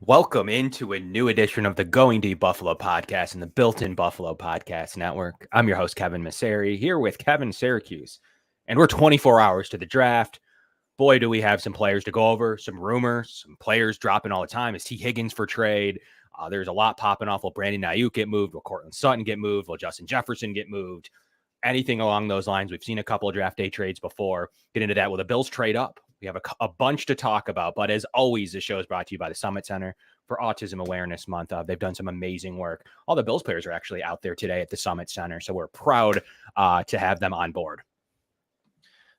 Welcome into a new edition of the Going Deep Buffalo podcast and the Built-in Buffalo Podcast Network. I'm your host, Kevin Massare, here with Kevin Siracuse, and we're 24 hours to the draft. Boy, do we have some players to go over, some rumors, some players dropping all the time. Is T. Higgins for trade? There's a lot popping off. Will Brandon Ayuk get moved? Will Cortland Sutton get moved? Will Justin Jefferson get moved? Anything along those lines. We've seen a couple of draft day trades before. Get into that. Will the Bills trade up? We have a bunch to talk about, but as always, this show is brought to you by the Summit Center for Autism Awareness Month. They've done some amazing work. All the Bills players are actually out there today at the Summit Center, so we're proud to have them on board.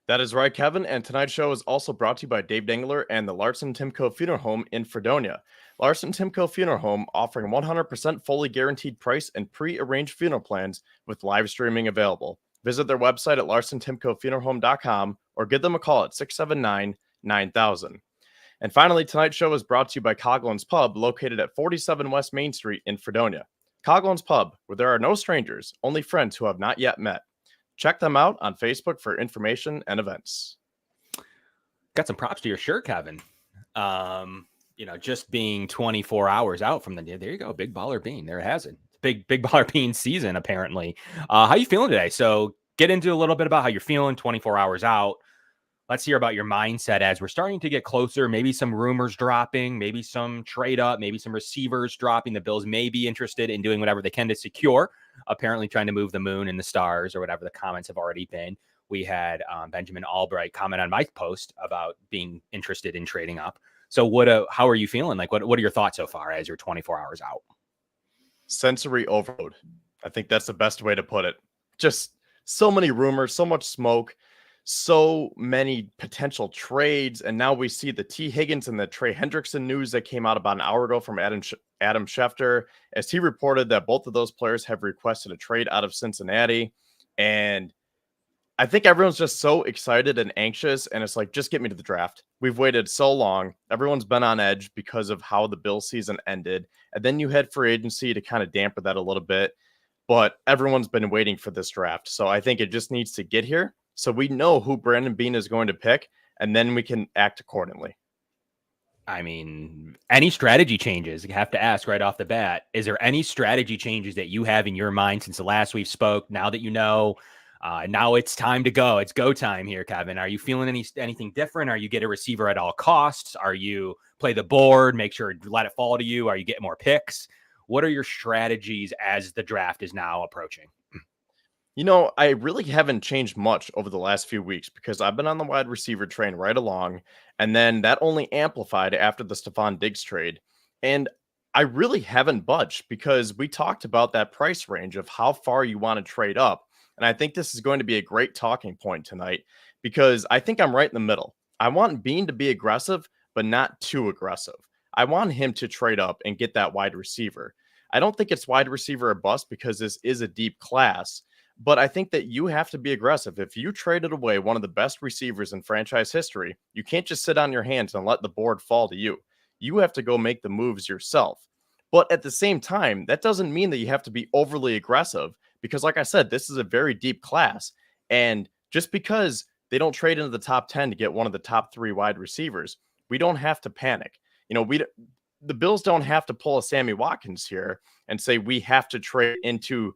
That is right, Kevin. And tonight's show is also brought to you by Dave Dengler and the Larson-Timko Funeral Home in Fredonia. Larson-Timko Funeral Home offering 100% fully guaranteed price and pre-arranged funeral plans with live streaming available. Visit their website at larsontimkofuneralhome.com or give them a call at 679-9000. And finally, tonight's show is brought to you by Coughlan's Pub, located at 47 West Main Street in Fredonia. Coughlan's Pub, where there are no strangers, only friends who have not yet met. Check them out on Facebook for information and events. Got some props to your shirt, Kevin. Just being 24 hours out from there you go, big baller bean. There it has it. Big baller bean season, apparently. How you feeling today? So get into a little bit about how you're feeling 24 hours out. Let's hear about your mindset as we're starting to get closer. Maybe some rumors dropping, maybe some trade up, maybe some receivers dropping. The Bills may be interested in doing whatever they can to secure, apparently trying to move the moon and the stars or whatever the comments have already been. We had Benjamin Albright comment on my post about being interested in trading up. So how are you feeling? Like, what are your thoughts so far as you're 24 hours out? Sensory overload. I think that's the best way to put it. Just so many rumors, so much smoke, so many potential trades. And now we see the T. Higgins and the Trey Hendrickson news that came out about an hour ago from Adam Schefter, as he reported that both of those players have requested a trade out of Cincinnati. And I think everyone's just so excited and anxious, and it's like, just get me to the draft. We've waited so long. Everyone's been on edge because of how the Bill season ended. And then you had free agency to kind of dampen that a little bit. But everyone's been waiting for this draft. So I think it just needs to get here so we know who Brandon Beane is going to pick, and then we can act accordingly. I mean, any strategy changes? You have to ask right off the bat. Is there any strategy changes that you have in your mind since the last we spoke, now that you know? Now it's time to go. It's go time here, Kevin. Are you feeling anything different? Are you get a receiver at all costs? Are you play the board, make sure let it fall to you? Are you getting more picks? What are your strategies as the draft is now approaching? I really haven't changed much over the last few weeks because I've been on the wide receiver train right along. And then that only amplified after the Stephon Diggs trade. And I really haven't budged because we talked about that price range of how far you want to trade up. And I think this is going to be a great talking point tonight because I think I'm right in the middle. I want Beane to be aggressive, but not too aggressive. I want him to trade up and get that wide receiver. I don't think it's wide receiver or bust because this is a deep class, but I think that you have to be aggressive. If you traded away one of the best receivers in franchise history, you can't just sit on your hands and let the board fall to you. You have to go make the moves yourself. But at the same time, that doesn't mean that you have to be overly aggressive. Because like I said, this is a very deep class. And just because they don't trade into the top 10 to get one of the top 3 wide receivers, we don't have to panic. The Bills don't have to pull a Sammy Watkins here and say we have to trade into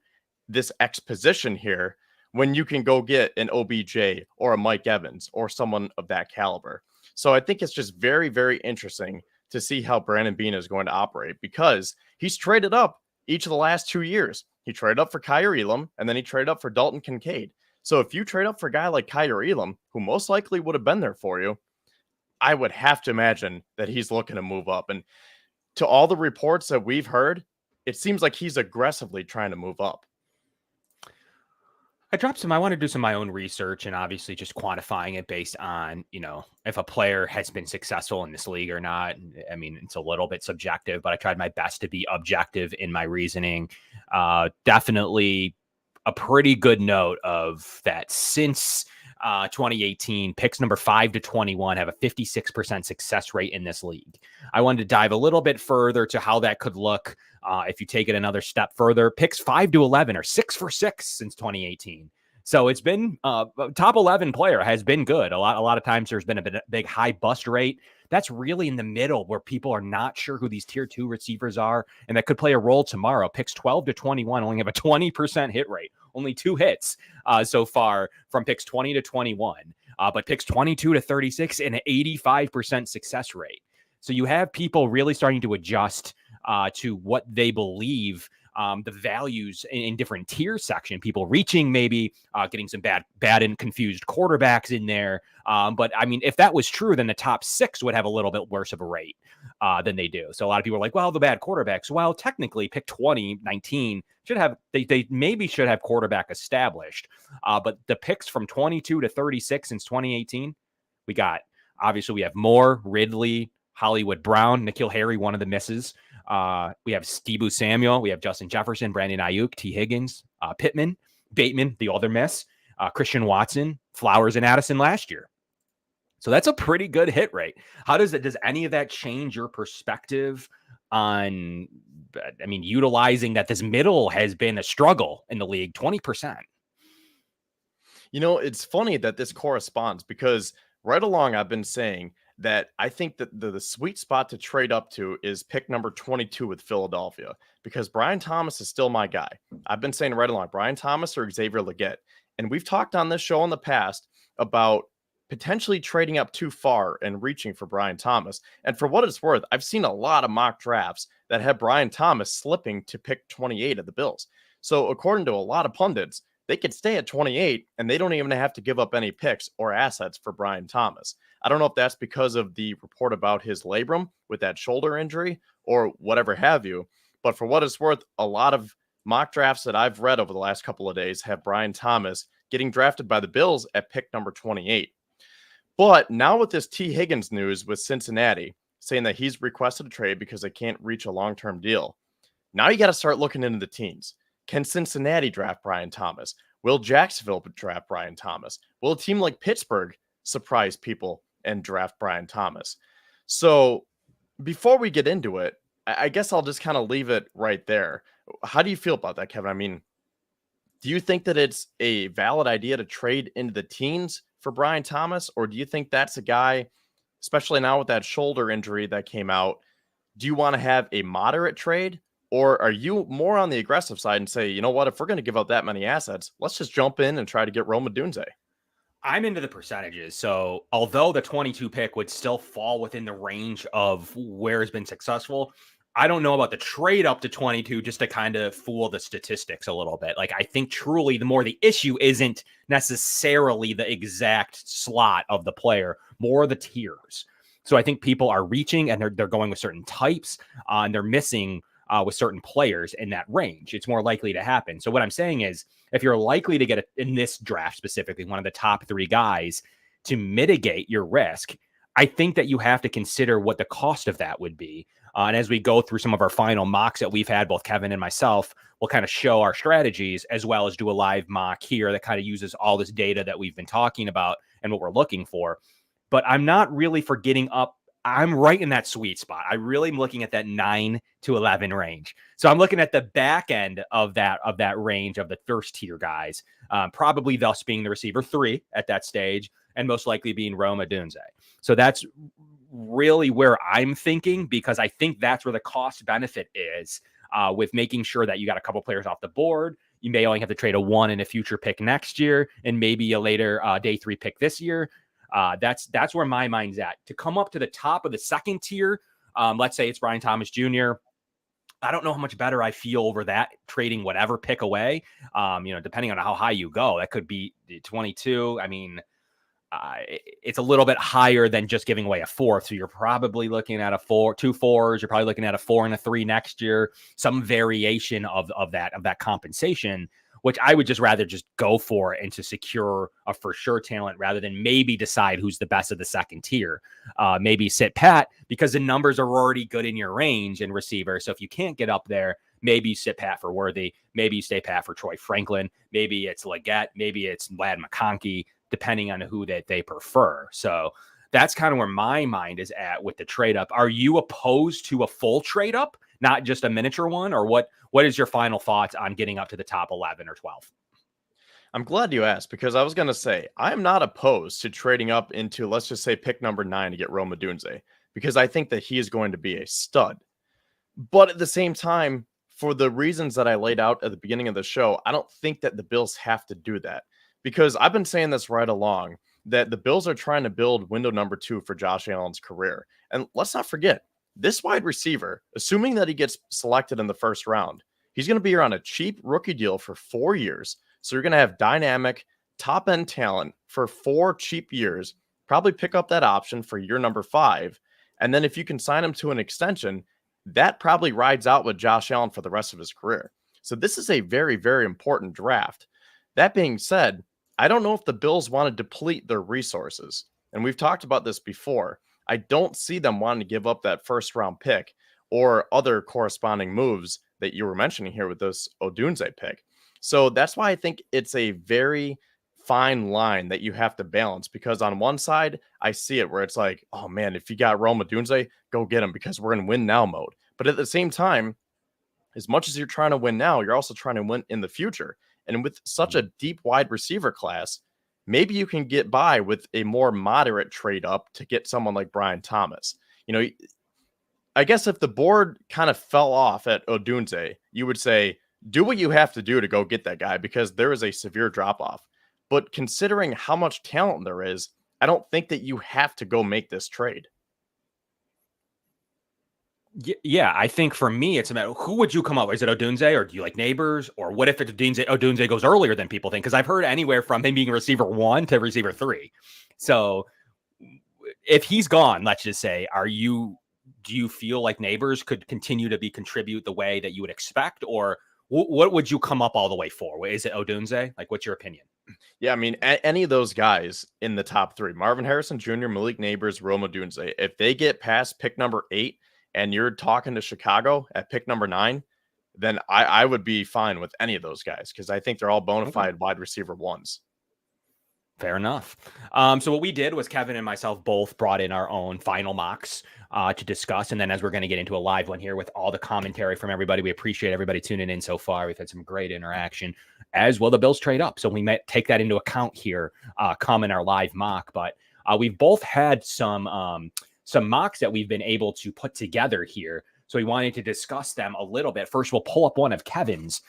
this X position here when you can go get an OBJ or a Mike Evans or someone of that caliber. So I think it's just very, very interesting to see how Brandon Beane is going to operate because he's traded up each of the last 2 years. He traded up for Kyer Elam, and then he traded up for Dalton Kincaid. So if you trade up for a guy like Kyer Elam, who most likely would have been there for you, I would have to imagine that he's looking to move up. And to all the reports that we've heard, it seems like he's aggressively trying to move up. I want to do some of my own research and obviously just quantifying it based on, if a player has been successful in this league or not. I mean, it's a little bit subjective, but I tried my best to be objective in my reasoning. Definitely a pretty good note of that since 2018, picks number 5 to 21 have a 56% success rate in this league. I wanted to dive a little bit further to how that could look if you take it another step further. Picks 5 to 11 are 6 for 6 since 2018. So it's been top 11 player has been good. A lot of times there's been a big high bust rate. That's really in the middle where people are not sure who these tier 2 receivers are, and that could play a role tomorrow. Picks 12 to 21 only have a 20% hit rate, only 2 hits so far from picks 20 to 21, but picks 22 to 36 and an 85% success rate. So you have people really starting to adjust to what they believe the values in different tier section, people reaching, maybe getting some bad and confused quarterbacks in there. But I mean, if that was true, then the top 6 would have a little bit worse of a rate than they do. So a lot of people are like, well, the bad quarterbacks. Well, technically pick 20, 19 should have, they maybe should have quarterback established. But the picks from 22 to 36 since 2018, we have Moore, Ridley, Hollywood Brown, N'Keal Harry, one of the misses. We have Deebo Samuel. We have Justin Jefferson, Brandon Ayuk, T. Higgins, Pittman, Bateman, the other miss, Christian Watson, Flowers, and Addison last year. So that's a pretty good hit rate. Does any of that change your perspective on, utilizing that this middle has been a struggle in the league, 20%? It's funny that this corresponds because right along I've been saying that I think that the sweet spot to trade up to is pick number 22 with Philadelphia, because Brian Thomas is still my guy. I've been saying right along, Brian Thomas or Xavier Legette. And we've talked on this show in the past about potentially trading up too far and reaching for Brian Thomas. And for what it's worth, I've seen a lot of mock drafts that have Brian Thomas slipping to pick 28 of the Bills. So according to a lot of pundits, they could stay at 28 and they don't even have to give up any picks or assets for Brian Thomas. I don't know if that's because of the report about his labrum with that shoulder injury or whatever have you. But for what it's worth, a lot of mock drafts that I've read over the last couple of days have Brian Thomas getting drafted by the Bills at pick number 28. But now with this T. Higgins news with Cincinnati saying that he's requested a trade because they can't reach a long-term deal, now you got to start looking into the teams. Can Cincinnati draft Brian Thomas? Will Jacksonville draft Brian Thomas? Will a team like Pittsburgh surprise people and draft Brian Thomas? So before we get into it, I guess I'll just kind of leave it right there. How do you feel about that, Kevin? Do you think that it's a valid idea to trade into the teens for Brian Thomas? Or do you think that's a guy, especially now with that shoulder injury that came out, do you want to have a moderate trade? Or are you more on the aggressive side and say, you know what, if we're going to give out that many assets, let's just jump in and try to get Rome Odunze? I'm into the percentages. So although the 22 pick would still fall within the range of where it's been successful, I don't know about the trade up to 22 just to kind of fool the statistics a little bit. Like, I think truly the issue isn't necessarily the exact slot of the player, more the tiers. So I think people are reaching and they're going with certain types and they're missing with certain players in that range. It's more likely to happen. So what I'm saying is, if you're likely to get in this draft specifically, one of the top 3 guys to mitigate your risk, I think that you have to consider what the cost of that would be. And as we go through some of our final mocks that we've had, both Kevin and myself, we'll kind of show our strategies as well as do a live mock here that kind of uses all this data that we've been talking about and what we're looking for. But I'm not really for getting up. I'm right in that sweet spot. I really am looking at that 9 to 11 range. So I'm looking at the back end of that range of the first tier guys, probably thus being the receiver 3 at that stage, and most likely being Rome Odunze. So that's really where I'm thinking, because I think that's where the cost benefit is with making sure that you got a couple players off the board. You may only have to trade a 1 and a future pick next year, and maybe a later day 3 pick this year. That's where my mind's at. To come up to the top of the second tier, let's say it's Brian Thomas Jr., I don't know how much better I feel over that, trading whatever pick away. Depending on how high you go, that could be 22. It's a little bit higher than just giving away a 4th. So you're probably looking at 2 4s. You're probably looking at a 4 and a 3 next year, some variation of that compensation, which I would just rather just go for and to secure a for sure talent rather than maybe decide who's the best of the second tier. Maybe sit pat because the numbers are already good in your range in receiver. So if you can't get up there, maybe you sit pat for Worthy. Maybe you stay pat for Troy Franklin. Maybe it's Legette. Maybe it's Lad McConkey, depending on who that they prefer. So that's kind of where my mind is at with the trade up. Are you opposed to a full trade up, not just a miniature one? Or what is your final thoughts on getting up to the top 11 or 12? I'm glad you asked because I was going to say I am not opposed to trading up into, let's just say, pick number 9 to get Rome Odunze because I think that he is going to be a stud. But at the same time, for the reasons that I laid out at the beginning of the show, I don't think that the Bills have to do that because I've been saying this right along that the Bills are trying to build window number 2 for Josh Allen's career. And let's not forget, this wide receiver, assuming that he gets selected in the first round, he's going to be here on a cheap rookie deal for 4 years. So you're going to have dynamic top end talent for 4 cheap years, probably pick up that option for year number 5. And then if you can sign him to an extension, that probably rides out with Josh Allen for the rest of his career. So this is a very, very important draft. That being said, I don't know if the Bills want to deplete their resources. And we've talked about this before. I don't see them wanting to give up that first round pick or other corresponding moves that you were mentioning here with this Odunze pick. So that's why I think it's a very fine line that you have to balance, because on one side, I see it where it's like, oh man, if you got Rome Odunze, go get him because we're in win now mode. But at the same time, as much as you're trying to win now, you're also trying to win in the future. And with such a deep wide receiver class, maybe you can get by with a more moderate trade up to get someone like Brian Thomas. You know, I guess if the board kind of fell off at Odunze, you would say, do what you have to do to go get that guy because there is a severe drop off. But considering how much talent there is, I don't think that you have to go make this trade. Yeah, I think for me, it's a matter who would you come up with? Is it Odunze or do you like Neighbors? Or what if Odunze goes earlier than people think? Because I've heard anywhere from him being receiver 1 to receiver 3. So if he's gone, let's just say, do you feel like Neighbors could continue to contribute the way that you would expect? Or what would you come up all the way for? Is it Odunze? Like, what's your opinion? Yeah, I mean, any of those guys in the top 3, Marvin Harrison Jr., Malik Neighbors, Rome Odunze, if they get past pick number 8 and you're talking to Chicago at pick number 9, then I would be fine with any of those guys because I think they're all bona fide wide receiver 1s. Fair enough. So what we did was Kevin and myself both brought in our own final mocks to discuss. And then as we're going to get into a live one here with all the commentary from everybody, we appreciate everybody tuning in so far. We've had some great interaction as well. The Bills trade up. So we might take that into account here, come in our live mock. But we've both had some mocks that we've been able to put together here. So we wanted to discuss them a little bit. First, we'll pull up one of Kevin's.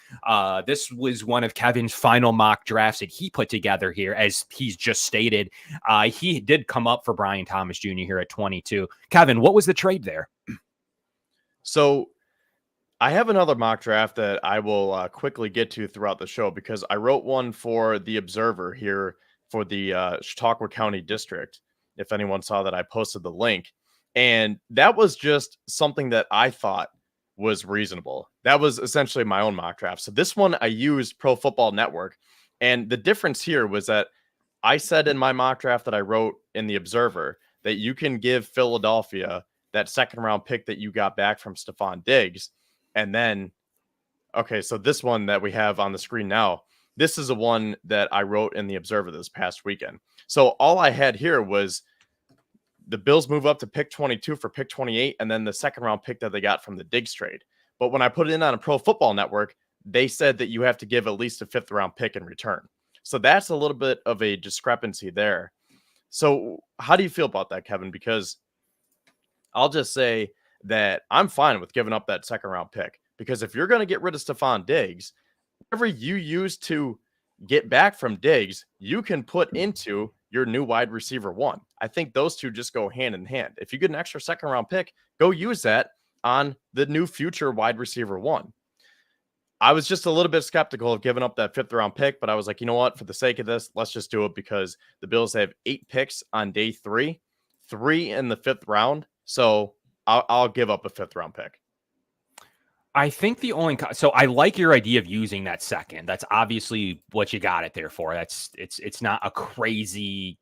This was one of Kevin's final mock drafts that he put together here. As he's just stated, he did come up for Brian Thomas Jr. here at 22. Kevin, what was the trade there? So I have another mock draft that I will quickly get to throughout the show because I wrote one for the Observer here for the Chautauqua County District. If anyone saw that, I posted the link. And that was just something that I thought was reasonable. That was essentially my own mock draft. So this one, I used Pro Football Network. And the difference here was that I said in my mock draft that I wrote in the Observer that you can give Philadelphia that second round pick that you got back from Stephon Diggs. And then, okay, so this one that we have on the screen now, this is a one that I wrote in the Observer this past weekend. So all I had here was the Bills move up to pick 22 for pick 28, and then the second round pick that they got from the Diggs trade. But when I put it in on a Pro Football Network, they said that you have to give at least a 5th round pick in return. So that's a little bit of a discrepancy there. So how do you feel about that, Kevin? Because I'll just say that I'm fine with giving up that second round pick, because if you're going to get rid of Stephon Diggs, whatever you use to get back from Diggs, you can put into your new wide receiver 1. I think those two just go hand in hand. If you get an extra second round pick, go use that on the new future wide receiver 1. I was just a little bit skeptical of giving up that 5th round pick, but I was like, you know what? For the sake of this, let's just do it because the Bills have 8 picks on day 3, 3 in the 5th round. So I'll give up a 5th round pick. I think so I like your idea of using that second. That's obviously what you got it there for. It's not a crazy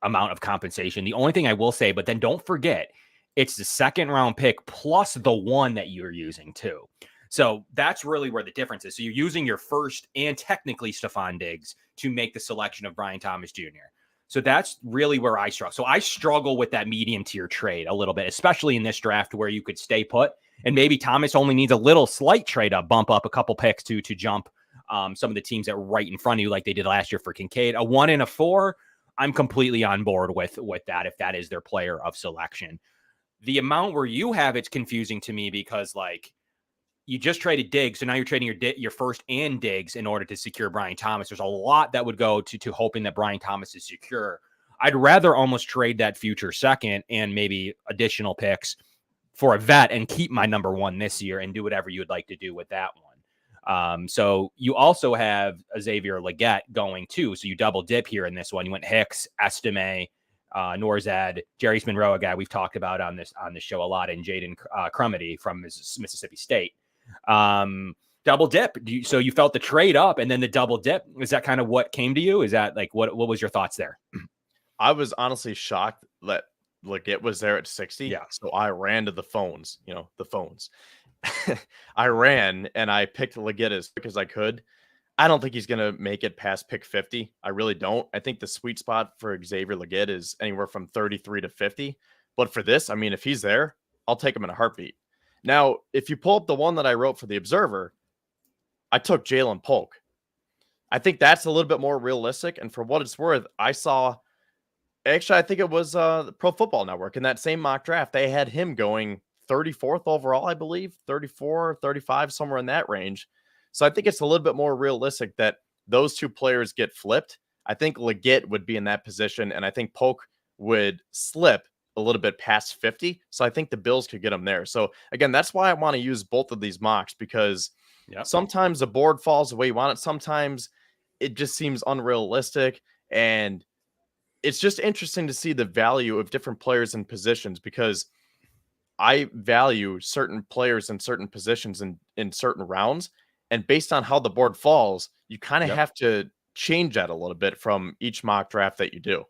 amount of compensation. The only thing I will say, but then don't forget, it's the second round pick plus the one that you're using too. So that's really where the difference is. So you're using your first and technically Stephon Diggs to make the selection of Brian Thomas Jr. So that's really where I struggle. So I struggle with that medium tier trade a little bit, especially in this draft where you could stay put. And maybe Thomas only needs a little slight trade up, bump up a couple picks to jump some of the teams that are right in front of you, like they did last year for Kincaid. A 1 and a 4, I'm completely on board with that if that is their player of selection. The amount where you have it's confusing to me because like you just traded Diggs, so now you're trading your first and Diggs in order to secure Brian Thomas. There's a lot that would go to hoping that Brian Thomas is secure. I'd rather almost trade that future second and maybe additional picks for a vet and keep my number 1 this year and do whatever you would like to do with that one. So you also have Xavier Legette going too. So you double dip here in this one. You went Hicks, Estime, Norzad, Jerry Monroe, a guy we've talked about on this show a lot, and Jaden Crumity from Mississippi State. Double dip. So you felt the trade up and then the double dip. Is that kind of what came to you? Is that like what was your thoughts there? I was honestly shocked that Legette was there at 60. Yeah. So I ran to the phones, the phones. I ran and I picked Legette as quick as I could. I don't think he's going to make it past pick 50. I really don't. I think the sweet spot for Xavier Legette is anywhere from 33 to 50. But for this, I mean, if he's there, I'll take him in a heartbeat. Now, if you pull up the one that I wrote for the Observer, I took Jalen Polk. I think that's a little bit more realistic. And for what it's worth, I think it was the Pro Football Network in that same mock draft. They had him going 34th overall, I believe, 34, 35, somewhere in that range. So I think it's a little bit more realistic that those two players get flipped. I think Legette would be in that position, and I think Polk would slip a little bit past 50. So I think the Bills could get him there. So again, that's why I want to use both of these mocks, because sometimes the board falls the way you want it. Sometimes it just seems unrealistic, and it's just interesting to see the value of different players and positions, because I value certain players in certain positions in certain rounds. And based on how the board falls, you kind of have to change that a little bit from each mock draft that you do.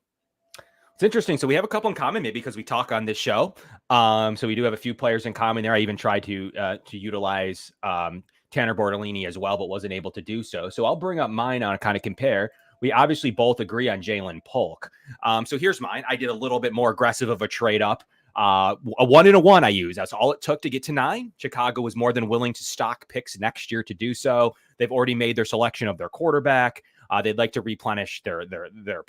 It's interesting. So we have a couple in common, maybe because we talk on this show. So we do have a few players in common there. I even tried to utilize Tanner Bortolini as well, but wasn't able to do so. So I'll bring up mine on a kind of compare. We obviously both agree on Jalen Polk. So here's mine. I did a little bit more aggressive of a trade up. A 1 and a 1 I use. That's all it took to get to 9. Chicago was more than willing to stock picks next year to do so. They've already made their selection of their quarterback. They'd like to replenish their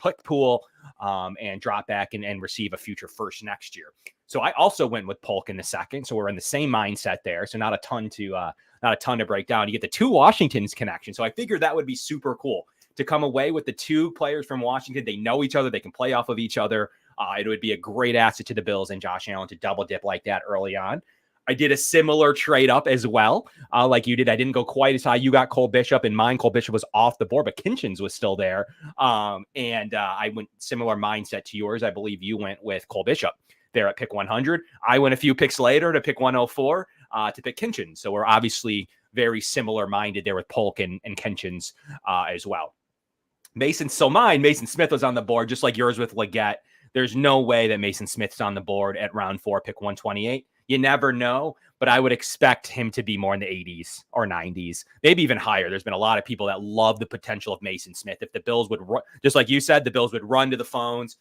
pick pool and drop back and receive a future first next year. So I also went with Polk in the second. So we're in the same mindset there. So not a ton to break down. You get the 2 Washingtons connection. So I figured that would be super cool to come away with the 2 players from Washington. They know each other. They can play off of each other. It would be a great asset to the Bills and Josh Allen to double dip like that early on. I did a similar trade up as well, like you did. I didn't go quite as high. You got Cole Bishop, and mine, Cole Bishop was off the board, but Kinchins was still there. And I went similar mindset to yours. I believe you went with Cole Bishop there at pick 100. I went a few picks later to pick 104 to pick Kinchins. So we're obviously very similar minded there with Polk and Kinchins as well. Mason Smith was on the board, just like yours with Legette. There's no way that Mason Smith's on the board at round 4, pick 128. You never know, but I would expect him to be more in the 80s or 90s, maybe even higher. There's been a lot of people that love the potential of Mason Smith. If the Bills would, just like you said, the Bills would run to the phones,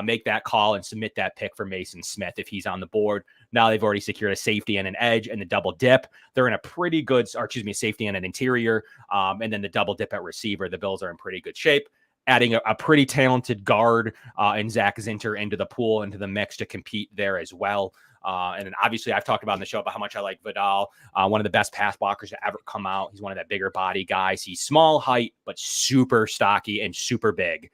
make that call and submit that pick for Mason Smith if he's on the board. Now they've already secured a safety and an edge and the double dip. They're in a pretty good, safety and an interior, and then the double dip at receiver. The Bills are in pretty good shape. Adding a pretty talented guard and Zach Zinter into the pool, into the mix to compete there as well. And then obviously I've talked about on the show about how much I like Vidal, one of the best pass blockers to ever come out. He's one of that bigger body guys. He's small height, but super stocky and super big.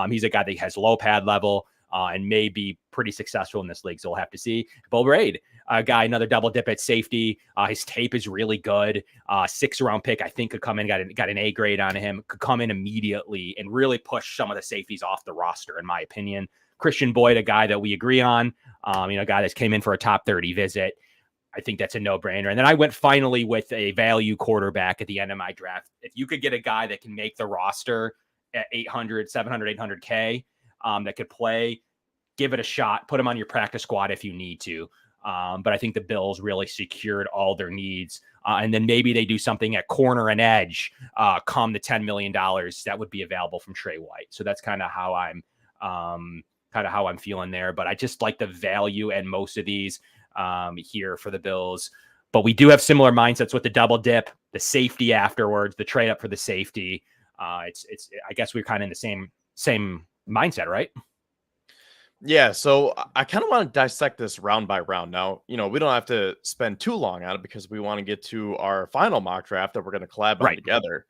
He's a guy that has low pad level and may be pretty successful in this league. So we'll have to see. Bo Braid, a guy, another double dip at safety. His tape is really good. 6th round pick, I think, could come in, got an A grade on him, could come in immediately and really push some of the safeties off the roster, in my opinion. Christian Boyd, a guy that we agree on, a guy that came in for a top 30 visit. I think that's a no-brainer. And then I went finally with a value quarterback at the end of my draft. If you could get a guy that can make the roster at 800, 700, 800K, that could play, give it a shot, put him on your practice squad if you need to. But I think the Bills really secured all their needs. And then maybe they do something at corner and edge, come the $10 million that would be available from Trey White. So that's kind of how I'm feeling there. But I just like the value and most of these here for the Bills. But we do have similar mindsets with the double dip, the safety afterwards, the trade up for the safety. It's I guess we're kind of in the same mindset, right? Yeah, so I kind of want to dissect this round by round. Now, we don't have to spend too long on it because we want to get to our final mock draft that we're going to collab on Right. together.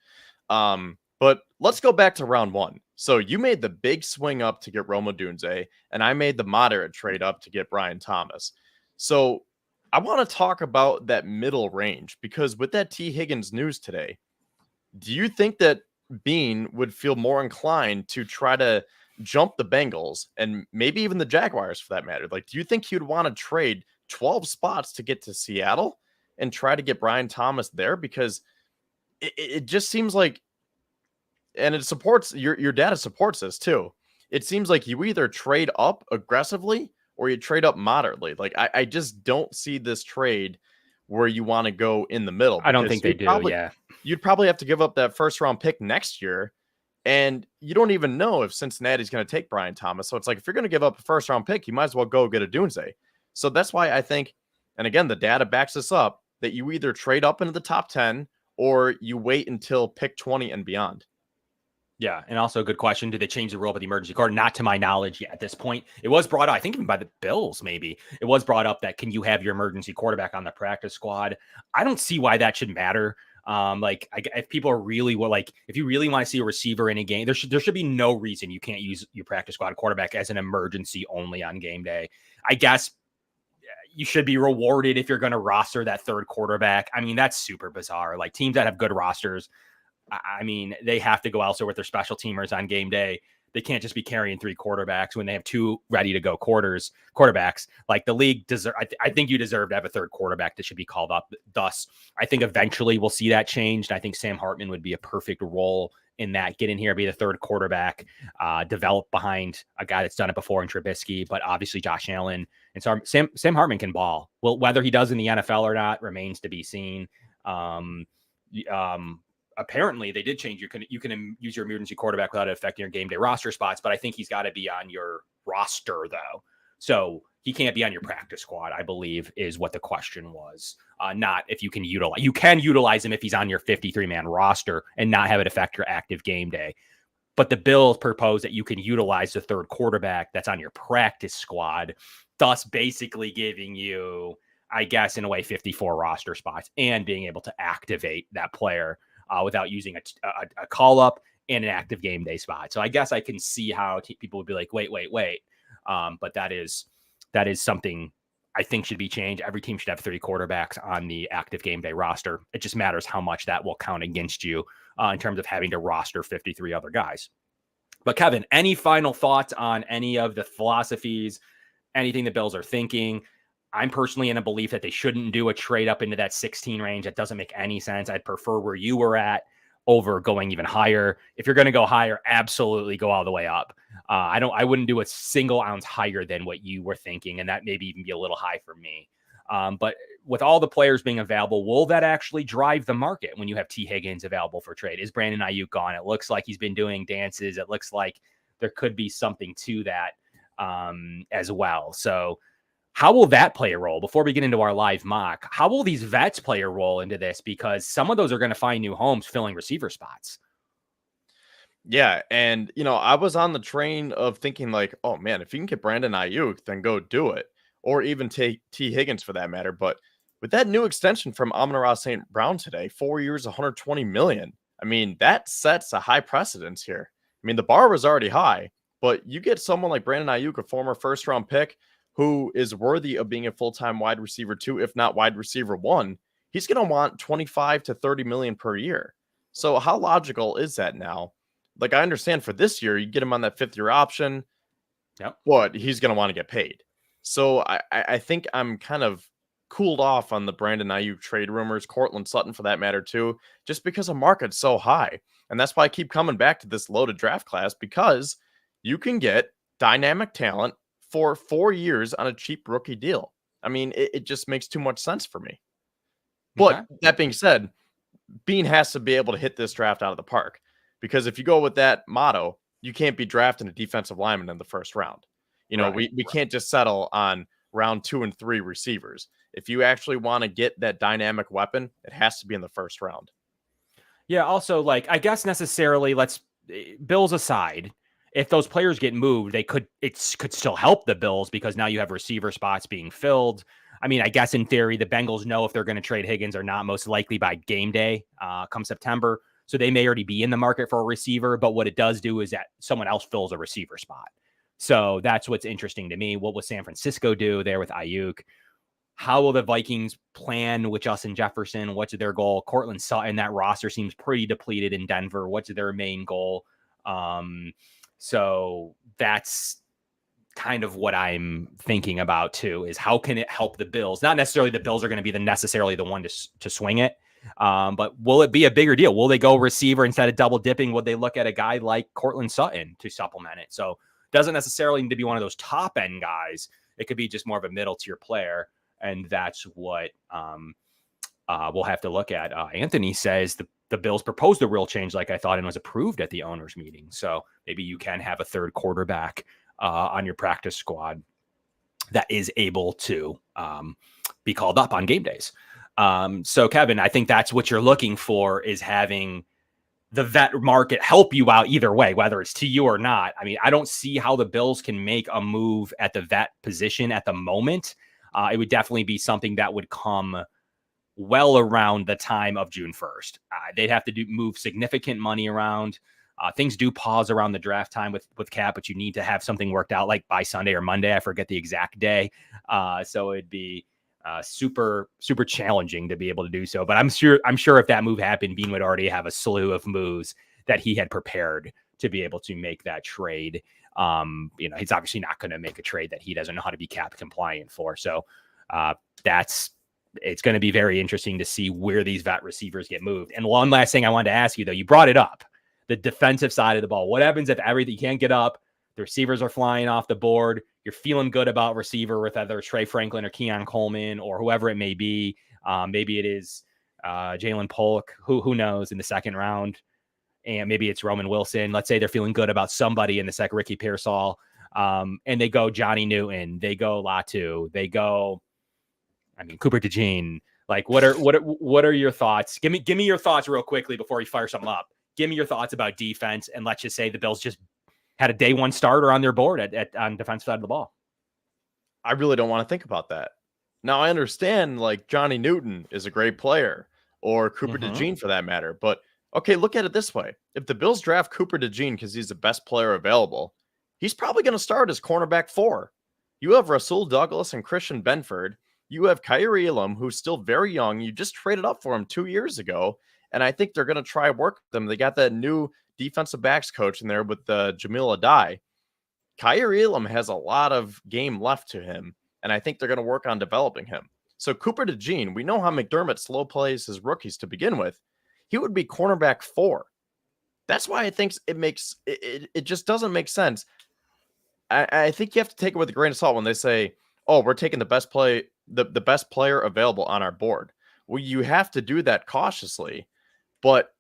But let's go back to round one. So you made the big swing up to get Rome Odunze, and I made the moderate trade up to get Brian Thomas. So I want to talk about that middle range because with that T. Higgins news today, do you think that Bean would feel more inclined to try to jump the Bengals and maybe even the Jaguars for that matter? Like, do you think he would want to trade 12 spots to get to Seattle and try to get Brian Thomas there? Because it just seems like, and it supports your data supports this too. It seems like you either trade up aggressively or you trade up moderately. Like, I just don't see this trade where you want to go in the middle. I don't think they do. Yeah. You'd probably have to give up that first round pick next year. And you don't even know if Cincinnati's going to take Brian Thomas. So it's like, if you're going to give up a first round pick, you might as well go get a Odunze. So that's why I think, and again, the data backs this up, that you either trade up into the top 10 or you wait until pick 20 and beyond. Yeah, and also a good question. Did they change the rule about the emergency quarterback? Not to my knowledge yet at this point. It was brought up, I think even by the Bills, maybe. It was brought up that can you have your emergency quarterback on the practice squad? I don't see why that should matter. If people are really if you really want to see a receiver in a game, there should be no reason you can't use your practice squad quarterback as an emergency only on game day. I guess you should be rewarded if you're going to roster that third quarterback. I mean, that's super bizarre. Like teams that have good rosters, I mean, they have to go elsewhere with their special teamers on game day. They can't just be carrying three quarterbacks when they have two ready to go quarterbacks. Like the league deserve. I think you deserve to have a third quarterback that should be called up. Thus, I think eventually we'll see that changed. I think Sam Hartman would be a perfect role in that. Get in here, be the third quarterback, develop behind a guy that's done it before in Trubisky, but obviously Josh Allen. And so Sam Hartman can ball. Well, whether he does in the NFL or not remains to be seen. Apparently they did change. You can use your emergency quarterback without it affecting your game day roster spots, but I think he's got to be on your roster though. So he can't be on your practice squad, I believe is what the question was. Not if you can utilize him if he's on your 53-man roster and not have it affect your active game day. But the Bills propose that you can utilize the third quarterback that's on your practice squad, thus basically giving you, I guess, in a way, 54 roster spots and being able to activate that player without using a call up and an active game day spot. So I guess I can see how people would be like, wait. But that is something I think should be changed. Every team should have three quarterbacks on the active game day roster. It just matters how much that will count against you in terms of having to roster 53 other guys. But Kevin, any final thoughts on any of the philosophies, anything the Bills are thinking? I'm personally in a belief that they shouldn't do a trade up into that 16 range. That doesn't make any sense. I'd prefer where you were at over going even higher. If you're going to go higher, absolutely go all the way up. I wouldn't do a single ounce higher than what you were thinking. And that maybe even be a little high for me. But with all the players being available, will that actually drive the market when you have T. Higgins available for trade? Is Brandon Ayuk gone? It looks like he's been doing dances. It looks like there could be something to that as well. So how will that play a role before we get into our live mock? How will these vets play a role into this? Because some of those are going to find new homes filling receiver spots. Yeah. And, I was on the train of thinking like, oh man, if you can get Brandon Ayuk, then go do it. Or even take T. Higgins for that matter. But with that new extension from Amon-Ra St. Brown today, 4 years, $120 million. I mean, that sets a high precedence here. I mean, the bar was already high, but you get someone like Brandon Ayuk, a former first round pick, who is worthy of being a full-time wide receiver 2, if not wide receiver 1, he's going to want 25 to 30 million per year. So how logical is that now? Like, I understand for this year, you get him on that 5th-year option, but he's going to want to get paid. So I think I'm kind of cooled off on the Brandon Ayuk trade rumors, Cortland Sutton for that matter too, just because the market's so high. And that's why I keep coming back to this loaded draft class, because you can get dynamic talent for 4 years on a cheap rookie deal. I mean, it just makes too much sense for me. But that being said, Bean has to be able to hit this draft out of the park, because if you go with that motto, you can't be drafting a defensive lineman in the first round. We can't just settle on round 2 and 3 receivers. if you actually want to get that dynamic weapon, it has to be in the first round. Yeah. Also, like, I guess necessarily, Bills aside, if those players get moved, it could still help the Bills because now you have receiver spots being filled. I mean, I guess in theory, the Bengals know if they're going to trade Higgins or not, most likely by game day come September. So they may already be in the market for a receiver. But what it does do is that someone else fills a receiver spot. So that's what's interesting to me. What will San Francisco do there with Ayuk? How will the Vikings plan with Justin Jefferson? What's their goal? Cortland Sutton, that roster seems pretty depleted in Denver. What's their main goal? So that's kind of what I'm thinking about too, is how can it help the Bills? Not necessarily the Bills are going to be necessarily the one to swing it. But will it be a bigger deal? Will they go receiver instead of double dipping? Would they look at a guy like Cortland Sutton to supplement it? So it doesn't necessarily need to be one of those top end guys. It could be just more of a middle tier player. And that's what we'll have to look at. Anthony says the Bills proposed a rule change like I thought and was approved at the owners meeting. So maybe you can have a third quarterback on your practice squad that is able to be called up on game days. So Kevin, I think that's what you're looking for, is having the vet market help you out either way, whether it's to you or not. I mean, I don't see how the Bills can make a move at the vet position at the moment. It would definitely be something that would come well around the time of June 1st. They'd have to move significant money around. Things do pause around the draft time with cap, but you need to have something worked out like by Sunday or Monday. I forget the exact day. So it'd be super, super challenging to be able to do so. But I'm sure if that move happened, Bean would already have a slew of moves that he had prepared to be able to make that trade. He's obviously not going to make a trade that he doesn't know how to be cap compliant for. So it's going to be very interesting to see where these vet receivers get moved. And one last thing I wanted to ask you, though, you brought it up, the defensive side of the ball. What happens if everything, you can't get up, the receivers are flying off the board, you're feeling good about receiver with either Trey Franklin or Keon Coleman or whoever it may be. Maybe it is Jalen Polk, who knows, in the second round. And maybe it's Roman Wilson. Let's say they're feeling good about somebody in the second, Ricky Pearsall, and they go Johnny Newton, they go Latu, they go, Cooper DeJean. Like, what are your thoughts? Give me your thoughts real quickly before we fire something up. Give me your thoughts about defense, and let's just say the Bills just had a day one starter on their board on defensive side of the ball. I really don't want to think about that. Now, I understand, like, Johnny Newton is a great player, or Cooper DeJean for that matter, but okay, look at it this way. If the Bills draft Cooper DeJean because he's the best player available, he's probably going to start as cornerback 4. You have Rasul Douglas and Christian Benford. You have Kyrie Elam, who's still very young. You just traded up for him 2 years ago, and I think they're going to try work with them. They got that new defensive backs coach in there with Jamil Adai. Kyrie Elam has a lot of game left to him, and I think they're going to work on developing him. So Cooper DeJean, we know how McDermott slow plays his rookies to begin with. He would be cornerback 4. That's why I think it just doesn't make sense. I think you have to take it with a grain of salt when they say, oh, we're taking the best player available on our board. Well, you have to do that cautiously. But,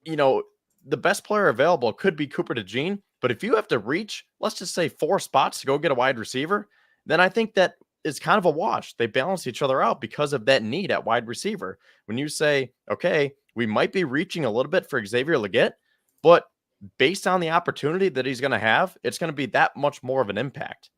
the best player available could be Cooper DeJean. But if you have to reach, let's just say 4 spots to go get a wide receiver, then I think that is kind of a wash. They balance each other out because of that need at wide receiver. When you say, okay, we might be reaching a little bit for Xavier Legette, but based on the opportunity that he's going to have, it's going to be that much more of an impact.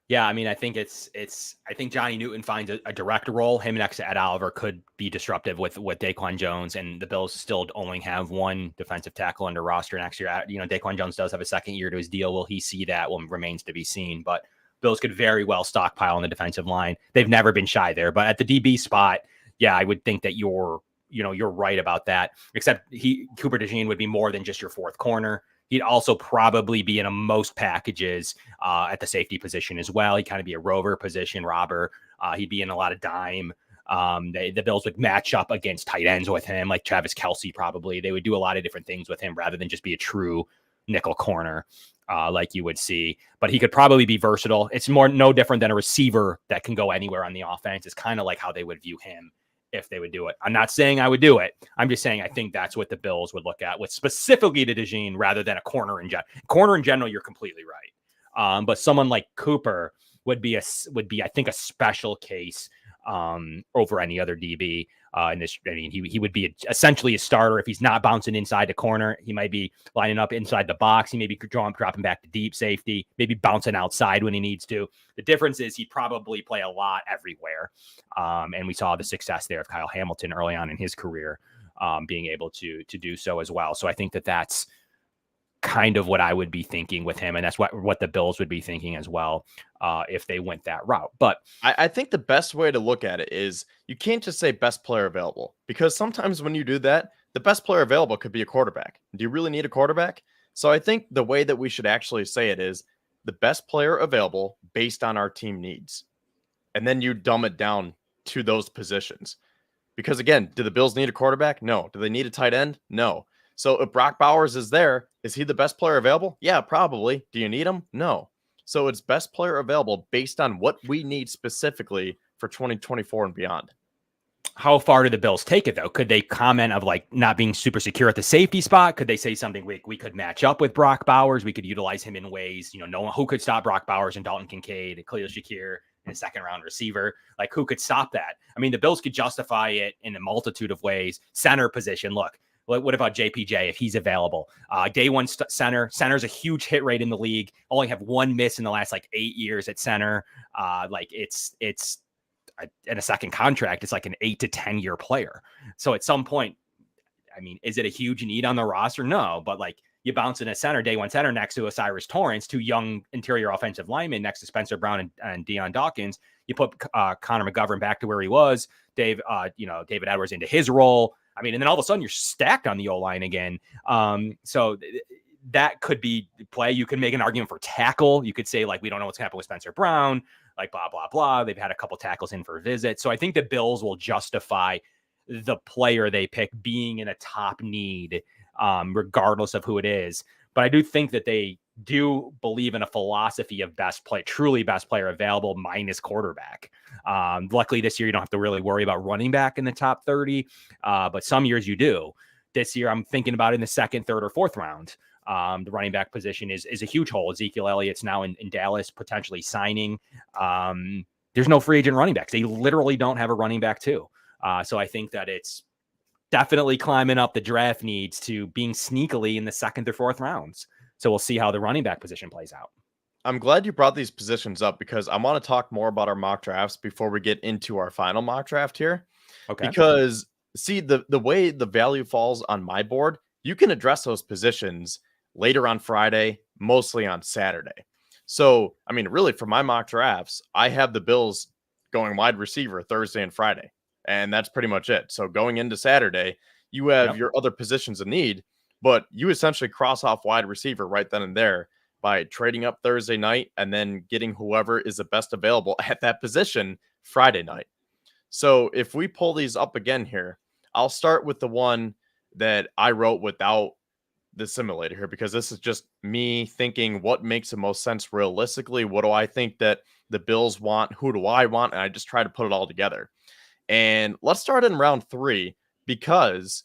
Yeah, I think I think Johnny Newton finds a direct role. Him next to Ed Oliver could be disruptive with Daquan Jones, and the Bills still only have one defensive tackle under roster next year. Daquan Jones does have a second year to his deal. Will he see that? Well, remains to be seen, but Bills could very well stockpile on the defensive line. They've never been shy there, but at the DB spot, yeah, I would think that you're right about that, except Cooper DeJean would be more than just your 4th corner. He'd also probably be in most packages at the safety position as well. He'd kind of be a rover position, robber. He'd be in a lot of dime. The Bills would match up against tight ends with him, like Travis Kelce probably. They would do a lot of different things with him rather than just be a true nickel corner like you would see. But he could probably be versatile. It's no different than a receiver that can go anywhere on the offense. It's kind of like how they would view him if they would do it. I'm not saying I would do it. I'm just saying I think that's what the Bills would look at with specifically to DeJean rather than a corner in general. Corner in general, you're completely right. But someone like Cooper, would be I think a special case over any other DB. In this, I mean, he would be essentially a starter if he's not bouncing inside the corner. He might be lining up inside the box. He may be dropping back to deep safety, maybe bouncing outside when he needs to. The difference is he'd probably play a lot everywhere. And we saw the success there of Kyle Hamilton early on in his career, being able to do so as well. So I think that's kind of what I would be thinking with him. And that's what the Bills would be thinking as well, if they went that route. But I think the best way to look at it is you can't just say best player available, because sometimes when you do that, the best player available could be a quarterback. Do you really need a quarterback? So I think the way that we should actually say it is the best player available based on our team needs. And then you dumb it down to those positions. Because again, do the Bills need a quarterback? No. Do they need a tight end? No. So if Brock Bowers is there, is he the best player available? Yeah, probably. Do you need him? No. So it's best player available based on what we need specifically for 2024 and beyond. How far do the Bills take it, though? Could they comment of like not being super secure at the safety spot? Could they say something we could match up with Brock Bowers? We could utilize him in ways, no one who could stop Brock Bowers and Dalton Kincaid, Khalil Shakir, and a second round receiver. Like, who could stop that? I mean, the Bills could justify it in a multitude of ways. Center position. Look, what about JPJ if he's available? Day one center. Center's a huge hit rate in the league. Only have one miss in the last 8 years at center. It's in a second contract, it's like an 8 to 10 year player. So at some point, I mean, is it a huge need on the roster? No, but you bounce in a center, day one center next to Osiris Torrance, two young interior offensive linemen next to Spencer Brown and Deion Dawkins. You put Connor McGovern back to where he was, David Edwards into his role. I mean, and then all of a sudden you're stacked on the O-line again. So that could be play. You can make an argument for tackle. You could say, we don't know what's happening with Spencer Brown, blah, blah, blah. They've had a couple tackles in for a visit. So I think the Bills will justify the player they pick being in a top need, regardless of who it is. But I do think that they do believe in a philosophy of truly best player available minus quarterback. Luckily this year, you don't have to really worry about running back in the top 30. But some years you do. This year, I'm thinking about in the second, third, or fourth round. The running back position is a huge hole. Ezekiel Elliott's now in Dallas, potentially signing. There's no free agent running backs. They literally don't have a running back too. So I think that it's definitely climbing up the draft needs to being sneakily in the second or fourth rounds. So we'll see how the running back position plays out. I'm glad you brought these positions up because I want to talk more about our mock drafts before we get into our final mock draft here. Okay. Because see, the way the value falls on my board, you can address those positions later on Friday, mostly on Saturday. So, I mean, really for my mock drafts, I have the Bills going wide receiver Thursday and Friday, and that's pretty much it. So going into Saturday, you have your other positions of need, but you essentially cross off wide receiver right then and there by trading up Thursday night and then getting whoever is the best available at that position Friday night. So if we pull these up again here, I'll start with the one that I wrote without the simulator here, because this is just me thinking what makes the most sense realistically. What do I think that the Bills want? Who do I want? And I just try to put it all together. And let's start in round 3, because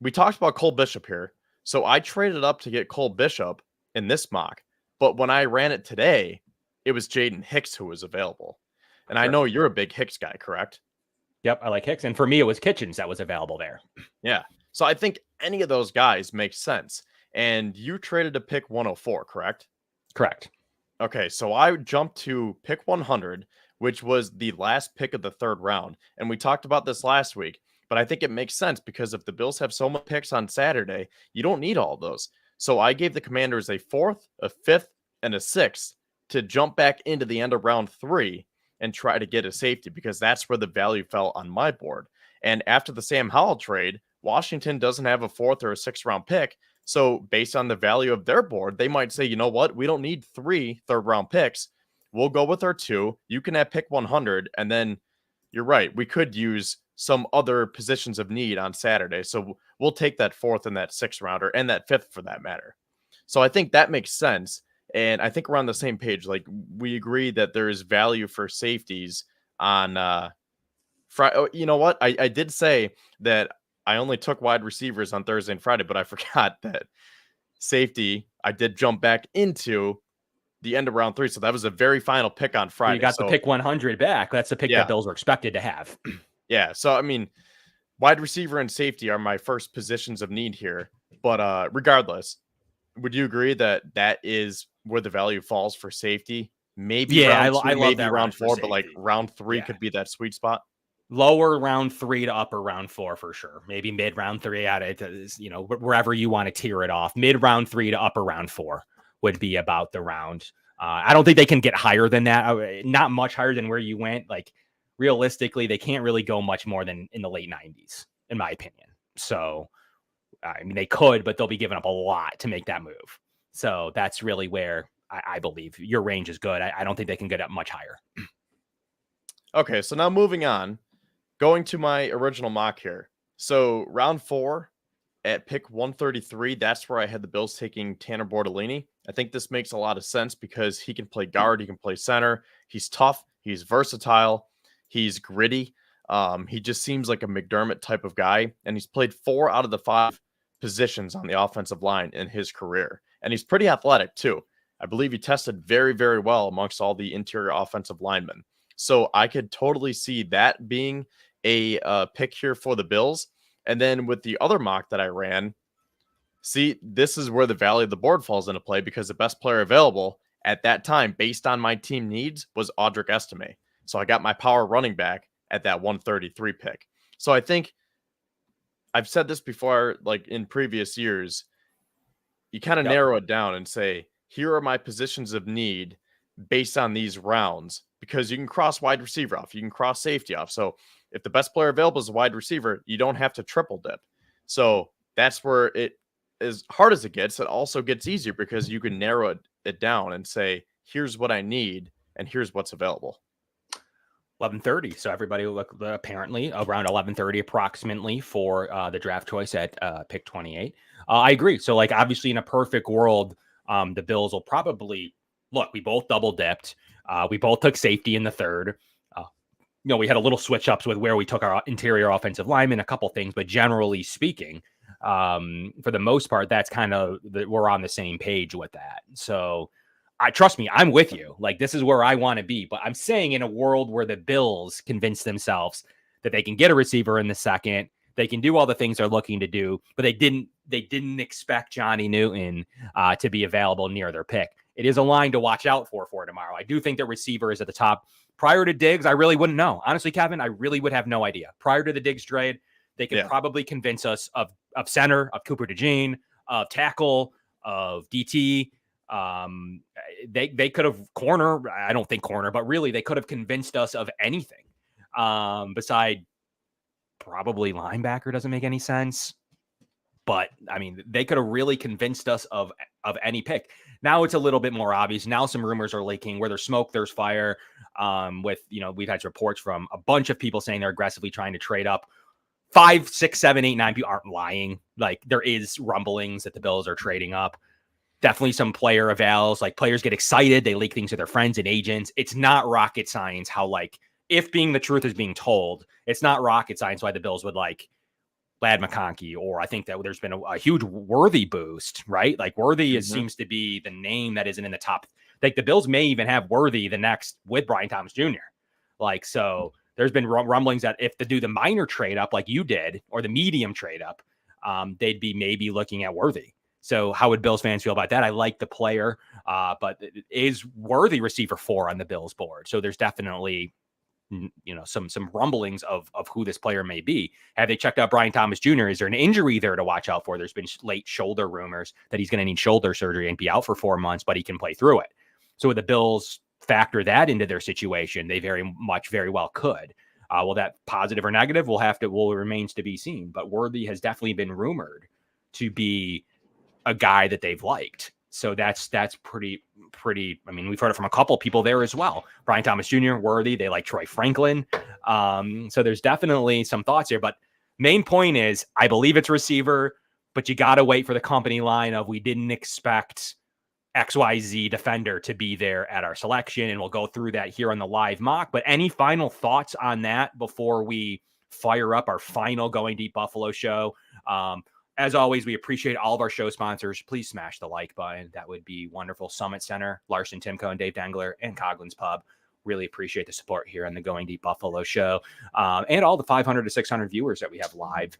we talked about Cole Bishop here. So I traded up to get Cole Bishop in this mock, but when I ran it today, it was Jaden Hicks who was available. And I know you're a big Hicks guy, correct? Yep, I like Hicks. And for me, it was Kitchens that was available there. Yeah. So I think any of those guys makes sense. And you traded to pick 104, correct? Correct. Okay, so I jumped to pick 100, which was the last pick of the third round. And we talked about this last week, but I think it makes sense because if the Bills have so many picks on Saturday, you don't need all of those. So I gave the Commanders a 4th, a 5th, and a 6th to jump back into the end of round 3 and try to get a safety, because that's where the value fell on my board. And after the Sam Howell trade, Washington doesn't have a 4th or a 6th round pick. So based on the value of their board, they might say, you know what? We don't need 3 third-round picks. We'll go with our 2. You can have pick 100. And then you're right. We could use some other positions of need on Saturday. So we'll take that 4th and that 6th rounder and that 5th for that matter. So I think that makes sense. And I think we're on the same page. We agree that there is value for safeties on Friday. You know what? I did say that I only took wide receivers on Thursday and Friday, but I forgot that safety, I did jump back into the end of round 3. So that was a very final pick on Friday. You got the pick 100 back. That's the pick that Bills were expected to have. Yeah. So, I mean, wide receiver and safety are my first positions of need here. But regardless, would you agree that that is where the value falls for safety? Maybe round 2, I love maybe that round 4, but like round 3 could be that sweet spot. Lower round 3 to upper round 4 for sure. Maybe mid round 3 at it, wherever you want to tier it off. Mid round 3 to upper round 4 would be about the round. I don't think they can get higher than that. Not much higher than where you went. Like realistically, they can't really go much more than in the late 90s, in my opinion. So, I mean, they could, but they'll be giving up a lot to make that move. So that's really where I believe your range is good. I don't think they can get up much higher. Okay, so now moving on, going to my original mock here. So round 4 at pick 133, that's where I had the Bills taking Tanner Bortolini. I think this makes a lot of sense because he can play guard, he can play center. He's tough, he's versatile, he's gritty. He just seems like a McDermott type of guy, and he's played 4 out of the 5 positions on the offensive line in his career. And he's pretty athletic too. I believe he tested very, very well amongst all the interior offensive linemen. So I could totally see that being a pick here for the Bills. And then with the other mock that I ran, see, this is where the value of the board falls into play because the best player available at that time, based on my team needs, was Audric Estime. So I got my power running back at that 133 pick. So I think I've said this before, like in previous years, you kind of narrow it down and say, here are my positions of need based on these rounds, because you can cross wide receiver off, you can cross safety off. So if the best player available is a wide receiver, you don't have to triple dip. So that's where it, as hard as it gets, it also gets easier because you can narrow it down and say, here's what I need and here's what's available. 11:30. So everybody look apparently around 11:30 approximately for the draft choice at pick 28. I agree. So like obviously in a perfect world, the Bills will probably look. We both double dipped. We both took safety in the third. We had a little switch ups with where we took our interior offensive linemen, a couple things, but generally speaking, for the most part, that's kind of we're on the same page with that. So. Trust me, I'm with you. Like, this is where I want to be. But I'm saying in a world where the Bills convince themselves that they can get a receiver in the second, they can do all the things they're looking to do, but they didn't expect Johnny Newton to be available near their pick. It is a line to watch out for tomorrow. I do think that receiver is at the top. Prior to Diggs, I really wouldn't know. Honestly, Kevin, I really would have no idea. Prior to the Diggs trade, they could probably convince us of center, of Cooper DeJean, of tackle, of DT. They could have corner. I don't think corner, but really they could have convinced us of anything. Beside probably linebacker doesn't make any sense. But I mean, they could have really convinced us of any pick. Now it's a little bit more obvious. Now some rumors are leaking. Where there's smoke, there's fire. We've had reports from a bunch of people saying they're aggressively trying to trade up. 5, 6, 7, 8, 9 people aren't lying. Like there is rumblings that the Bills are trading up. Definitely some player avals, like players get excited. They leak things to their friends and agents. It's not rocket science how, like, if being the truth is being told, it's not rocket science why the Bills would like Lad McConkey, or I think that there's been a huge Worthy boost, right? Like Worthy seems to be the name that isn't in the top. Like the Bills may even have Worthy the next with Brian Thomas Jr. Like, so there's been rumblings that if they do the minor trade up like you did, or the medium trade up, they'd be maybe looking at Worthy. So how would Bills fans feel about that? I like the player, but it is Worthy receiver 4 on the Bills board. So there's definitely, some rumblings of who this player may be. Have they checked out Brian Thomas Jr.? Is there an injury there to watch out for? There's been late shoulder rumors that he's going to need shoulder surgery and be out for 4 months, but he can play through it. So would the Bills factor that into their situation? They very well could. Will that positive or negative? Remains to be seen. But Worthy has definitely been rumored to be a guy that they've liked. So that's pretty. I mean, we've heard it from a couple people there as well. Brian Thomas Jr., Worthy, they like Troy Franklin. So there's definitely some thoughts here, but main point is I believe it's receiver, but you got to wait for the company line of, we didn't expect XYZ defender to be there at our selection. And we'll go through that here on the live mock, but any final thoughts on that before we fire up our final Going Deep Buffalo show? As always, we appreciate all of our show sponsors. Please smash the like button. That would be wonderful. Summit Center, Larson-Timko and Dave Dengler, and Coughlan's Pub. Really appreciate the support here on the Going Deep Buffalo show, and all the 500 to 600 viewers that we have live.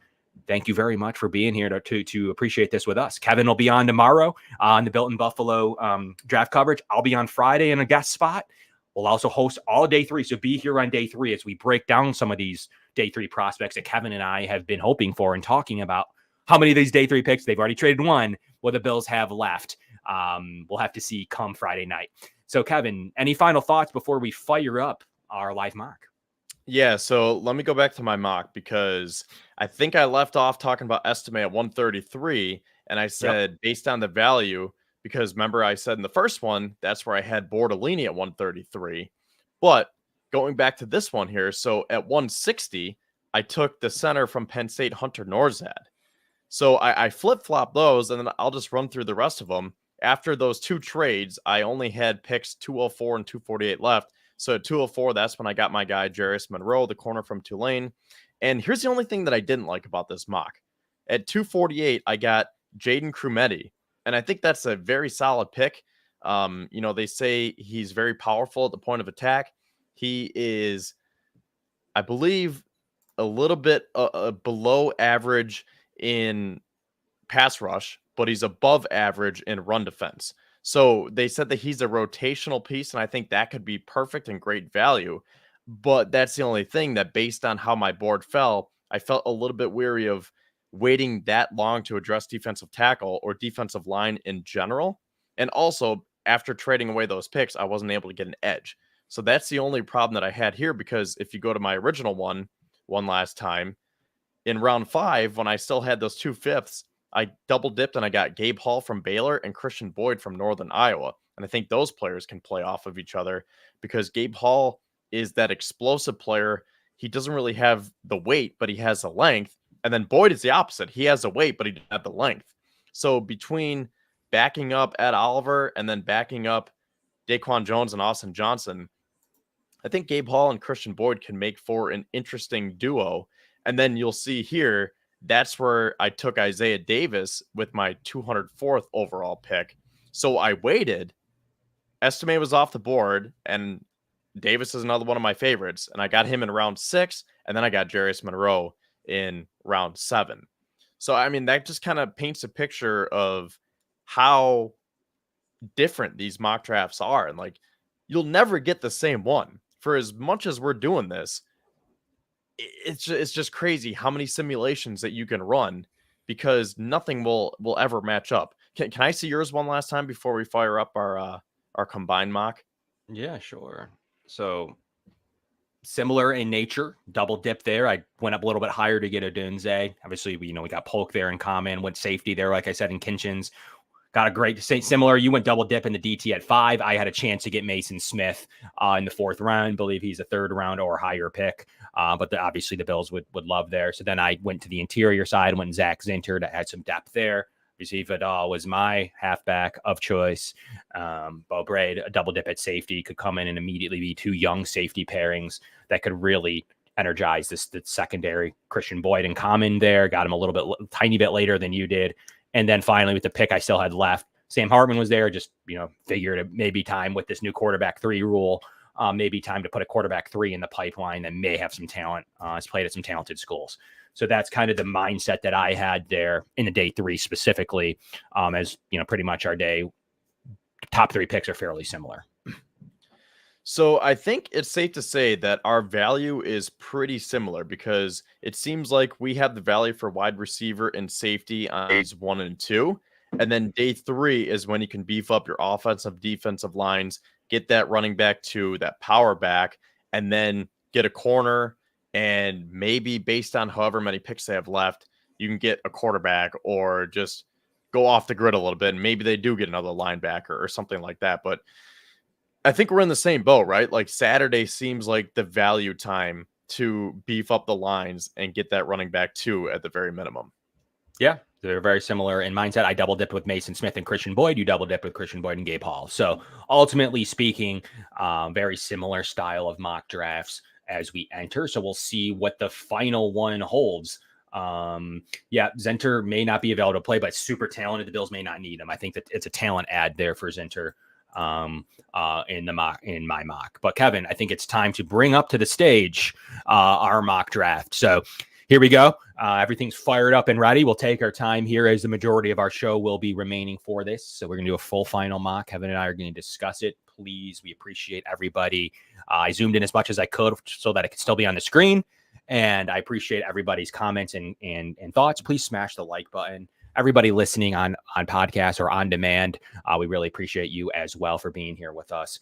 Thank you very much for being here to appreciate this with us. Kevin will be on tomorrow on the Built in Buffalo draft coverage. I'll be on Friday in a guest spot. We'll also host all day 3. So be here on day 3 as we break down some of these day 3 prospects that Kevin and I have been hoping for and talking about. How many of these day 3 picks, they've already traded one, what the Bills have left. We'll have to see come Friday night. So, Kevin, any final thoughts before we fire up our live mock? Yeah, so let me go back to my mock because I think I left off talking about estimate at 133, and I said based on the value, because remember I said in the first one, that's where I had Bordolini at 133. But going back to this one here, so at 160, I took the center from Penn State, Hunter Norzad. So I flip-flop those, and then I'll just run through the rest of them. After those 2 trades, I only had picks 204 and 248 left. So at 204, that's when I got my guy, Jarius Monroe, the corner from Tulane. And here's the only thing that I didn't like about this mock. At 248, I got Jaden Krumeti, and I think that's a very solid pick. They say he's very powerful at the point of attack. He is, I believe, a little bit below average in pass rush, but he's above average in run defense. So they said that he's a rotational piece, and I think that could be perfect and great value. But that's the only thing that based on how my board fell, I felt a little bit weary of waiting that long to address defensive tackle or defensive line in general. And also, after trading away those picks, I wasn't able to get an edge. So that's the only problem that I had here, because if you go to my original one last time, in round 5, when I still had those 2 fifths, I double dipped and I got Gabe Hall from Baylor and Christian Boyd from Northern Iowa. And I think those players can play off of each other because Gabe Hall is that explosive player. He doesn't really have the weight, but he has the length. And then Boyd is the opposite. He has the weight, but he doesn't have the length. So between backing up Ed Oliver and then backing up Daquan Jones and Austin Johnson, I think Gabe Hall and Christian Boyd can make for an interesting duo. And then you'll see here, that's where I took Isaiah Davis with my 204th overall pick. So I waited. Estimate was off the board, and Davis is another one of my favorites. And I got him in round 6, and then I got Jarius Monroe in round 7. So, I mean, that just kind of paints a picture of how different these mock drafts are. And, like, you'll never get the same one. For as much as we're doing this, it's just crazy how many simulations that you can run because nothing will ever match up. Can I see yours one last time before we fire up our combined mock? Yeah, sure. So similar in nature, double dip there. I went up a little bit higher to get Odunze. Obviously, we got Polk there in common, went safety there, like I said, in Kinchins. Got a great similar. You went double dip in the DT at 5. I had a chance to get Mason Smith in the 4th round. Believe he's a 3rd round or higher pick. But obviously the Bills would love there. So then I went to the interior side, went Zach Zinter to add some depth there. Obviously Vidal was my halfback of choice. Bo Braid, a double dip at safety, could come in and immediately be 2 young safety pairings that could really energize the secondary. Christian Boyd in common there. Got him a tiny bit later than you did. And then finally, with the pick I still had left, Sam Hartman was there. Just, figured it may be time with this new quarterback 3 rule, maybe time to put a quarterback 3 in the pipeline that may have some talent. Has played at some talented schools. So that's kind of the mindset that I had there in the day 3 specifically, as, pretty much our day top 3 picks are fairly similar. So I think it's safe to say that our value is pretty similar because it seems like we have the value for wide receiver and safety on days 1 and 2. And then day 3 is when you can beef up your offensive, defensive lines, get that running back to that power back, and then get a corner. And maybe based on however many picks they have left, you can get a quarterback or just go off the grid a little bit. And maybe they do get another linebacker or something like that. But I think we're in the same boat, right? Like Saturday seems like the value time to beef up the lines and get that running back 2 at the very minimum. Yeah, they're very similar in mindset. I double dipped with Mason Smith and Christian Boyd. You double dipped with Christian Boyd and Gabe Hall. So ultimately speaking, very similar style of mock drafts as we enter. So we'll see what the final one holds Yeah, Zenter may not be available to play, but super talented. The Bills may not need him. I think that it's a talent add there for Zenter in my mock. But Kevin, I think it's time to bring up to the stage our mock draft. So here we go. Everything's fired up and ready. We'll take our time here as the majority of our show will be remaining for this. So we're going to do a full final mock. Kevin and I are going to discuss it. Please, we appreciate everybody. I zoomed in as much as I could so that it could still be on the screen. And I appreciate everybody's comments and thoughts. Please smash the like button. Everybody listening on podcasts or on demand, we really appreciate you as well for being here with us,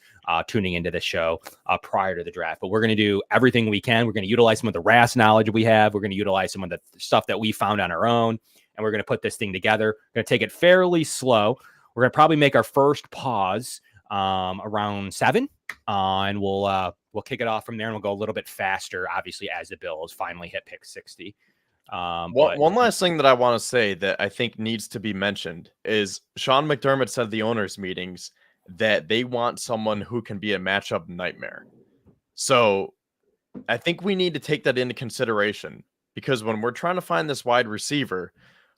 tuning into the show prior to the draft. But we're going to do everything we can. We're going to utilize some of the RAS knowledge we have. We're going to utilize some of the stuff that we found on our own, and we're going to put this thing together. We're going to take it fairly slow. We're going to probably make our first pause around 7, and we'll kick it off from there, and we'll go a little bit faster, obviously, as the Bills finally hit pick 60. One last thing that I want to say that I think needs to be mentioned is Sean McDermott said at the owners' meetings that they want someone who can be a matchup nightmare. So I think we need to take that into consideration, because when we're trying to find this wide receiver,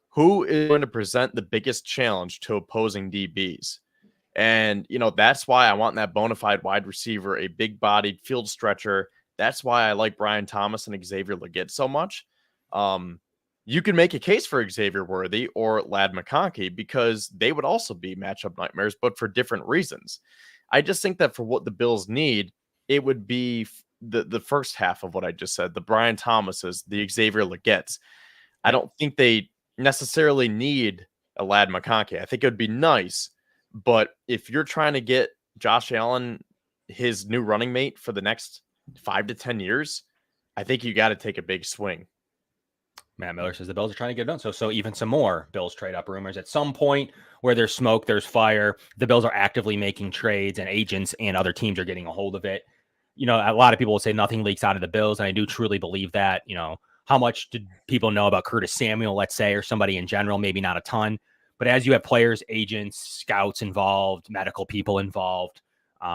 who is going to present the biggest challenge to opposing DBs? And, that's why I want that bona fide wide receiver, a big-bodied field stretcher. That's why I like Brian Thomas and Xavier Legette so much. You can make a case for Xavier Worthy or Ladd McConkey because they would also be matchup nightmares, but for different reasons. I just think that for what the Bills need, it would be the first half of what I just said, the Brian Thomases, the Xavier Legettes. I don't think they necessarily need a Ladd McConkey. I think it would be nice, but if you're trying to get Josh Allen his new running mate for the next 5 to 10 years, I think you got to take a big swing. Matt Miller says the Bills are trying to get it done. So even some more Bills trade up rumors. At some point where there's smoke, there's fire. The Bills are actively making trades, and agents and other teams are getting a hold of it. A lot of people will say nothing leaks out of the Bills, and I do truly believe that. How much did people know about Curtis Samuel, let's say, or somebody in general? Maybe not a ton. But as you have players, agents, scouts involved, medical people involved,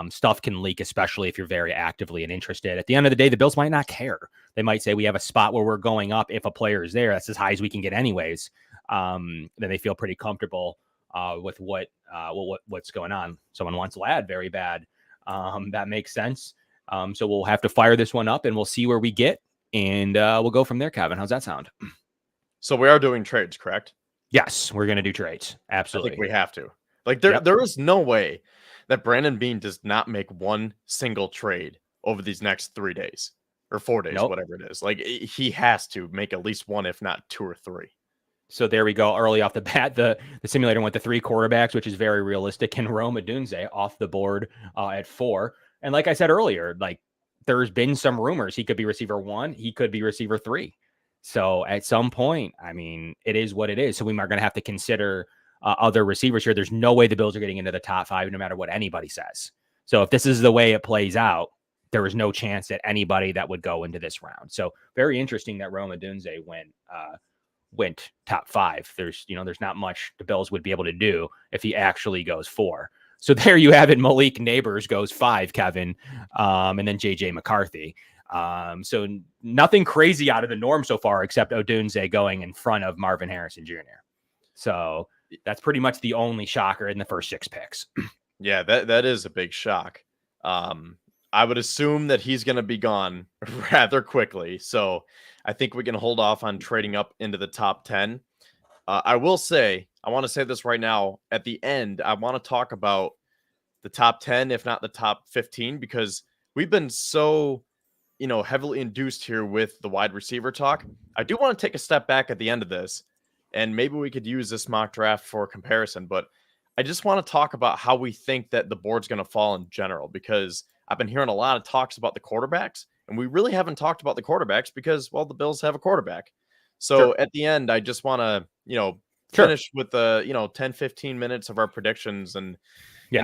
stuff can leak, especially if you're very actively and interested. At the end of the day, the Bills might not care. They might say, we have a spot where we're going up. If a player is there, that's as high as we can get anyways. Then they feel pretty comfortable with what's going on. Someone wants Ladd very bad. That makes sense. So we'll have to fire this one up, and we'll see where we get. And we'll go from there, Kevin. How's that sound? So we are doing trades, correct? Yes, we're going to do trades. Absolutely. I think we have to. There is no way that Brandon Beane does not make one single trade over these next 3 days or 4 days, whatever it is. He has to make at least one, if not 2 or 3. So there we go. Early off the bat, the simulator went to 3 quarterbacks, which is very realistic. And Rome Odunze off the board at 4. And like I said earlier, there's been some rumors he could be receiver 1, he could be receiver 3. So at some point, it is what it is. So we are going to have to consider other receivers here. There's no way the Bills are getting into the top 5, no matter what anybody says. So if this is the way it plays out, there is no chance that anybody that would go into this round. So very interesting that Rome Odunze went top 5. There's not much the Bills would be able to do if he actually goes 4. So there you have it. Malik Neighbors goes 5, Kevin, and then JJ McCarthy. So nothing crazy out of the norm so far, except Odunze going in front of Marvin Harrison Jr. So that's pretty much the only shocker in the first 6 picks. Yeah, that is a big shock. I would assume that he's going to be gone rather quickly. So I think we can hold off on trading up into the top 10. I will say, I want to say this right now. At the end, I want to talk about the top 10, if not the top 15, because we've been so, heavily induced here with the wide receiver talk. I do want to take a step back at the end of this, and maybe we could use this mock draft for comparison, but I just want to talk about how we think that the board's going to fall in general, because I've been hearing a lot of talks about the quarterbacks, and we really haven't talked about the quarterbacks because, well, the Bills have a quarterback. So At the end, I just want to, finish with the, 10, 15 minutes of our predictions and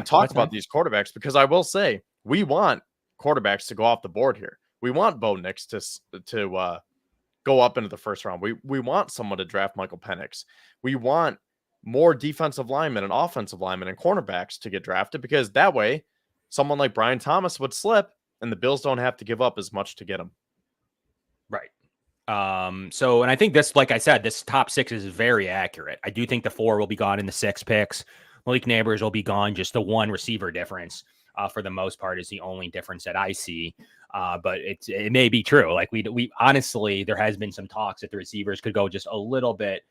talk about these quarterbacks, because I will say we want quarterbacks to go off the board here. We want Bo Nix to go up into the first round. We want someone to draft Michael Penix. We want more defensive linemen and offensive linemen and cornerbacks to get drafted, because that way someone like Brian Thomas would slip and the Bills don't have to give up as much to get him. Right. And I think this, like I said, this top 6 is very accurate. I do think the 4 will be gone in the 6 picks. Malik Neighbors will be gone. Just the one receiver difference, for the most part, is the only difference that I see. But it may be true. Like we honestly, there has been some talks that the receivers could go just a little bit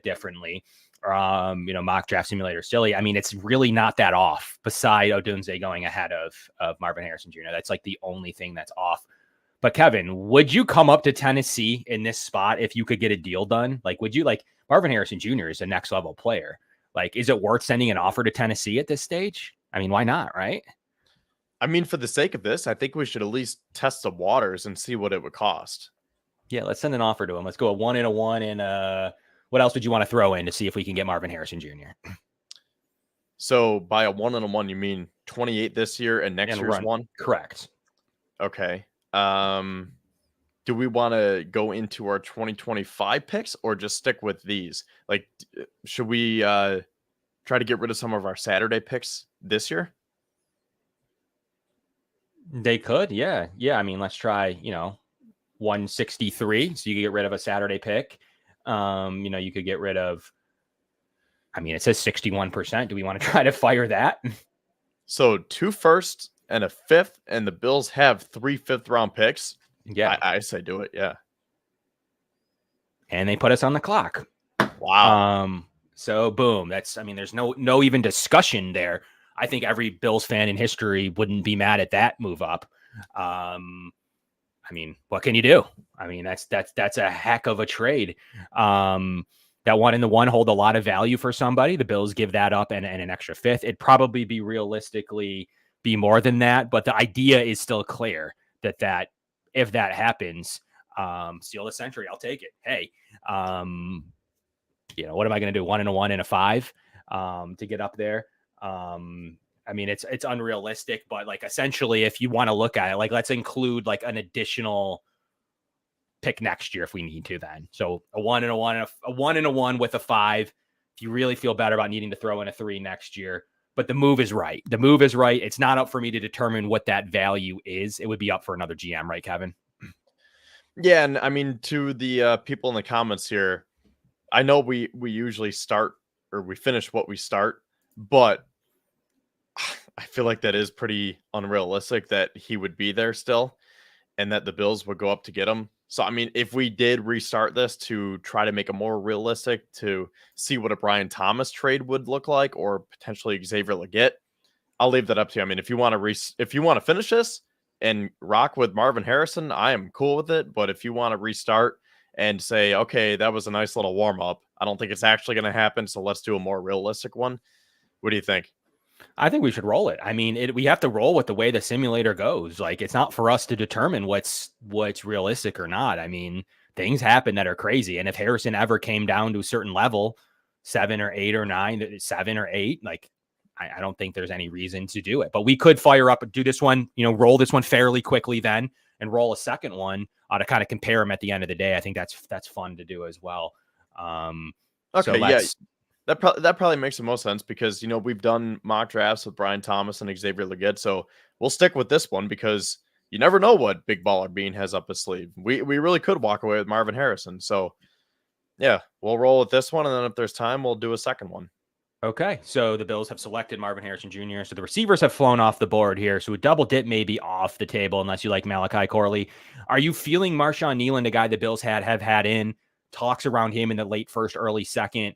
differently. Mock Draft Simulator silly. I mean, it's really not that off. Beside Odunze going ahead of Marvin Harrison Jr., that's like the only thing that's off. But Kevin, would you come up to Tennessee in this spot if you could get a deal done? Like, would you like Marvin Harrison Jr. is a next level player? Like, is it worth sending an offer to Tennessee at this stage? I mean, why not? Right? I mean, for the sake of this, I think we should at least test the waters and see what it would cost. Yeah, let's send an offer to him. Let's go a 1 and a 1. And what else would you want to throw in to see if we can get Marvin Harrison Jr.? So by a 1 and a 1, you mean 28 this year and next year's 1? Correct. Okay. Do we want to go into our 2025 picks or just stick with these? Like, should we try to get rid of some of our Saturday picks this year? They could, yeah. I mean, let's try, 163. So you could get rid of a Saturday pick. You could get rid of, I mean, it says 61%. Do we want to try to fire that? So 2 firsts and a 5th, and the Bills have 3 5th-round picks. Yeah. I say do it, yeah. And they put us on the clock. Wow. So boom, there's no even discussion there. I think every Bills fan in history wouldn't be mad at that move up. I mean, what can you do? I mean, that's a heck of a trade. That 1 and the 1 hold a lot of value for somebody. The Bills give that up and an extra 5th. It'd probably be realistically be more than that, but the idea is still clear that if that happens, seal the century. I'll take it. Hey, what am I going to do? 1 and a 1 and a 5 to get up there. I mean, it's unrealistic, but like essentially, if you want to look at it, like let's include like an additional pick next year if we need to. Then so a 1 and a 1 and a 1 and a 1 with a 5. If you really feel better about needing to throw in a 3 next year, but the move is right. It's not up for me to determine what that value is. It would be up for another GM, right, Kevin? Yeah, and I mean to the people in the comments here, I know we usually start or we finish what we start, but I feel like that is pretty unrealistic that he would be there still and that the Bills would go up to get him. So, I mean, if we did restart this to try to make it more realistic to see what a Brian Thomas trade would look like or potentially Xavier Leggett, I'll leave that up to you. I mean, if you want to finish this and rock with Marvin Harrison, I am cool with it. But if you want to restart and say, okay, that was a nice little warm up, I don't think it's actually going to happen. So let's do a more realistic one. What do you think? I think we should roll it. I mean, we have to roll with the way the simulator goes. Like, it's not for us to determine what's realistic or not. I mean, things happen that are crazy. And if Harrison ever came down to a certain level, 7 or 8 or 9, 7 or 8, like, I don't think there's any reason to do it. But we could fire up and do this one, roll this one fairly quickly then and roll a second one to kind of compare them at the end of the day. I think that's fun to do as well. Okay, yeah. That probably makes the most sense because, we've done mock drafts with Brian Thomas and Xavier Leggett. So we'll stick with this one because you never know what Big Baller Bean has up his sleeve. We really could walk away with Marvin Harrison. So, yeah, we'll roll with this one. And then if there's time, we'll do a second one. Okay, so the Bills have selected Marvin Harrison Jr. So the receivers have flown off the board here. So a double dip may be off the table unless you like Malachi Corley. Are you feeling Marshawn Nealand, a guy the Bills have had in talks around him in the late first, early second?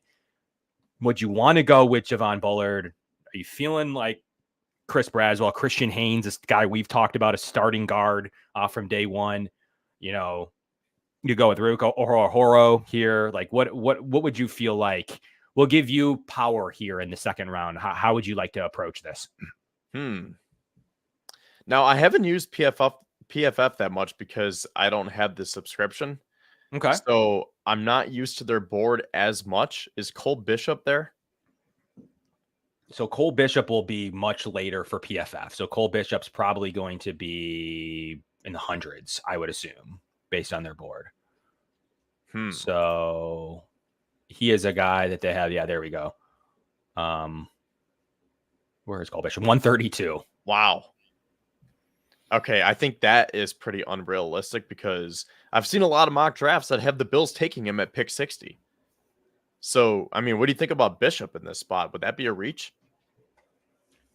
Would you want to go with Javon Bullard? Are you feeling like Chris Braswell, Christian Haynes, this guy we've talked about, a starting guard from day one? You go with Ruko or Horo here. Like, what would you feel like will give you power here in the second round? How would you like to approach this? Now, I haven't used PFF that much because I don't have the subscription. Okay. So I'm not used to their board as much. Is Cole Bishop there? So Cole Bishop will be much later for PFF. So Cole Bishop's probably going to be in the hundreds, I would assume, based on their board. So he is a guy that they have. Yeah, there we go. Where is Cole Bishop? 132. Wow. Okay, I think that is pretty unrealistic because I've seen a lot of mock drafts that have the Bills taking him at pick 60. So, I mean, what do you think about Bishop in this spot? Would that be a reach?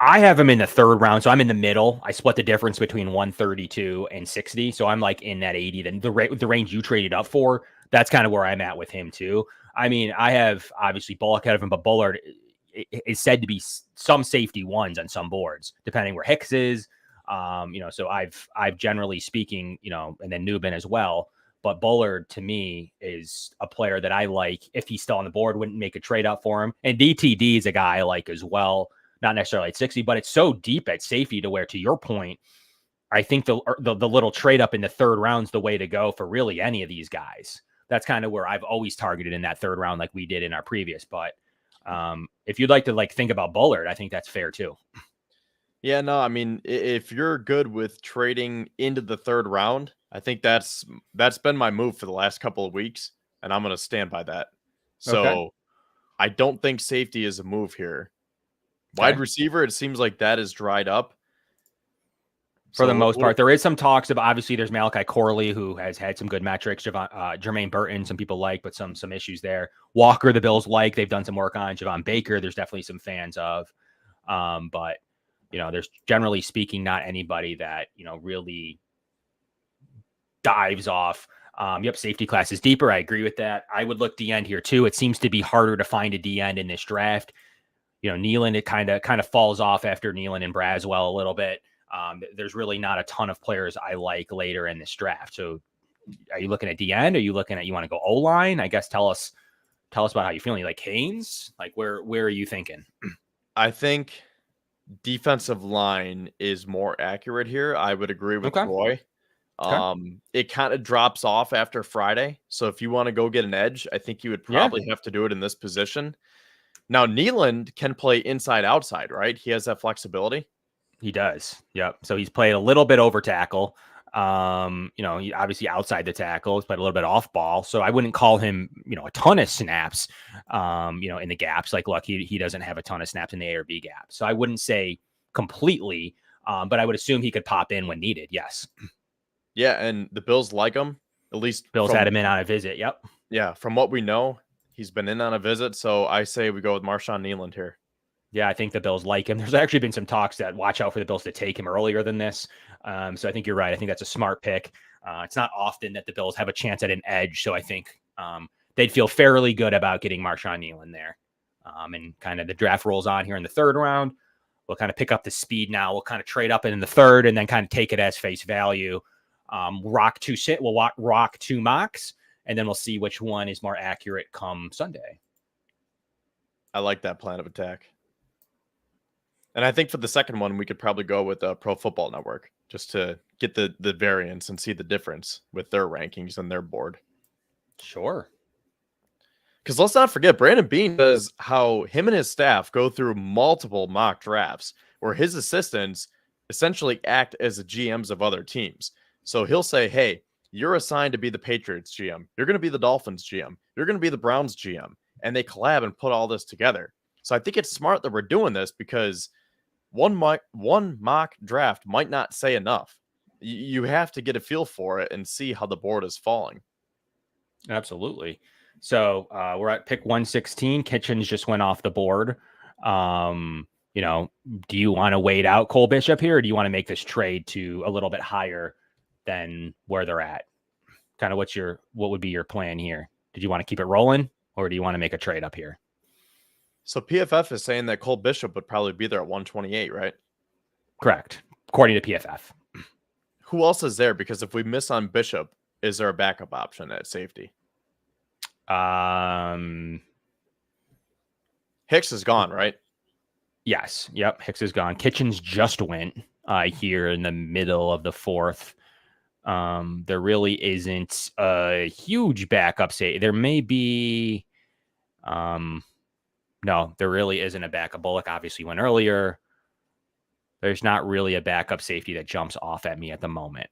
I have him in the third round, so I'm in the middle. I split the difference between 132 and 60, so I'm like in that 80. Then the range you traded up for, that's kind of where I'm at with him too. I mean, I have obviously Bullock ahead of him, but Bullard is said to be some safety ones on some boards, depending where Hicks is. So I've generally speaking, and then Newbin as well. But Bullard to me is a player that I like. If he's still on the board, wouldn't make a trade up for him. And DTD is a guy I like as well. Not necessarily at 60, but it's so deep at safety to where, to your point, I think the little trade up in the third round's the way to go for really any of these guys. That's kind of where I've always targeted in that third round, like we did in our previous. But if you'd like to think about Bullard, I think that's fair too. Yeah, no, I mean, if you're good with trading into the third round, I think that's been my move for the last couple of weeks, and I'm going to stand by that. So Okay. I don't think safety is a move here. Okay. Wide receiver, it seems like that is dried up. For the most part, there is some talks about, obviously there's Malachi Corley, who has had some good metrics. Jermaine Burton, some people like, but some issues there. Walker, the Bills like, they've done some work on. Javon Baker, there's definitely some fans of. But there's generally speaking not anybody that, really dives off. Safety class is deeper. I agree with that. I would look D-end here too. It seems to be harder to find a D-end in this draft. Nealon, it kind of falls off after Nealon and Braswell a little bit. There's really not a ton of players I like later in this draft. So are you looking at D-end? Are you looking at, you want to go O-line? I guess tell us about how you're feeling. You like Haynes? Like where are you thinking? I think defensive line is more accurate here. I would agree with Roy. It kind of drops off after Friday. So if you want to go get an edge, I think you would probably have to do it in this position. Now, Nealon can play inside outside, right? He has that flexibility. He does. Yep. So he's played a little bit over tackle. He obviously outside the tackle, he's played a little bit off ball. So I wouldn't call him, a ton of snaps, in the gaps. Like, look, he doesn't have a ton of snaps in the A or B gap. So I wouldn't say completely, but I would assume he could pop in when needed. Yes. Yeah. And the Bills like him, at least. Bills had him in on a visit. Yep. Yeah. From what we know, he's been in on a visit. So I say we go with Marshawn Nealon here. Yeah, I think the Bills like him. There's actually been some talks that watch out for the Bills to take him earlier than this. So I think you're right. I think that's a smart pick. It's not often that the Bills have a chance at an edge. So I think they'd feel fairly good about getting Marshawn Nealon there. And kind of the draft rolls on here in the third round. We'll kind of pick up the speed now. We'll kind of trade up in the third and then kind of take it as face value. We'll rock two mocks, and then we'll see which one is more accurate come Sunday. I like that plan of attack. And I think for the second one, we could probably go with Pro Football Network just to get the variance and see the difference with their rankings and their board. Sure. Because let's not forget, Brandon Beane does how him and his staff go through multiple mock drafts where his assistants essentially act as the GMs of other teams. So he'll say, hey, you're assigned to be the Patriots GM. You're going to be the Dolphins GM. You're going to be the Browns GM. And they collab and put all this together. So I think it's smart that we're doing this because one mock draft might not say enough. You have to get a feel for it and see how the board is falling. Absolutely. So we're at pick 116. Kitchens just went off the board. Do you want to wait out Cole Bishop here, or do you want to make this trade to a little bit higher than where they're at? Kind of what would be your plan here? Did you want to keep it rolling, or do you want to make a trade up here? So PFF is saying that Cole Bishop would probably be there at 128, right? Correct. According to PFF. Who else is there? Because if we miss on Bishop, is there a backup option at safety? Hicks is gone, right? Yes. Yep. Hicks is gone. Kitchens just went here in the middle of the fourth. There really isn't a huge backup safety. There may be, no, there really isn't a backup. Bullock obviously went earlier. There's not really a backup safety that jumps off at me at the moment.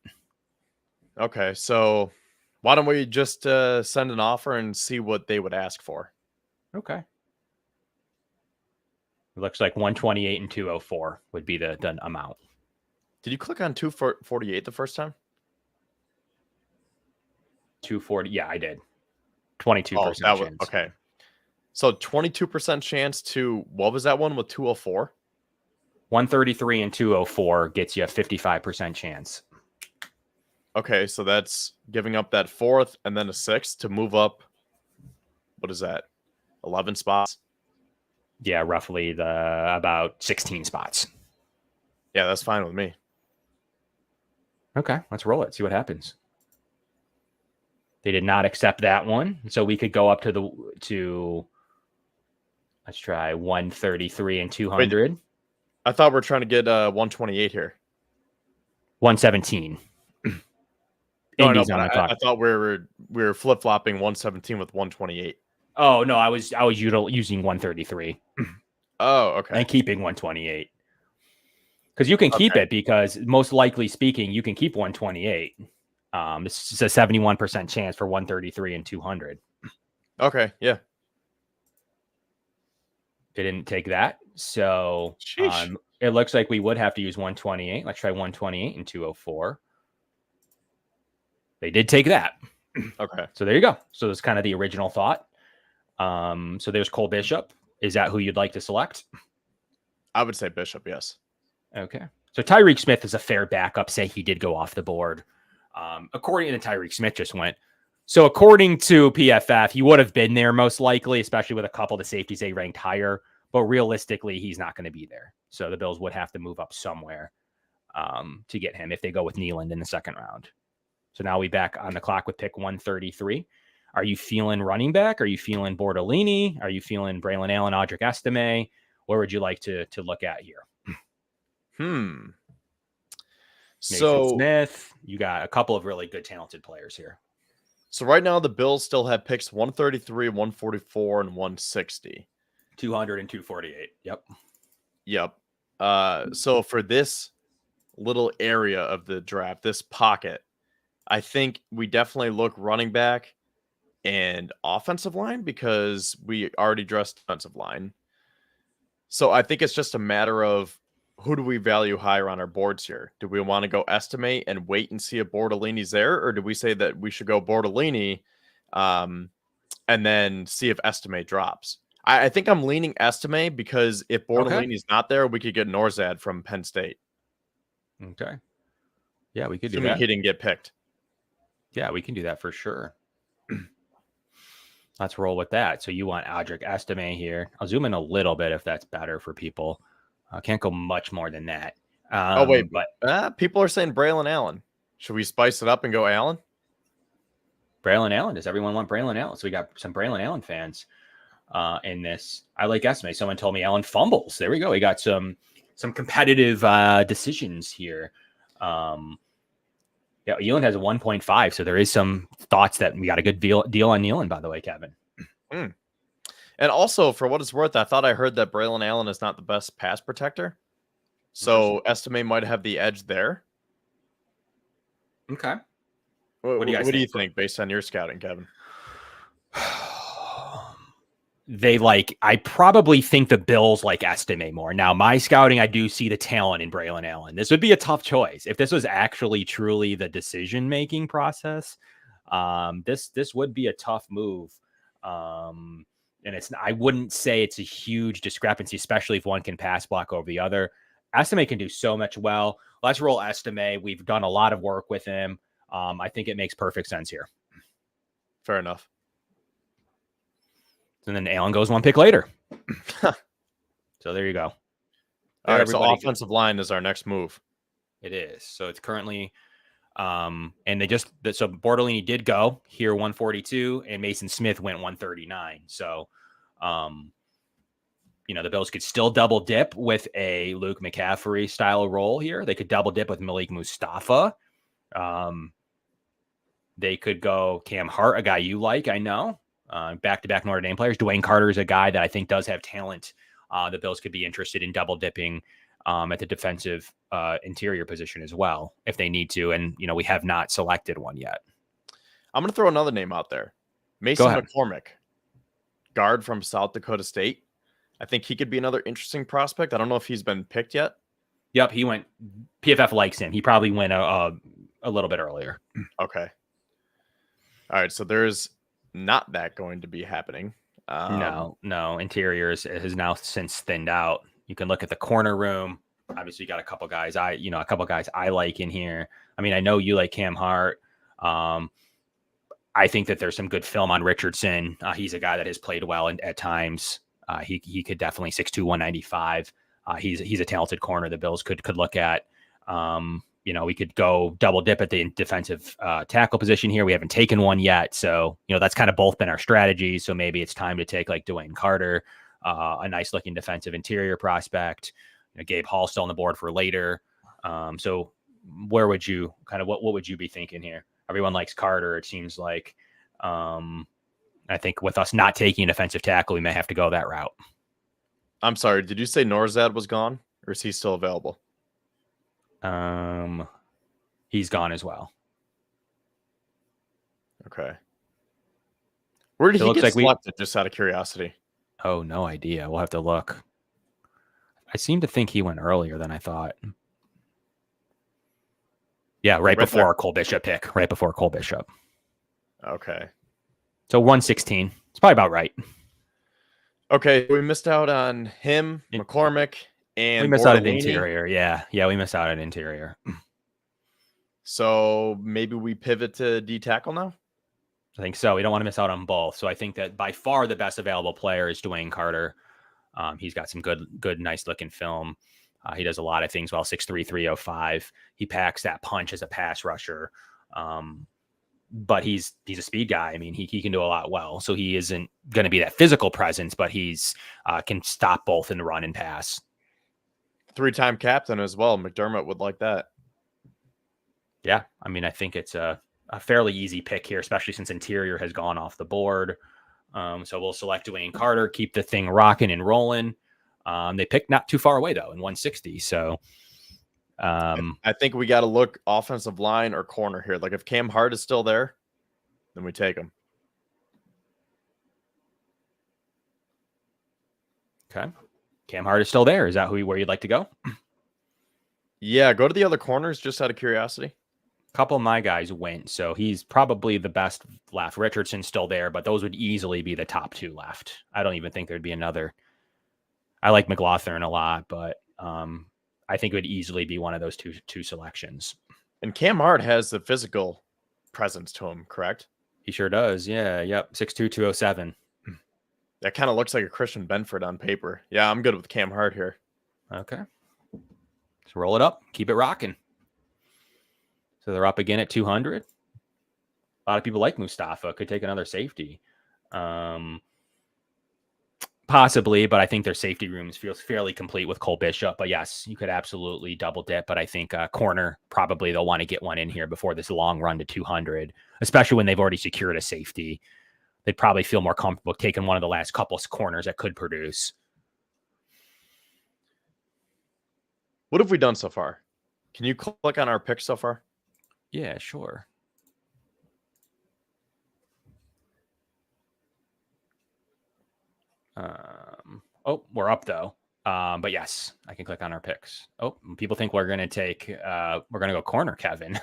Okay, so why don't we just send an offer and see what they would ask for? Okay. It looks like 128 and 204 would be the amount. Did you click on 248 the first time? 240. Yeah, I did. 22% Oh, that was chance. okay. So 22% chance to what was that one with 204? 133 and 204 gets you a 55% chance. Okay, so that's giving up that fourth and then a sixth to move up. What is that? 11 spots? Yeah, roughly about 16 spots. Yeah, that's fine with me. Okay, let's roll it. See what happens. They did not accept that one, so we could go up to let's try 133 and 200. Wait, I thought we are trying to get 128 here. 117. No, Indy's on the clock. I thought we were flip flopping 117 with 128. Oh no, I was using 133. Oh, okay. And keeping 128. Because you can keep it, because most likely speaking, you can keep 128. It's just a 71% chance for 133 and 200. Okay, yeah. They didn't take that. So it looks like we would have to use 128. Let's try 128 and 204. They did take that. Okay. So there you go. So that's kind of the original thought. So there's Cole Bishop. Is that who you'd like to select? I would say Bishop, yes. Okay. So Tyreek Smith is a fair backup. Say he did go off the board. According to Tyreek Smith just went. So according to PFF, he would have been there most likely, especially with a couple of the safeties they ranked higher. But realistically, he's not going to be there. So the Bills would have to move up somewhere to get him if they go with Nealand in the second round. So now we back on the clock with pick 133. Are you feeling running back? Are you feeling Bordolini? Are you feeling Braylon Allen, Audric Estime? Where would you like to look at here? So Smith, you got a couple of really good, talented players here. So right now the Bills still have picks 133, 144, and 160. 200 and 248. Yep. So for this little area of the draft, this pocket, I think we definitely look running back and offensive line because we already addressed defensive line. So I think it's just a matter of who do we value higher on our boards here? Do we want to go estimate and wait and see if Bordolini's there? Or do we say that we should go Bordolini and then see if Estimate drops? I think I'm leaning Estimate because if Bordolini's not there, we could get Norzad from Penn State. Okay. Yeah, we could do Assuming that. He didn't get picked. Yeah, we can do that for sure. Let's roll with that. So you want Audric Estime here. I'll zoom in a little bit if that's better for people. I can't go much more than that. But people are saying Braylon Allen. Should we spice it up and go Allen? Braylon Allen. Does everyone want Braylon Allen? So we got some Braylon Allen fans in this. I like Estime. Someone told me Allen fumbles. There we go. We got some competitive decisions here. Yeah, Elon has a 1.5, so there is some thoughts that we got a good deal on Nealon, by the way, Kevin. And also, for what it's worth, I thought I heard that Braylon Allen is not the best pass protector. So Estime might have the edge there. Okay. What do you think based on your scouting, Kevin? I probably think the Bills like Estime more. Now, my scouting, I do see the talent in Braylon Allen. This would be a tough choice. If this was actually truly the decision-making process, this would be a tough move. And I wouldn't say it's a huge discrepancy, especially if one can pass block over the other. Estime can do so much well. Let's roll Estime. We've done a lot of work with him. I think it makes perfect sense here. Fair enough. And then Allen goes one pick later. So there you go. All right, so offensive line is our next move. It is. So it's currently, and so Bordolini did go here 142, and Mason Smith went 139. So, the Bills could still double dip with a Luke McCaffrey style role here. They could double dip with Malik Mustafa. They could go Cam Hart, a guy you like, I know. Back-to-back Notre Dame players. Dwayne Carter is a guy that I think does have talent. The Bills could be interested in double dipping at the defensive interior position as well if they need to. And, we have not selected one yet. I'm going to throw another name out there. Mason McCormick, guard from South Dakota State. I think he could be another interesting prospect. I don't know if he's been picked yet. Yep, he went. PFF likes him. He probably went a little bit earlier. Okay. All right, so there's not that going to be happening. No. Interiors has now since thinned out. You can look at the corner room. Obviously, you got a couple guys I like in here. I mean, I know you like Cam Hart. I think that there's some good film on Richardson. He's a guy that has played well at times. He could definitely 6'2", 195. He's a talented corner the Bills could look at. We could go double dip at the defensive tackle position here. We haven't taken one yet. So, that's kind of both been our strategy. So maybe it's time to take like Dwayne Carter, a nice looking defensive interior prospect. Gabe Hall still on the board for later. So where would you what would you be thinking here? Everyone likes Carter. It seems like, I think with us not taking an offensive tackle, we may have to go that route. I'm sorry. Did you say Norzad was gone, or is he still available? He's gone as well. Okay. Where did he get selected, just out of curiosity? Oh, no idea. We'll have to look. I seem to think he went earlier than I thought. Yeah, right before our Cole Bishop pick. Right before Cole Bishop. Okay. So 116. It's probably about right. Okay, we missed out on him, McCormick, and we missed out on interior. Yeah, we missed out on interior. So maybe we pivot to D tackle now? I think so. We don't want to miss out on both. So I think that by far the best available player is Dwayne Carter. He's got some good, nice looking film. He does a lot of things well. 6'3", 305. He packs that punch as a pass rusher. But he's a speed guy. I mean, he can do a lot well. So he isn't going to be that physical presence, but he's can stop both in the run and pass. 3-time captain as well. McDermott would like that. Yeah, I mean, I think it's a fairly easy pick here, especially since interior has gone off the board. So we'll select Dwayne Carter, keep the thing rocking and rolling. They picked not too far away, though, in 160. So I think we got to look offensive line or corner here. Like if Cam Hart is still there, then we take him. Okay. Cam Hart is still there. Is that where you'd like to go? Yeah, go to the other corners just out of curiosity. A couple of my guys went, so he's probably the best left. Richardson's still there, but those would easily be the top two left. I don't even think there'd be another. I like McLaughlin a lot, but I think it would easily be one of those two selections. And Cam Hart has the physical presence to him, correct? He sure does. Yeah. Yep. 6'2", 207. That kind of looks like a Christian Benford on paper. Yeah, I'm good with Cam Hart here. Okay. Let's roll it up. Keep it rocking. So they're up again at 200. A lot of people like Mustafa. Could take another safety. Possibly, but I think their safety rooms feels fairly complete with Cole Bishop. But yes, you could absolutely double dip. But I think corner, probably they'll want to get one in here before this long run to 200, especially when they've already secured a safety. They'd probably feel more comfortable taking one of the last couple of corners that could produce. What have we done so far? Can you click on our picks so far? Yeah, sure. We're up though. But yes, I can click on our picks. Oh, people think we're going to go corner, Kevin.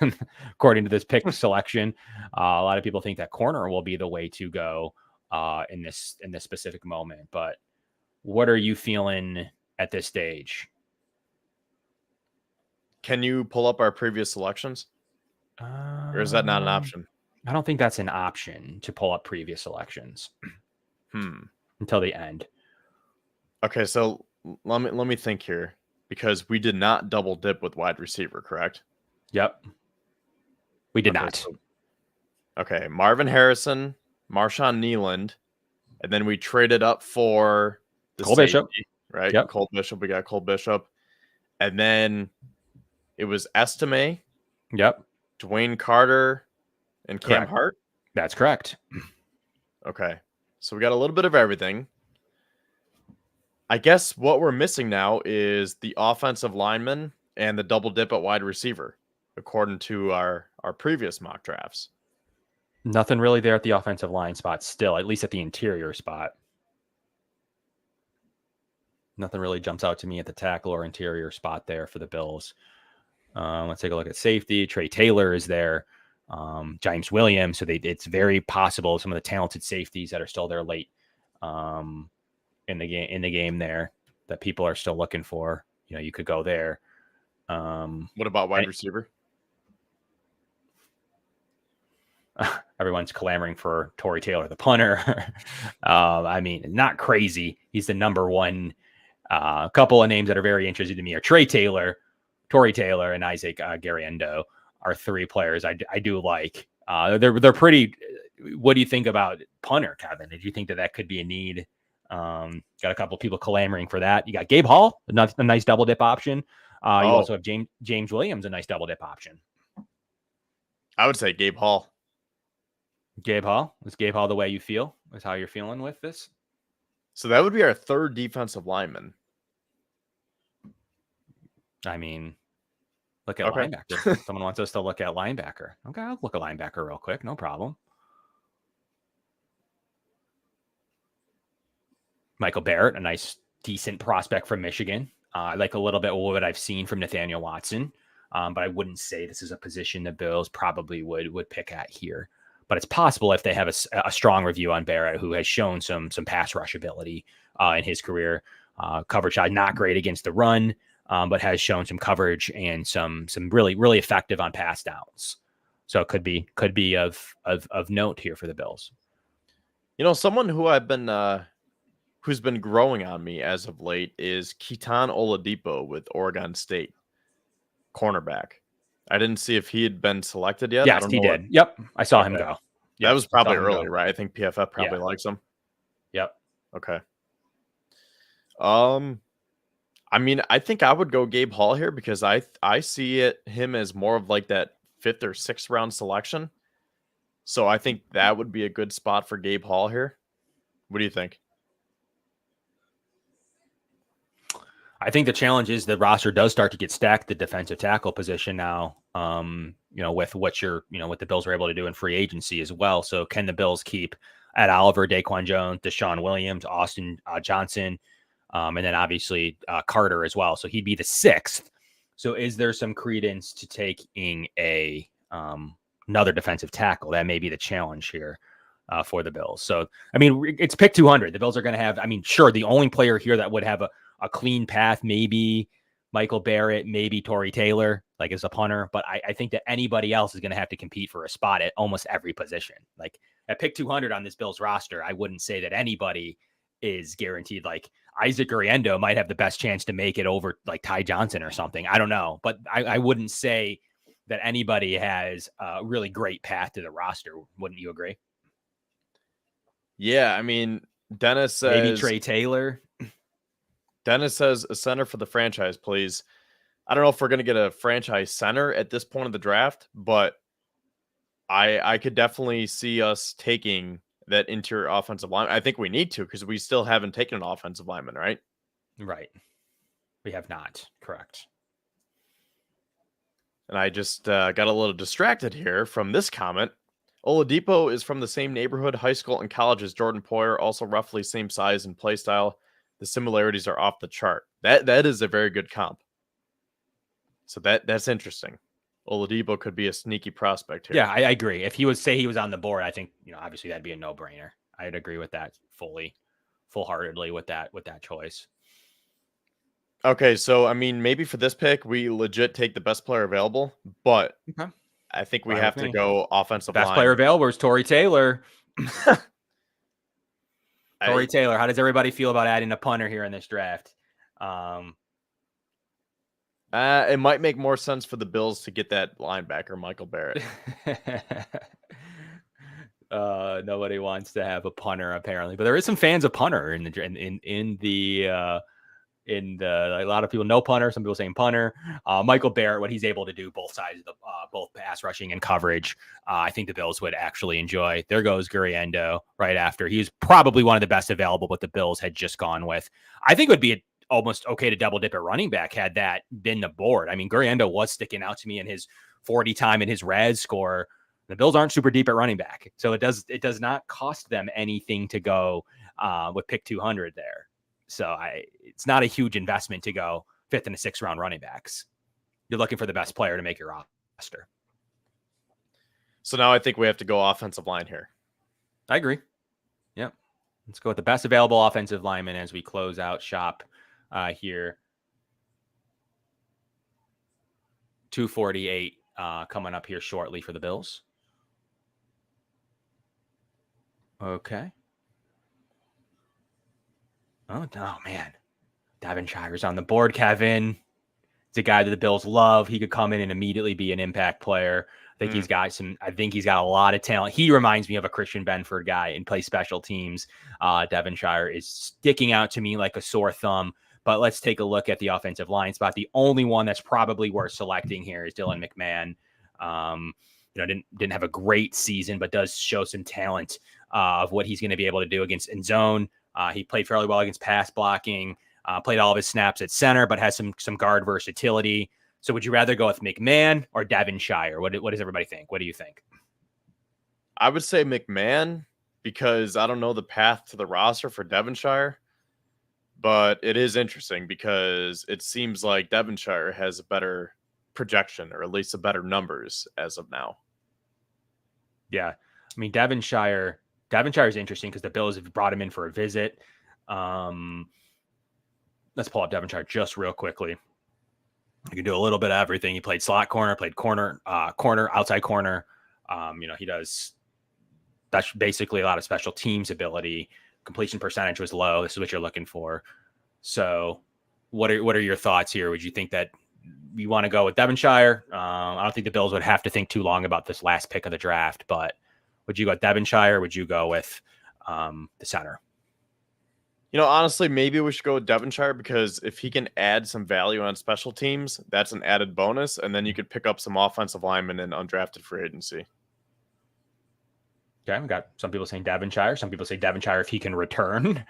According to this pick selection, a lot of people think that corner will be the way to go in this specific moment. But what are you feeling at this stage? Can you pull up our previous selections? Or is that not an option? I don't think that's an option to pull up previous selections until the end. Okay, so let me think here, because we did not double dip with wide receiver, correct? Yep. We did not. Okay, Marvin Harrison, Marshawn Nealand, and then we traded up for the Cole Bishop, right? Yep. Cole Bishop. We got Cole Bishop, and then it was Estime. Yep. Dwayne Carter and Cam Hart. That's correct. Okay, so we got a little bit of everything. I guess what we're missing now is the offensive lineman and the double dip at wide receiver, according to our previous mock drafts. Nothing really there at the offensive line spot still, at least at the interior spot. Nothing really jumps out to me at the tackle or interior spot there for the Bills. Let's take a look at safety. Trey Taylor is there. James Williams. So it's very possible some of the talented safeties that are still there late in the game there that people are still looking for. You could go there. What about wide receiver? Everyone's clamoring for Tory Taylor, the punter. I mean, not crazy. He's the number one. A couple of names that are very interesting to me are Trey Taylor, Tory Taylor, and Isaac Garriendo are three players I do like. They're pretty. What do you think about punter, Kevin? Did you think that could be a need? Got a couple of people clamoring for that. You got Gabe Hall, a nice double dip option. You also have James Williams, a nice double dip option. I would say Gabe Hall. Gabe Hall? Is Gabe Hall the way you feel? Is how you're feeling with this? So that would be our third defensive lineman. I mean, look at linebacker. Someone wants us to look at linebacker. Okay, I'll look at linebacker real quick. No problem. Michael Barrett, a nice, decent prospect from Michigan. I like a little bit what I've seen from Nathaniel Watson, but I wouldn't say this is a position the Bills probably would pick at here. But it's possible if they have a strong review on Barrett, who has shown some pass rush ability in his career. Coverage shot not great against the run, but has shown some coverage and some really, really effective on pass downs. So it could be of note here for the Bills. Someone who I've been who's been growing on me as of late is Keaton Oladipo with Oregon State, cornerback. I didn't see if he had been selected yet. Yes, he did. Yep, I saw him go. Yep. That was probably early, right? I think PFF probably likes him. Yep. Okay. I mean, I think I would go Gabe Hall here because I see him as more of like that 5th or 6th round selection. So I think that would be a good spot for Gabe Hall here. What do you think? I think the challenge is the roster does start to get stacked, the defensive tackle position now, with what the Bills were able to do in free agency as well. So can the Bills keep Ed Oliver, Daquan Jones, Deshaun Williams, Austin Johnson, and then obviously Carter as well. So he'd be the 6th. So is there some credence to taking another defensive tackle? That may be the challenge here for the Bills. So, I mean, it's pick 200. The Bills are going to have, sure, the only player here that would have a clean path, maybe Michael Barrett, maybe Tory Taylor, like as a punter. But I think that anybody else is going to have to compete for a spot at almost every position. Like at pick 200 on this Bills roster, I wouldn't say that anybody is guaranteed. Like Isaac Garriendo might have the best chance to make it over like Ty Johnson or something. I don't know. But I wouldn't say that anybody has a really great path to the roster. Wouldn't you agree? Yeah, I mean, Dennis says... Maybe Trey Taylor. Dennis says a center for the franchise, please. I don't know if we're going to get a franchise center at this point of the draft, but I could definitely see us taking that interior offensive line. I think we need to because we still haven't taken an offensive lineman, right? Right. We have not. Correct. And I just got a little distracted here from this comment. Oladipo is from the same neighborhood, high school, and college as Jordan Poyer, also roughly same size and play style. The similarities are off the chart. That is a very good comp. So that's interesting. Oladipo could be a sneaky prospect here. Yeah, I agree. If he was on the board, I think, obviously that'd be a no-brainer. I'd agree with that full-heartedly with that choice. Okay, so I mean, maybe for this pick, we legit take the best player available, but okay. I think we have to go offensive line. Best player available is Tory Taylor. Tory Taylor, how does everybody feel about adding a punter here in this draft? It might make more sense for the Bills to get that linebacker, Michael Barrett. Nobody wants to have a punter apparently, but there is some fans of punter in a lot of people know punter. Some people saying punter. Michael Barrett, what he's able to do both sides of the both pass rushing and coverage, I think the Bills would actually enjoy. There goes Garriendo right after. He's probably one of the best available, but the Bills had just gone with. I think it would be almost okay to double dip at running back had that been the board. I mean, Garriendo was sticking out to me in his 40 time and his res score. The Bills aren't super deep at running back, so it does not cost them anything to go with pick 200 there. So it's not a huge investment to go 5th and 6th round running backs. You're looking for the best player to make your roster. So now I think we have to go offensive line here. I agree. Yep. Let's go with the best available offensive lineman as we close out shop here. 248 coming up here shortly for the Bills. Okay. Oh, man. Devonshire's on the board, Kevin. It's a guy that the Bills love. He could come in and immediately be an impact player. I think he's got a lot of talent. He reminds me of a Christian Benford guy and plays special teams. Devonshire is sticking out to me like a sore thumb. But let's take a look at the offensive line spot. The only one that's probably worth selecting here is Dylan McMahon. Didn't have a great season, but does show some talent of what he's going to be able to do against in zone. He played fairly well against pass blocking. Played all of his snaps at center, but has some guard versatility. So would you rather go with McMahon or Devonshire? What does everybody think? What do you think? I would say McMahon because I don't know the path to the roster for Devonshire. But it is interesting because it seems like Devonshire has a better projection or at least a better numbers as of now. Yeah. I mean, Devonshire is interesting because the Bills have brought him in for a visit. Let's pull up Devonshire just real quickly. He can do a little bit of everything. He played slot corner, played corner, outside corner. He does that's basically a lot of special teams ability. Completion percentage was low. This is what you're looking for. So what are your thoughts here? Would you think that you want to go with Devonshire? I don't think the Bills would have to think too long about this last pick of the draft, but would you go with Devonshire? Or would you go with the center? Honestly, maybe we should go with Devonshire because if he can add some value on special teams, that's an added bonus. And then you could pick up some offensive linemen in undrafted free agency. Okay, we got some people saying Devonshire. Some people say Devonshire if he can return.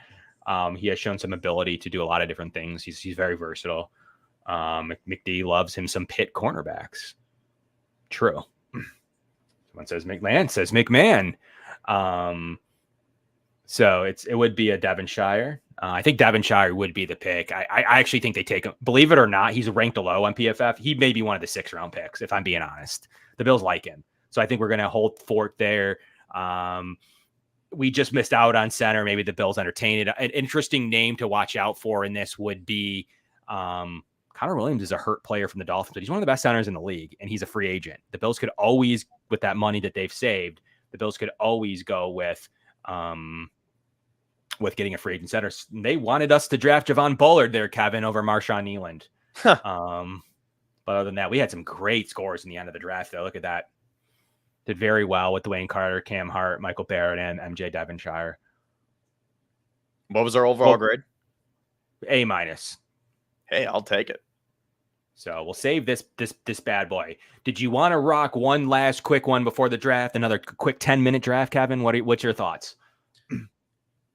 He has shown some ability to do a lot of different things. He's very versatile. McD loves him some pit cornerbacks. True. Someone says McMahon. So it would be a Devonshire. I think Devonshire would be the pick. I actually think they take him. Believe it or not, he's ranked low on PFF. He may be one of the 6th-round picks, if I'm being honest. The Bills like him. So I think we're going to hold fort there. We just missed out on center. Maybe the Bills entertain it. An interesting name to watch out for in this would be Connor Williams is a hurt player from the Dolphins, but he's one of the best centers in the league, and he's a free agent. The Bills could always, with that money that they've saved, the Bills could always go with getting a free agent center. They wanted us to draft Javon Bullard there, Kevin, over Marshawn Kneeland. But other than that, we had some great scores in the end of the draft, though. Look at that. Did very well with Dwayne Carter, Cam Hart, Michael Barrett, and MJ Devonshire. What was our overall grade? A-. Hey, I'll take it. So we'll save this bad boy. Did you want to rock one last quick one before the draft? Another quick 10-minute draft, Kevin? What's your thoughts?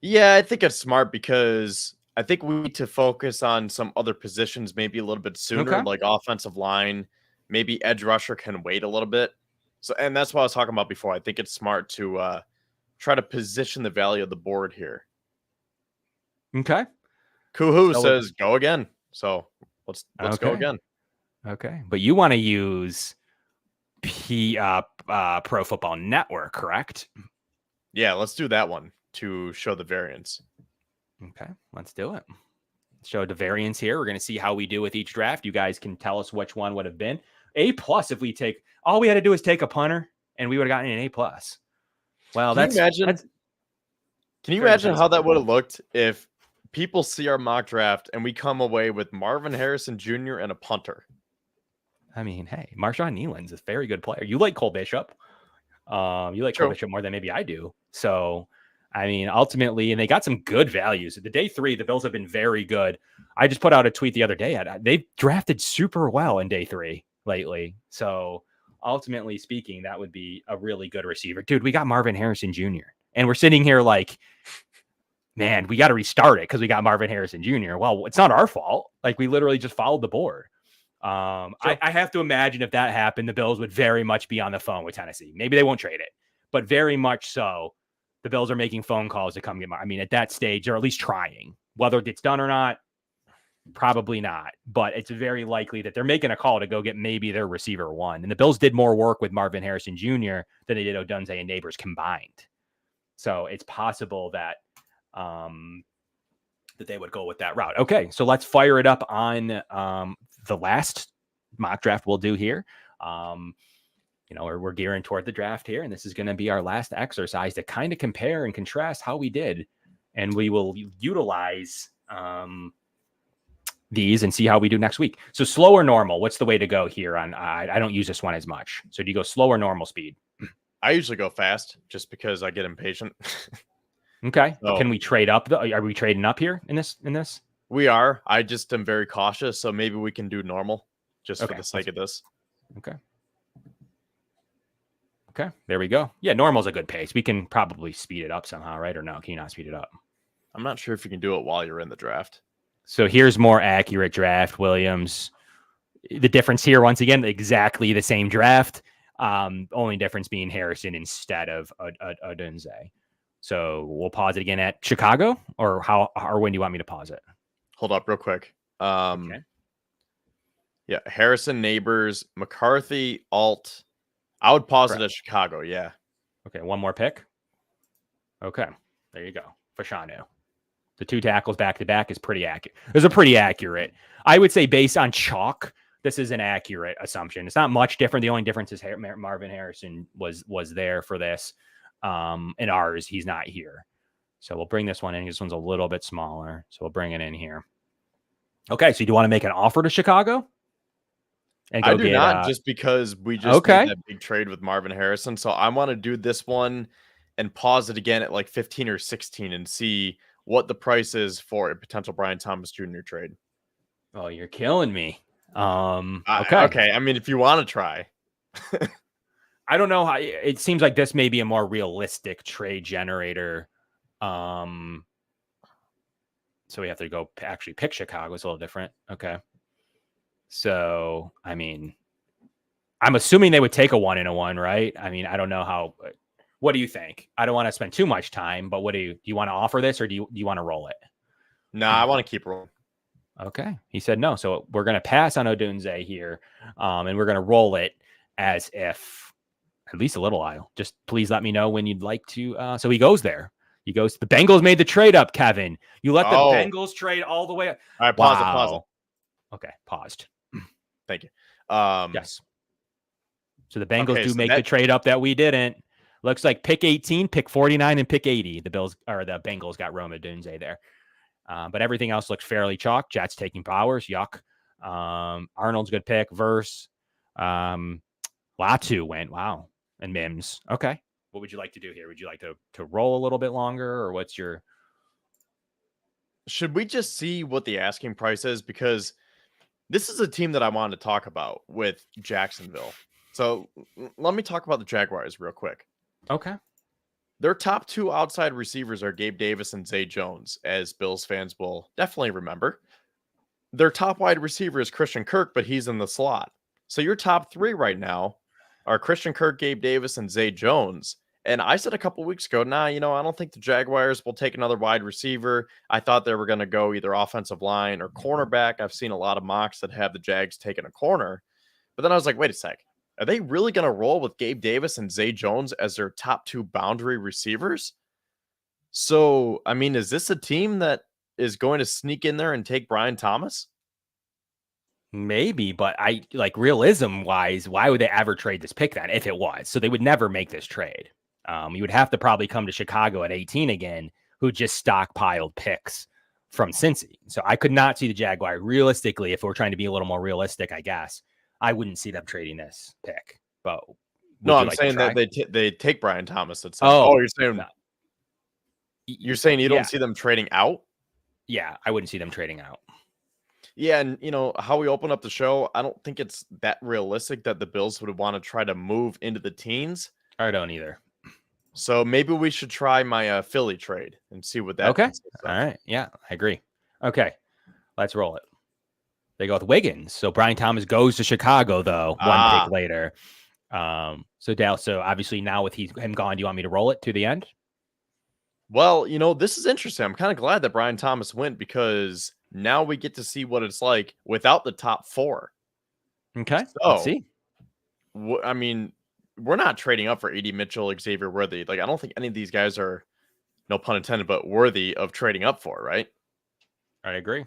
Yeah, I think it's smart because I think we need to focus on some other positions maybe a little bit sooner, like offensive line. Maybe edge rusher can wait a little bit. So, and that's what I was talking about before. I think it's smart to try to position the value of the board here. Okay. Kuhu says go again. So let's go again. Okay. But you want to use Pro Football Network, correct? Yeah, let's do that one to show the variance. Okay, let's do it. Show the variance here. We're going to see how we do with each draft. You guys can tell us which one would have been A+ if we take all we had to do is take a punter and we would have gotten an A+. Well, can you imagine how that would have looked if people see our mock draft and we come away with Marvin Harrison Jr. and a punter? I mean, hey, Marshawn Kneeland's a very good player. You like Cole Bishop. You like Cole Bishop more than maybe I do. So, I mean, ultimately, and they got some good values. The day 3, the Bills have been very good. I just put out a tweet the other day. They've drafted super well in day 3 lately. So, ultimately speaking, that would be a really good receiver. Dude, we got Marvin Harrison Jr. And we're sitting here like, man, we got to restart it because we got Marvin Harrison Jr. Well, it's not our fault. Like, we literally just followed the board. I have to imagine if that happened, the Bills would very much be on the phone with Tennessee. Maybe they won't trade it, but very much so. The Bills are making phone calls to come get at that stage, they're at least trying. Whether it gets done or not, Probably not, but it's very likely that they're making a call to go get maybe their receiver one. And the Bills did more work with Marvin Harrison Jr. than they did Odunze and Neighbors combined. So it's possible that that they would go with that route. Okay, so let's fire it up on the last mock draft we'll do here. We're gearing toward the draft here, and this is going to be our last exercise to kind of compare and contrast how we did, and we will utilize these and see how we do next week. So slow or normal, what's the way to go here? I don't use this one as much. So do you go slow or normal speed? I usually go fast just because I get impatient. Okay. So, can we trade up? Are we trading up here in this? We are. I just am very cautious, so maybe we can do normal just for the sake of this. Okay. Okay. There we go. Yeah, normal's a good pace. We can probably speed it up somehow, right? Or no? Can you not speed it up? I'm not sure if you can do it while you're in the draft. So here's more accurate draft, Williams. The difference here, once again, exactly the same draft. Only difference being Harrison instead of Odunze. So we'll pause it again at Chicago, or when do you want me to pause it? Hold up real quick. Okay. Yeah, Harrison, Neighbors, McCarthy, Alt. I would pause it at Chicago, yeah. Okay, one more pick. Okay, there you go. Fashanu. The two tackles back-to-back is pretty accurate. Those are pretty accurate. I would say based on chalk, this is an accurate assumption. It's not much different. The only difference is Marvin Harrison was there for this. In ours, he's not here. So we'll bring this one in. This one's a little bit smaller. So we'll bring it in here. Okay, so do you want to make an offer to Chicago? And I do not, just because we just made that big trade with Marvin Harrison. So I want to do this one and pause it again at like 15 or 16 and see what the price is for a potential Brian Thomas Jr. trade. Oh, you're killing me. Okay. I mean, if you want to try. I don't know how it seems like this may be a more realistic trade generator. So we have to go actually pick Chicago. It's a little different. Okay. So, I mean, I'm assuming they would take a 1-1, right? I mean, I don't know how. What do you think? I don't want to spend too much time, but do you want to offer this, or do you want to roll it? No, I want to keep rolling. Okay. He said no. So we're going to pass on Odunze here, and we're going to roll it as if at least a little while. Just please let me know when you'd like to. So he goes there. He goes. The Bengals made the trade up, Kevin. You let the Bengals trade all the way up. All right, pause it. Okay, paused. Thank you. Yes. So the Bengals make the trade up that we didn't. Looks like pick 18, pick 49, and pick 80. The Bengals got Rome Odunze there. But everything else looks fairly chalk. Jets taking Powers. Yuck. Arnold's good pick. Verse. Latu went. Wow. And Mims. Okay. What would you like to do here? Would you like to roll a little bit longer, or what's your? Should we just see what the asking price is? Because this is a team that I wanted to talk about with Jacksonville. So let me talk about the Jaguars real quick. Okay. Their top two outside receivers are Gabe Davis and Zay Jones, as Bills fans will definitely remember. Their top wide receiver is Christian Kirk, but he's in the slot. So your top three right now are Christian Kirk, Gabe Davis, and Zay Jones. And I said a couple weeks ago, I don't think the Jaguars will take another wide receiver. I thought they were going to go either offensive line or cornerback. I've seen a lot of mocks that have the Jags taking a corner. But then I was like, wait a sec. Are they really going to roll with Gabe Davis and Zay Jones as their top two boundary receivers? So, I mean, is this a team that is going to sneak in there and take Brian Thomas? Maybe, but realism wise, why would they ever trade this pick then if it was? So they would never make this trade. You would have to probably come to Chicago at 18 again, who just stockpiled picks from Cincy. So I could not see the Jaguar realistically. If we're trying to be a little more realistic, I guess I wouldn't see them trading this pick. But no, I'm saying that they take Brian Thomas. You're saying you don't see them trading out? Yeah, I wouldn't see them trading out. Yeah, and how we open up the show, I don't think it's that realistic that the Bills would want to try to move into the teens. I don't either. So maybe we should try my Philly trade and see what that. Okay. All right. Yeah, I agree. Okay, let's roll it. They go with Wiggins. So Brian Thomas goes to Chicago, though, one pick later. So Dale, obviously now with him gone, do you want me to roll it to the end? Well, this is interesting. I'm kind of glad that Brian Thomas went because Now we get to see what it's like without the top 4. Okay, let's So, see. I mean, we're not trading up for AD Mitchell, Xavier Worthy. Like, I don't think any of these guys are, no pun intended, but worthy of trading up for, right? I agree.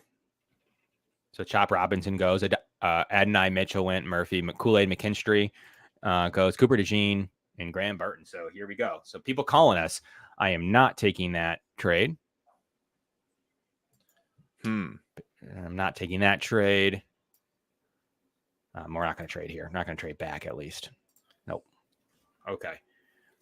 So Chop Robinson goes. Adonai Mitchell went. Murphy, Kool-Aid McKinstry goes. Cooper DeJean and Graham Burton. So here we go. So people calling us. I am not taking that trade. I'm not taking that trade. We're not going to trade here. I'm not going to trade back at least. Nope. Okay.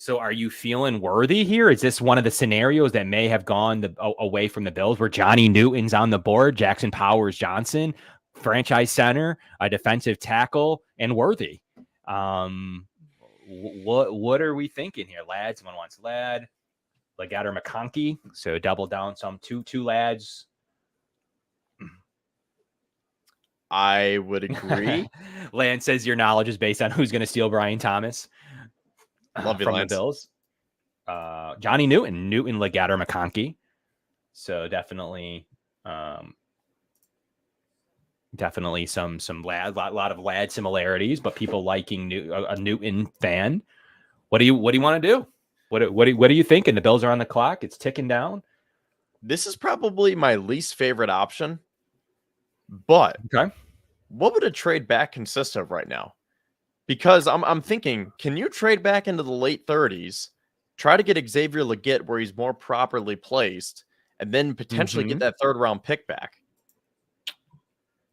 So are you feeling worthy here? Is this one of the scenarios that may have gone away from the Bills where Johnny Newton's on the board, Jackson Powers Johnson, franchise center, a defensive tackle, and Worthy? What are we thinking here? Lads, one wants Lad, Legator McConkey. So double down some two lads. I would agree. Lance says your knowledge is based on who's going to steal Brian Thomas. Love you, from Lance. the Bills. Johnny Newton, Legator McConkey. So definitely some lot of lad similarities, but people liking a Newton fan. What do you want to do? What are you thinking? The Bills are on the clock. It's ticking down. This is probably my least favorite option. But okay, what would a trade back consist of right now? Because I'm thinking, can you trade back into the late 30s, try to get Xavier Legette where he's more properly placed, and then potentially get that 3rd round pick back?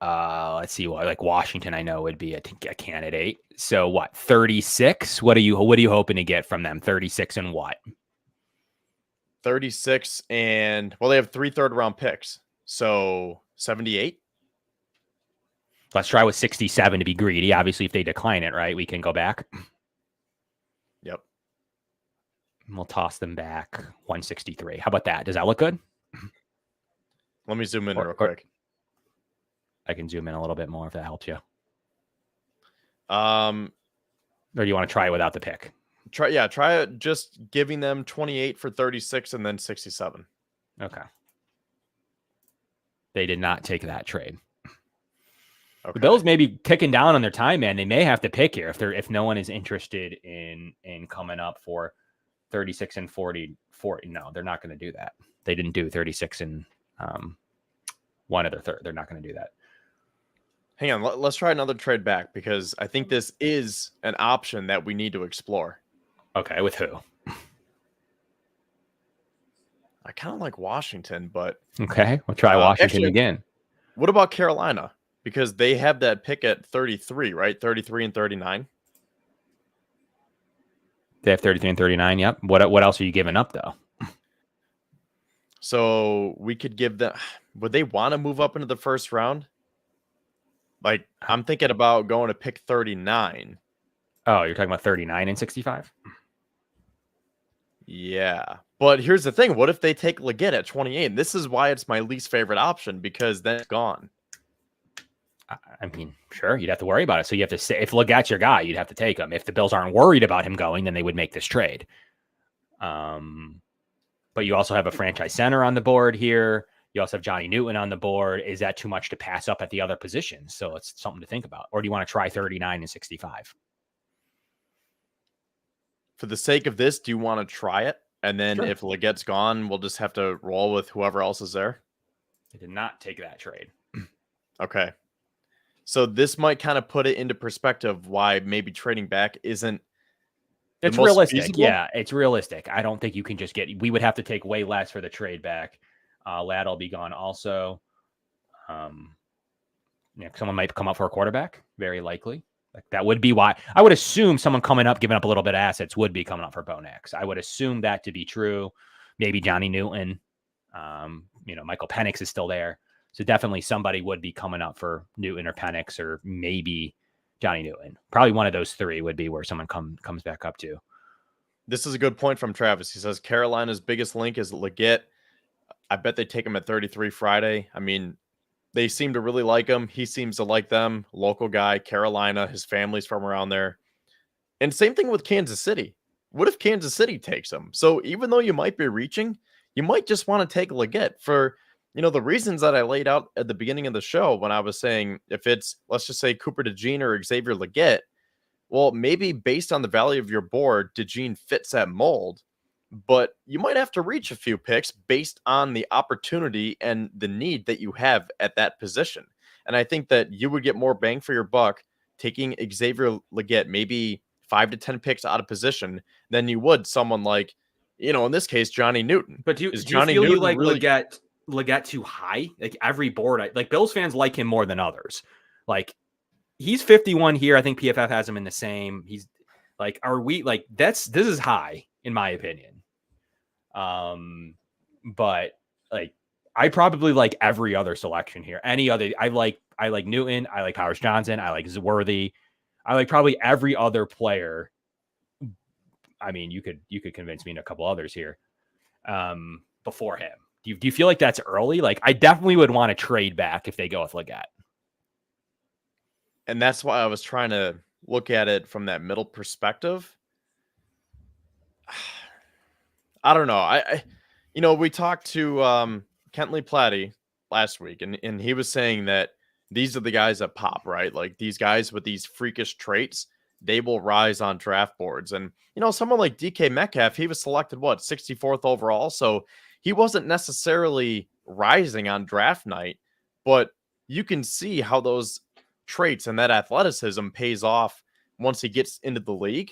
Let's see. Like Washington, I know would be a candidate. So what? 36. What are you hoping to get from them? 36 and what? 36 and they have 3 3rd round picks, so 78. Let's try with 67 to be greedy. Obviously, if they decline it, right, we can go back. Yep. We'll toss them back 163. How about that? Does that look good? Let me zoom in real quick. I can zoom in a little bit more if that helps you. Or do you want to try it without the pick? Try it just giving them 28 for 36 and then 67. Okay. They did not take that trade. Okay. The Bills may be ticking down on their time, man. They may have to pick here if no one is interested in coming up for 36 and 40. No, they're not going to do that. They didn't do 36 and one of their third. They're not going to do that. Hang on, let's try another trade back because I think this is an option that we need to explore. Okay, with who? I kind of like Washington, but okay, we'll try Washington again. What about Carolina? Because they have that pick at 33, right? 33 and 39. They have 33 and 39. Yep. What else are you giving up though? So we could give them. Would they want to move up into the 1st round? Like I'm thinking about going to pick 39. Oh, you're talking about 39 and 65? Yeah. But here's the thing. What if they take Legette at 28? And this is why it's my least favorite option because then it's gone. I mean, sure, you'd have to worry about it. So you have to say, if Legette's your guy, you'd have to take him. If the Bills aren't worried about him going, then they would make this trade. But you also have a franchise center on the board here. You also have Johnny Newton on the board. Is that too much to pass up at the other positions? So it's something to think about. Or do you want to try 39 and 65? For the sake of this, do you want to try it? And then if Legette's gone, we'll just have to roll with whoever else is there? I did not take that trade. Okay. So this might kind of put it into perspective why maybe trading back isn't. It's realistic. Feasible. Yeah, it's realistic. I don't think you can just we would have to take way less for the trade back. Ladd will be gone also. Someone might come up for a quarterback, very likely. Like that would be why I would assume someone coming up, giving up a little bit of assets would be coming up for Bo Nix. I would assume that to be true. Maybe Johnny Newton. Michael Penix is still there. So definitely somebody would be coming up for Newton or Penix or maybe Johnny Newton. Probably one of those 3 would be where someone comes back up to. This is a good point from Travis. He says Carolina's biggest link is Legette. I bet they take him at 33 Friday. I mean, they seem to really like him. He seems to like them. Local guy, Carolina. His family's from around there. And same thing with Kansas City. What if Kansas City takes him? So even though you might be reaching, you might just want to take Legette for The reasons that I laid out at the beginning of the show when I was saying if it's, let's just say, Cooper DeJean or Xavier Legette, well, maybe based on the value of your board, DeJean fits that mold, but you might have to reach a few picks based on the opportunity and the need that you have at that position. And I think that you would get more bang for your buck taking Xavier Legette maybe 5 to 10 picks out of position than you would someone like, in this case, Johnny Newton. But do you Johnny feel you Newton like really? Legette too high? Like every board, like Bills fans like him more than others. Like he's 51 here. I think PFF has him in the same. He's like, are we like this is high in my opinion. But like I probably like every other selection here. Any other, I like Newton, I like Powers Johnson, I like Zworthy, I like probably every other player. I mean, you could convince me in a couple others here before him. Do you feel like that's early? Like I definitely would want to trade back if they go with Legette. And that's why I was trying to look at it from that middle perspective. I don't know. We talked to Kentley Platty last week, and he was saying that these are the guys that pop, right? Like these guys with these freakish traits, they will rise on draft boards. And, someone like DK Metcalf, he was selected, 64th overall. So he wasn't necessarily rising on draft night, but you can see how those traits and that athleticism pays off once he gets into the league.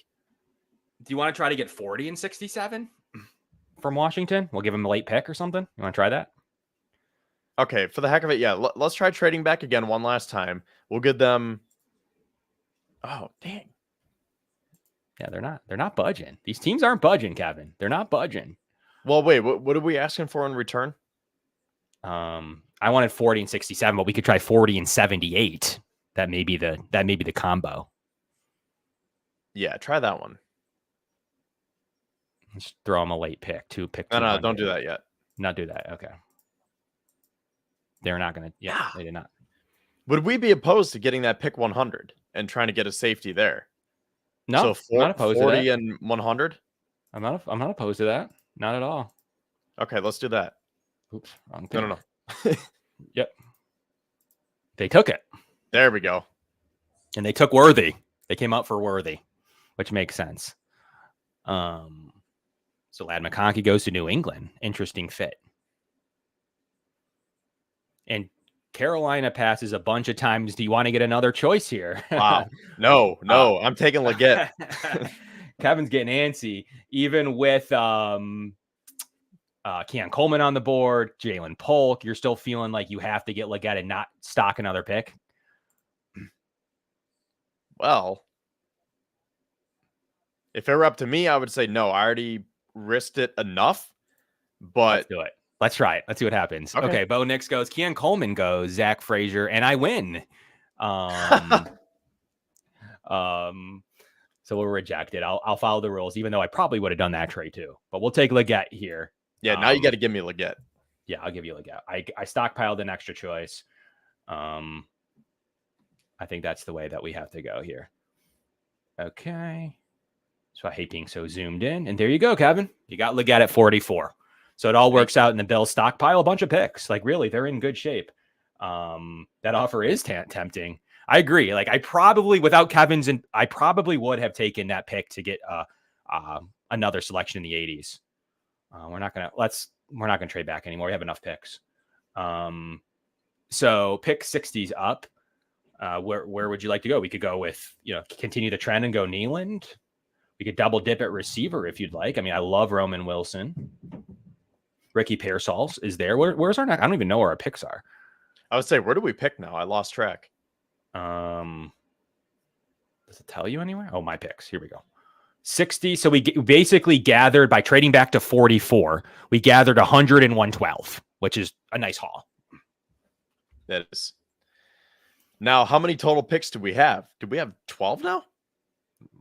Do you want to try to get 40 and 67 from Washington? We'll give him a late pick or something. You want to try that? Okay, for the heck of it, yeah. Let's try trading back again one last time. We'll give them. Oh, dang. Yeah, they're not budging. These teams aren't budging, Kevin. They're not budging. Well, wait, what are we asking for in return? I wanted 40 and 67, but we could try 40 and 78. That may be the combo. Yeah, try that one. Let's throw him a late pick. No, don't do that yet. Not do that. Okay. They're not going to. Yeah, they did not. Would we be opposed to getting that pick 100 and trying to get a safety there? No, so I'm not opposed 40 to that. and 100? I'm not opposed to that. Not at all. Okay, let's do that. Oops, wrong thing. No. Yep. They took it. There we go. And they took Worthy. They came up for Worthy, which makes sense. So Ladd McConkey goes to New England. Interesting fit. And Carolina passes a bunch of times. Do you want to get another choice here? Wow. No. I'm taking Legette. Kevin's getting antsy. Even with Keon Coleman on the board, Jalen Polk, you're still feeling like you have to get Legette and not stock another pick? Well, if it were up to me, I would say no. I already risked it enough, but let's do it. Let's try it. Let's see what happens. Okay. Bo Nix goes, Keon Coleman goes, Zach Frazier, and I win. So we'll reject it. I'll follow the rules, even though I probably would have done that trade too. But we'll take Legette here. Yeah, now you got to give me Legette. Yeah, I'll give you Legette. I stockpiled an extra choice. I think that's the way that we have to go here. Okay. So I hate being so zoomed in. And there you go, Kevin. You got Legette at 44. So it all works out in the Bills stockpile a bunch of picks. Like really, they're in good shape. That offer is tempting. I agree. Like I probably, without Kevin's, I probably would have taken that pick to get another selection in the 80s. We're not gonna trade back anymore. We have enough picks. So pick 60's up. Where would you like to go? We could go with, continue the trend and go Nealand. We could double dip at receiver if you'd like. I mean, I love Roman Wilson. Ricky Pearsall is there. Where's our next? I don't even know where our picks are. I would say, where do we pick now? I lost track. Does it tell you anywhere? Oh, my picks. Here we go. 60. So we basically gathered by trading back to 44. We gathered 100 and 112, which is a nice haul. That is. Now, how many total picks do we have? Do we have 12 now?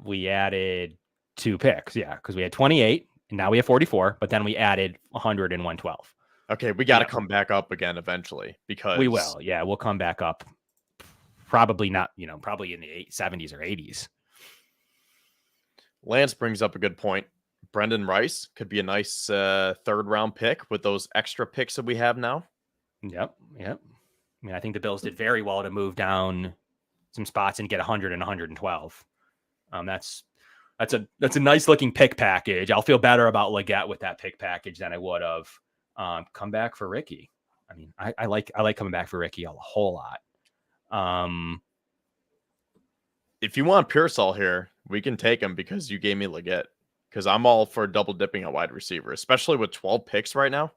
We added 2 picks. Yeah, because we had 28 and now we have 44, but then we added 100 and 112. Okay, we got to come back up again eventually because we will. Yeah, we'll come back up. Probably not, probably in the 70s or 80s. Lance brings up a good point. Brendan Rice could be a nice third round pick with those extra picks that we have now. Yep. I mean, I think the Bills did very well to move down some spots and get 100 and 112. That's a nice looking pick package. I'll feel better about Leggett with that pick package than I would have come back for Ricky. I mean, I like coming back for Ricky a whole lot. If you want Pearsall here, we can take him because you gave me Leggett. Because I'm all for double dipping a wide receiver, especially with 12 picks right now.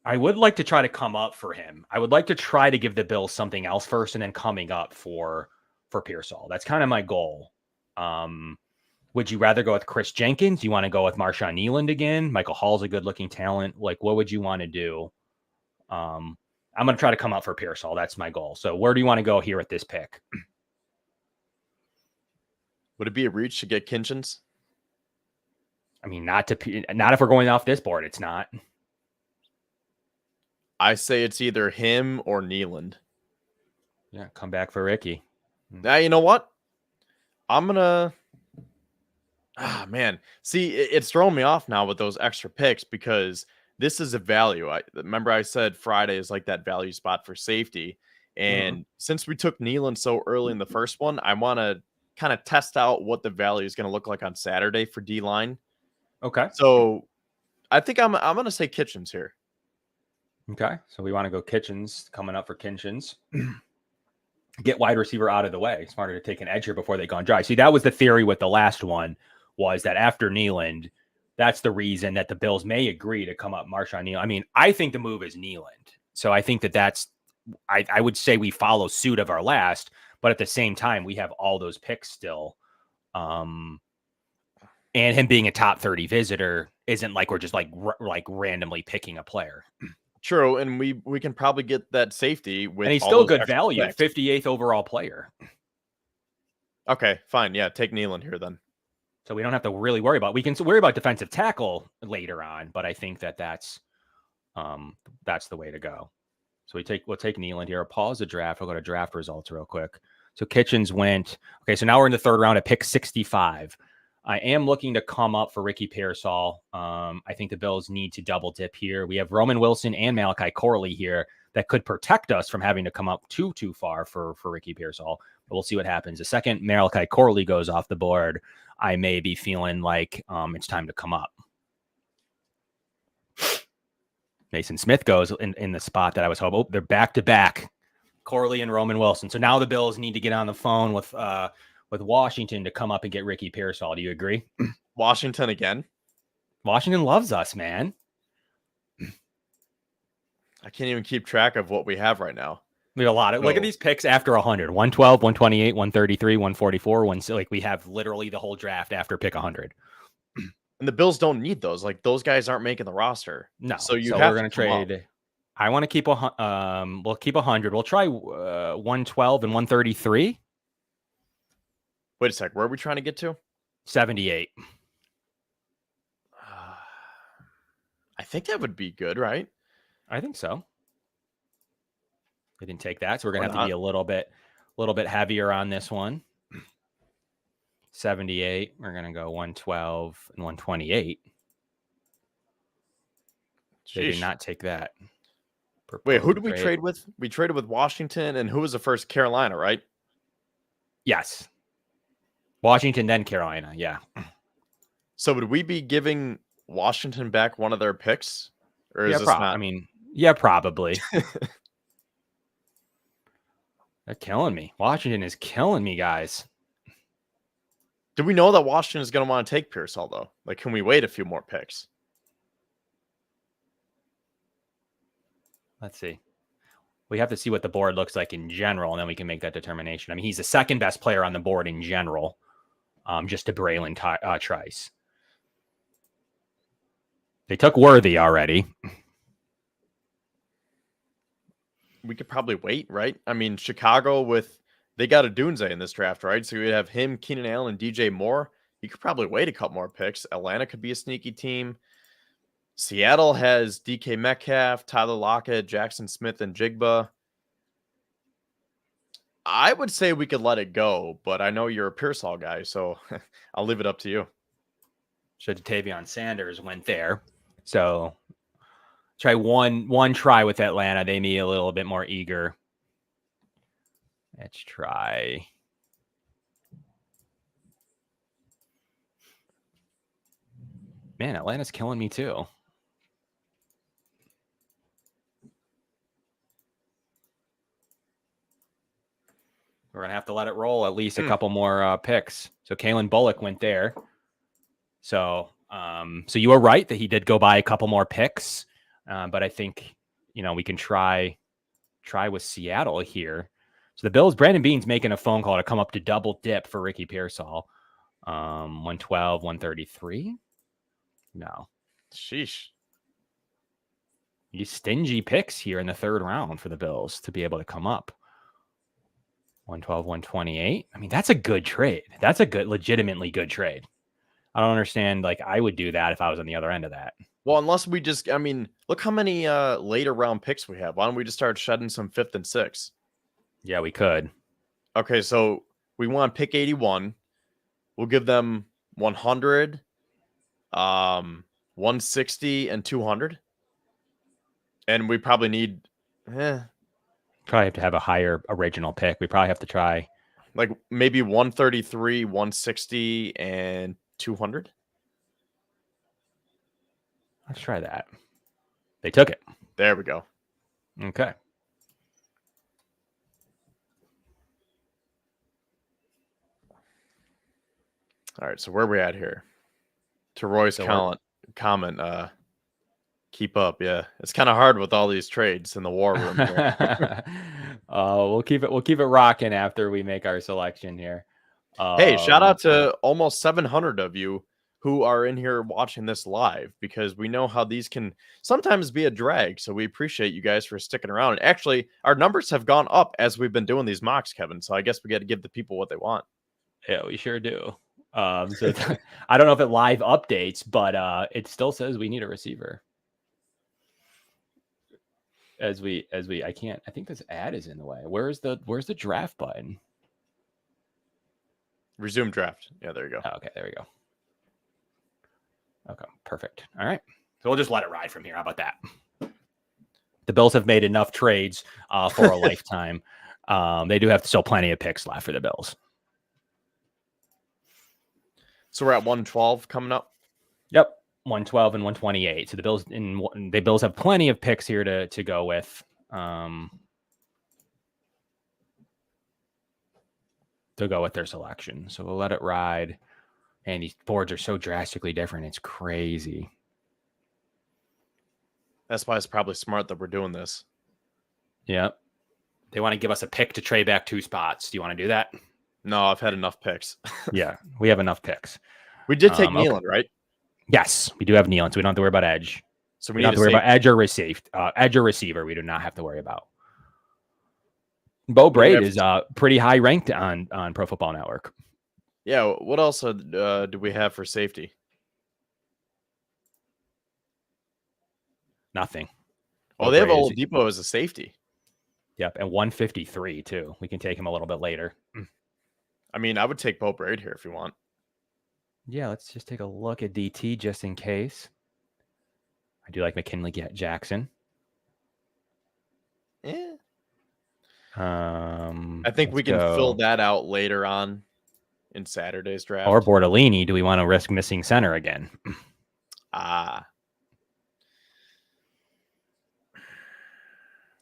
I would like to try to come up for him. I would like to try to give the Bills something else first and then coming up for Pearsall. That's kind of my goal. Would you rather go with Chris Jenkins? Do you want to go with Marshawn Nealand again? Michael Hall's a good looking talent. Like, what would you want to do? I'm going to try to come up for Pearsall. That's my goal. So where do you want to go here at this pick? Would it be a reach to get Kinchins? I mean, not if we're going off this board. It's not. I say it's either him or Nealand. Yeah, come back for Ricky. Now, you know what? I'm going to... man. See, it's throwing me off now with those extra picks because this is a value. Remember I said Friday is like that value spot for safety. And since we took Nealand so early in the first one, I want to kind of test out what the value is going to look like on Saturday for D-line. Okay. So I think I'm going to say Kitchens here. Okay. So we want to go Kitchens, coming up for Kitchens. Get wide receiver out of the way. Smarter to take an edge here before they gone dry. See, that was the theory with the last one, was that after Nealand, that's the reason that the Bills may agree to come up Marshawn Nealand. I mean, I think the move is Nealand. So I think that's I would say we follow suit of our last, but at the same time, we have all those picks still. And him being a top 30 visitor isn't like we're just like randomly picking a player. True, and we can probably get that safety with. And he's still good value, 58th overall player. Okay, fine. Yeah, take Nealand here then. So we don't have to really worry about. We can worry about defensive tackle later on, but I think that's the way to go. So we'll take Nealand here. I'll pause the draft. I'll go to draft results real quick. So Kitchens went. Okay, so now we're in the third round at pick 65. I am looking to come up for Ricky Pearsall. I think the Bills need to double dip here. We have Roman Wilson and Malachi Corley here that could protect us from having to come up too far for Ricky Pearsall. But we'll see what happens. The second Malachi Corley goes off the board, I may be feeling like it's time to come up. Mason Smith goes in the spot that I was hoping. Oh, they're back to back, Corley and Roman Wilson. So now the Bills need to get on the phone with Washington to come up and get Ricky Pearsall. Do you agree? Washington again? Washington loves us, man. I can't even keep track of what we have right now. We have a lot of look at these picks after 100. 112, 128, 133, 144. Like we have literally the whole draft after pick 100. And the Bills don't need those. Like those guys aren't making the roster. No. So we're going to trade. Up. I want to keep we'll keep 100. We'll try 112 and 133. Wait a sec. Where are we trying to get to? 78. I think that would be good, right? I think so. We didn't take that, so we're gonna have to be a little bit heavier on this one. 78. We're gonna go 112 and 128. They did not take that. Wait, who did we trade with? We traded with Washington, and who was the first? Carolina, right? Yes. Washington, then Carolina. Yeah. So would we be giving Washington back one of their picks? Or is this not? I mean, yeah, probably. They're killing me. Washington is killing me, guys. Do we know that Washington is going to want to take Pearsall, though? Like, can we wait a few more picks? Let's see. We have to see what the board looks like in general, and then we can make that determination. I mean, he's the second best player on the board in general, just to Braylon Trice. They took Worthy already. We could probably wait, right? I mean, Chicago they got a Dunze in this draft, right? So we'd have him, Keenan Allen, and DJ Moore. You could probably wait a couple more picks. Atlanta could be a sneaky team. Seattle has DK Metcalf, Tyler Lockett, Jackson Smith, and Jigba. I would say we could let it go, but I know you're a Pearsall guy, so I'll leave it up to you. So Tavion Sanders went there. So Try one try with Atlanta. They need a little bit more eager. Let's try. Man, Atlanta's killing me too. We're going to have to let it roll at least a couple more picks. So Kalen Bullock went there. So you were right that he did go by a couple more picks. But I think, we can try with Seattle here. So the Bills, Brandon Beane's making a phone call to come up to double dip for Ricky Pearsall. 112, 133. No. Sheesh. These stingy picks here in the third round for the Bills to be able to come up. 112, 128. I mean, that's a good trade. That's a legitimately good trade. I don't understand. I would do that if I was on the other end of that. Well, unless we just, look how many later round picks we have. Why don't we just start shedding some 5th and 6th? Yeah, we could. Okay, so we want pick 81. We'll give them 100, 160, and 200. And we probably need, probably have to have a higher original pick. We probably have to try maybe 133, 160, and 200. Let's try that. They took it. There we go. Okay. All right, so where are we at here? To Roy's comment, keep up. Yeah, it's kind of hard with all these trades in the war room here. We'll keep it rocking after we make our selection here. Hey, shout out to almost 700 of you who are in here watching this live, because we know how these can sometimes be a drag. So we appreciate you guys for sticking around. And actually, our numbers have gone up as we've been doing these mocks, Kevin. So I guess we got to give the people what they want. Yeah, we sure do. So I don't know if it live updates, but it still says we need a receiver. I think this ad is in the way. Where's the draft button? Resume draft. Yeah, there you go. Oh, okay, there we go. Okay, perfect. All right. So we'll just let it ride from here. How about that? The Bills have made enough trades for a lifetime. They do have still plenty of picks left for the Bills. So we're at 112 coming up. Yep, 112 and 128. So the Bills have plenty of picks here to go with. To go with their selection. So we'll let it ride. And these boards are so drastically different. It's crazy. That's why it's probably smart that we're doing this. Yep. They want to give us a pick to trade back 2 spots. Do you want to do that? No, I've had enough picks. Yeah, we have enough picks. We did take Nealon, right? Yes, we do have Nealon, so we don't have to worry about edge. So we don't have to worry about edge or receiver. We do not have to worry about. Bo Braid is pretty high ranked on Pro Football Network. Yeah. What else do we have for safety? Nothing. Oh, they have Oladipo as a safety. Yep, and 153 too. We can take him a little bit later. I mean, I would take Bo Braid here if you want. Yeah, let's just take a look at DT just in case. I do like McKinley Jackson. Yeah. I think we can fill that out later on in Saturday's draft. Or Bordolini. Do we want to risk missing center again?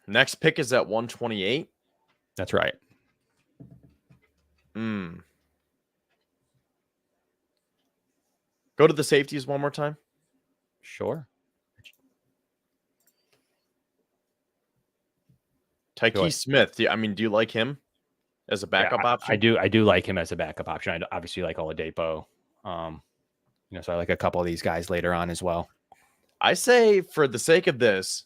Next pick is at 128. That's right. Go to the safeties one more time. Sure. Tyke Smith. Do you like him as a backup option? I do like him as a backup option. I obviously like Oladipo. So I like a couple of these guys later on as well. I say, for the sake of this,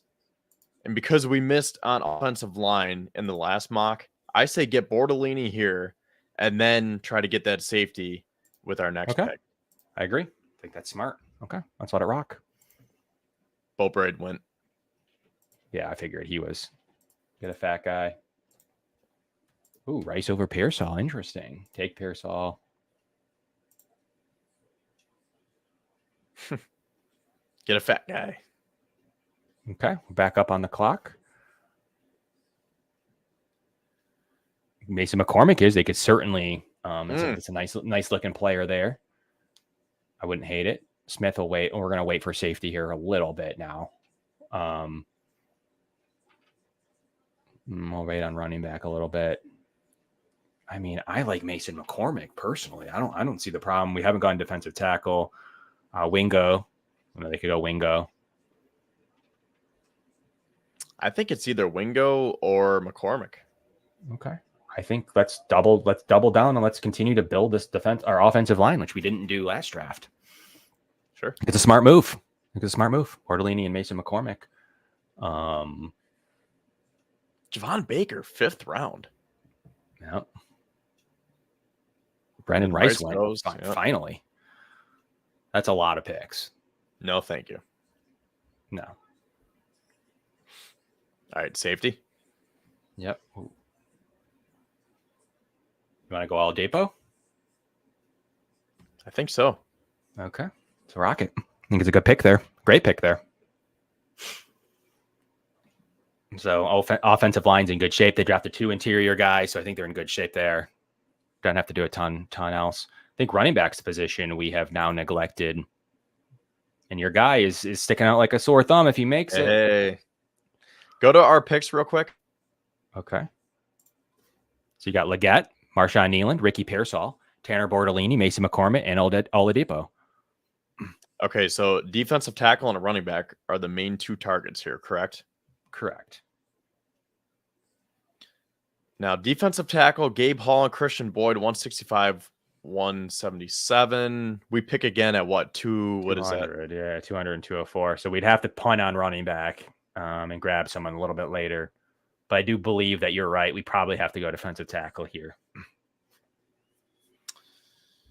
and because we missed on offensive line in the last mock, I say get Bordolini here and then try to get that safety with our next pick. I agree. I think that's smart. Okay, let's let it rock. Bo Braid went. Yeah, I figured he was. Get a fat guy. Ooh, Rice over Pearsall. Interesting. Take Pearsall. Get a fat guy. Okay, back up on the clock. Mason McCormick is. They could certainly. It's a nice looking player there. I wouldn't hate it. Smith will wait. We're going to wait for safety here a little bit now. We'll wait on running back a little bit. I mean, I like Mason McCormick personally. I don't see the problem. We haven't gone defensive tackle. Wingo. They could go Wingo. I think it's either Wingo or McCormick. Okay. I think let's double down and let's continue to build this our offensive line, which we didn't do last draft. Sure. It's a smart move. Portolini and Mason McCormick. Javon Baker, 5th round. Yep. Brendan Rice went finally. That's a lot of picks. No, thank you. No. All right, safety. Yep. You want to go all Depot? I think so. Okay. It's a rocket. I think it's a good pick there. Great pick there. So offensive line's in good shape. They drafted 2 interior guys, so I think they're in good shape there. Don't have to do a ton else. I think running back's position we have now neglected. And your guy is sticking out like a sore thumb if he makes it. Hey. Go to our picks real quick. Okay. So you got Leggett, Marshawn Nealand, Ricky Pearsall, Tanner Bortolini, Mason McCormick, and Oladipo. Okay, so defensive tackle and a running back are the main 2 targets here, correct? Correct. Now, defensive tackle, Gabe Hall and Christian Boyd, 165, 177. We pick again at what? 2, what is that? Yeah, 200 and 204. So we'd have to punt on running back and grab someone a little bit later. But I do believe that you're right. We probably have to go defensive tackle here.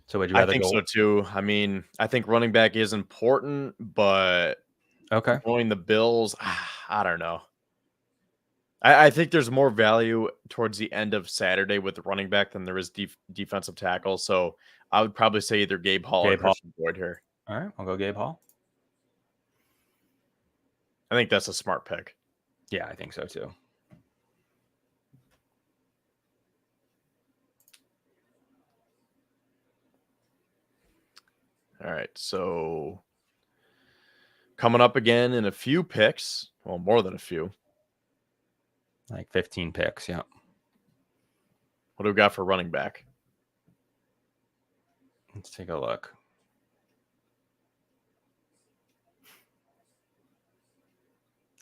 So would you rather I think so too. I mean, I think running back is important, but going the Bills, I don't know. I think there's more value towards the end of Saturday with the running back than there is defensive tackle. So I would probably say either Gabe Hall or Christian Boyd here. All right, I'll go Gabe Hall. I think that's a smart pick. Yeah, I think so too. All right, so coming up again in a few picks. Well, more than a few. Like 15 picks, yeah. What do we got for running back? Let's take a look.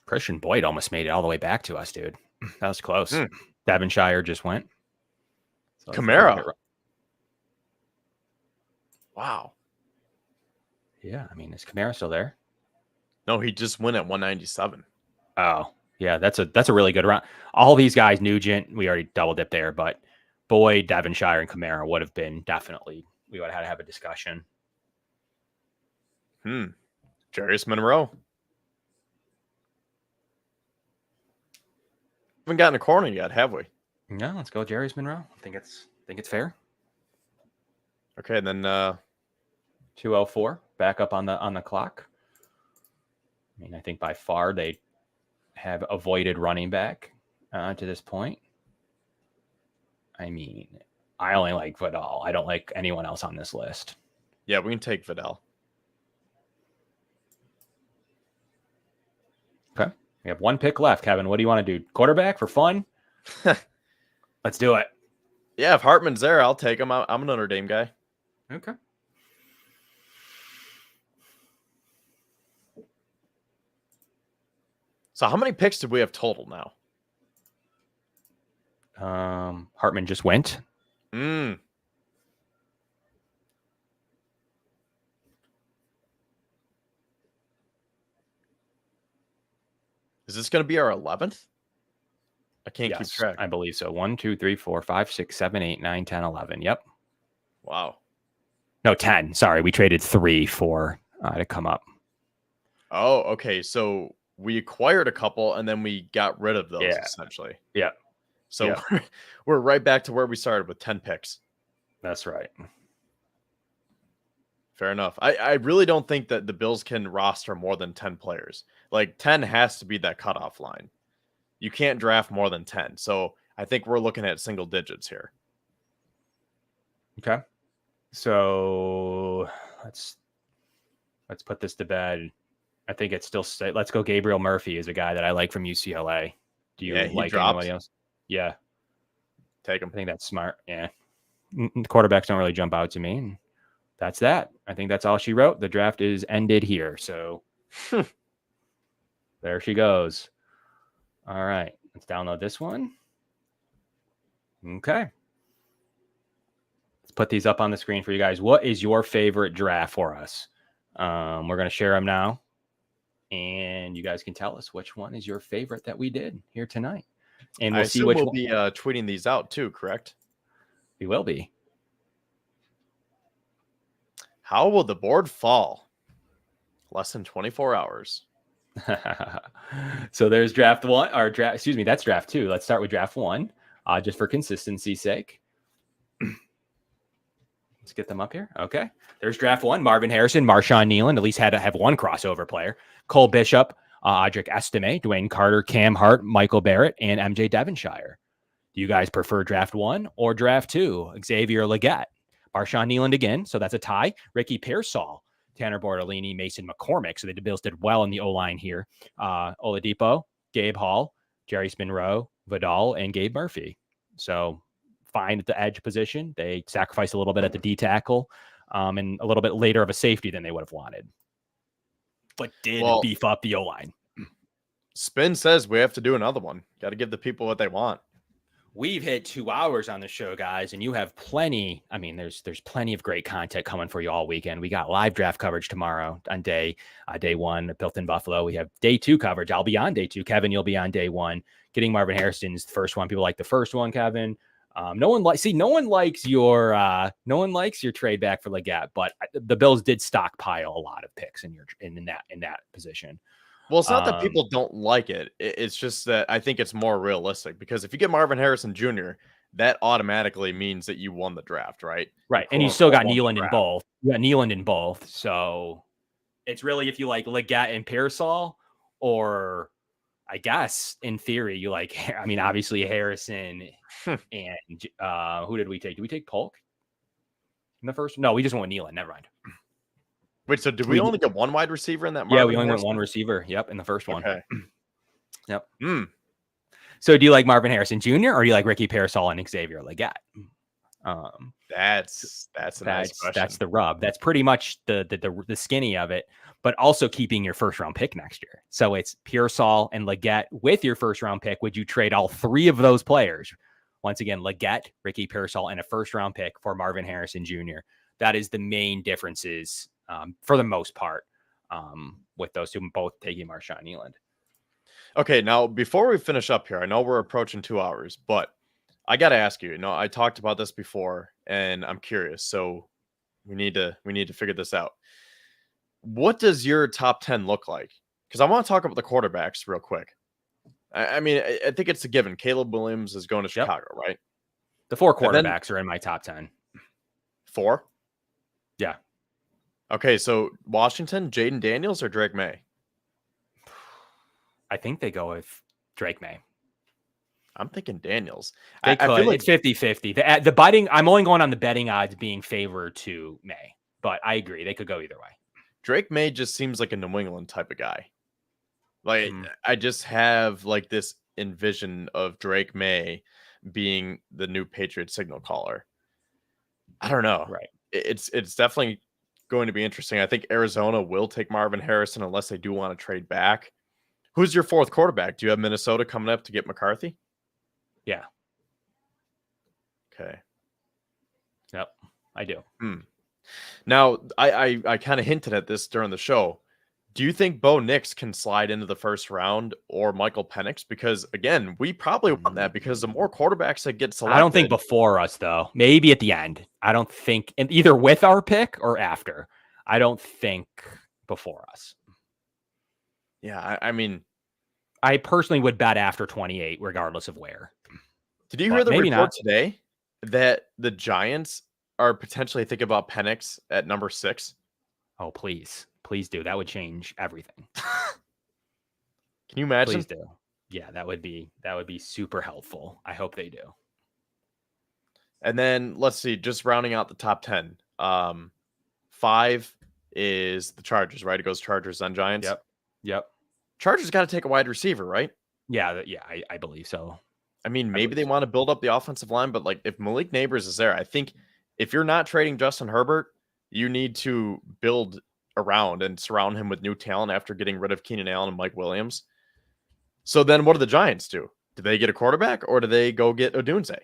Christian Boyd almost made it all the way back to us, dude. That was close. Devonshire just went. So Kamara. Wow. Yeah, I mean, is Kamara still there? No, he just went at 197. Oh, yeah, that's a really good round. All these guys, Nugent, we already double dipped there, but Boyd, Devonshire, and Kamara would have been definitely, we would have had to have a discussion. Jarius Monroe. Haven't gotten a corner yet, have we? No, let's go Jarius Monroe. I think it's fair. Okay, and then 204 back up on the clock. I mean, I think by far they have avoided running back to this point. I mean, I only like Vidal. I don't like anyone else on this list. Yeah, we can take Vidal. Okay. We have 1 pick left, Kevin. What do you want to do? Quarterback for fun? Let's do it. Yeah, if Hartman's there, I'll take him. I'm a Notre Dame guy. Okay. So how many picks did we have total now? Hartman just went. Is this going to be our 11th? I can't keep track. I believe so. 1, 2, 3, 4, 5, 6, 7, 8, 9, 10, 11. Yep. Wow. No, 10. Sorry, we traded 3 for to come up. Oh, okay. So we acquired a couple and then we got rid of those essentially. Yeah. So we're right back to where we started with 10 picks. That's right. Fair enough. I really don't think that the Bills can roster more than 10 players. Like 10 has to be that cutoff line. You can't draft more than 10. So I think we're looking at single digits here. Okay. So let's put this to bed. I think it's still let's go. Gabriel Murphy is a guy that I like from UCLA. Do you like anybody else? Yeah. Take him. I think that's smart. Yeah. Quarterbacks don't really jump out to me. And that's that. I think that's all she wrote. The draft is ended here. So there she goes. All right. Let's download this one. Okay. Let's put these up on the screen for you guys. What is your favorite draft for us? We're going to share them now. And you guys can tell us which one is your favorite that we did here tonight. And we'll see which we'll be tweeting these out too, correct? We will be. How will the board fall? Less than 24 hours. So there's draft one, or draft, excuse me, that's draft two. Let's start with draft one, just for consistency's sake. Let's get them up here. Okay. There's draft one. Marvin Harrison, Marshawn Nealand, at least had to have one crossover player. Cole Bishop, Audric Estime, Dwayne Carter, Cam Hart, Michael Barrett, and MJ Devonshire. Do you guys prefer draft one or draft two? Xavier Legette, Marshawn Nealand again. So that's a tie. Ricky Pearsall, Tanner Bortolini, Mason McCormick. So the Bills did well in the O-line here. Oladipo, Gabe Hall, Jerry Spinrow, Vidal, and Gabe Murphy. So fine at the edge position. They sacrificed a little bit at the D tackle and a little bit later of a safety than they would have wanted. But did beef up the O-line. Spin says we have to do another one. Got to give the people what they want. We've hit 2 hours on the show, guys, and you have plenty. I mean, there's plenty of great content coming for you all weekend. We got live draft coverage tomorrow on day one, Built in Buffalo. We have day 2 coverage. I'll be on day 2. Kevin, you'll be on day 1. Getting Marvin Harrison's the first one. People like the first one, Kevin. No one likes your trade back for Legette, but the Bills did stockpile a lot of picks in that position. Well, it's not that people don't like it. It's just that I think it's more realistic because if you get Marvin Harrison Jr., that automatically means that you won the draft, right? Right. And you still got Nealand in both. You got Nealand in both. So it's really if you like Legette and Pearsall, or I guess in theory, you like, I mean, obviously Harrison and who did we take? Did we take Polk in the first? No, we just went Nealand. Never mind. Wait, so did we only get one wide receiver in that? Yeah, we only went one receiver. Yep, in the first one. Okay. Yep. So do you like Marvin Harrison Jr. or do you like Ricky Pearsall and Xavier Legette? That's a nice question. That's the rub. That's pretty much the skinny of it, but also keeping your first round pick next year. So it's Pearsall and Legette with your first round pick. Would you trade all 3 of those players? Once again, Legette, Ricky Pearsall, and a first round pick for Marvin Harrison Jr. That is the main differences. For the most part, with those two both taking Marshawn Nealand. Okay, now before we finish up here, I know we're approaching 2 hours, but I got to ask you. I talked about this before, and I'm curious. So we need to figure this out. What does your top 10 look like? Because I want to talk about the quarterbacks real quick. I mean, I think it's a given. Caleb Williams is going to Chicago, right? The 4 quarterbacks are in my top 10. 4? Yeah. Okay, so Washington, Jaden Daniels or Drake May? I think they go with Drake May. I'm thinking Daniels. I feel like it's 50-50. The betting, I'm only going on the betting odds being favored to May, but I agree. They could go either way. Drake May just seems like a New England type of guy. Like, I just have like this envision of Drake May being the new Patriot signal caller. I don't know. Right. It's definitely going to be interesting. I think Arizona will take Marvin Harrison unless they do want to trade back. Who's your 4th quarterback? Do you have Minnesota coming up to get McCarthy? Yeah. Okay. Yep, I do. Now, I kind of hinted at this during the show. Do you think Bo Nix can slide into the first round or Michael Penix? Because, again, we probably want that because the more quarterbacks that get selected. I don't think before us, though. Maybe at the end. I don't think either with our pick or after. I don't think before us. Yeah, I mean. I personally would bet after 28, regardless of where. Did you hear the report today that the Giants are potentially thinking about Penix at number 6? Oh, please do. That would change everything. Can you imagine? Please do. Yeah, that would be super helpful. I hope they do. And then let's see, just rounding out the top 10. 5 is the Chargers, right? It goes Chargers, then Giants. Yep. Chargers got to take a wide receiver, right? Yeah, I believe so. I mean, maybe they want to build up the offensive line, but like if Malik Neighbors is there, I think if you're not trading Justin Herbert, you need to build around and surround him with new talent after getting rid of Keenan Allen and Mike Williams. So then what do the Giants do? Do they get a quarterback or do they go get Odunze?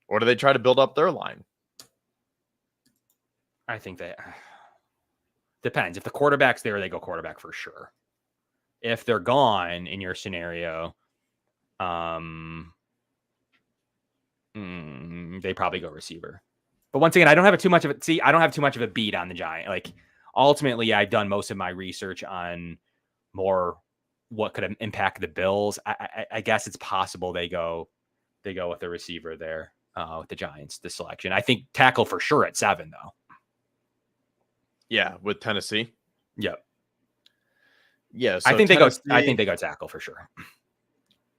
Or do they try to build up their line? I think that depends. If the quarterback's there, they go quarterback for sure. If they're gone in your scenario, they probably go receiver. But once again, I don't have too much of it. See, I don't have too much of a beat on the Giant. Like ultimately, I've done most of my research on more what could impact the Bills. I guess it's possible they go with the receiver there with the Giants, the selection. I think tackle for sure at 7 though. Yeah, with Tennessee. Yep. Yeah, so I think they go tackle for sure.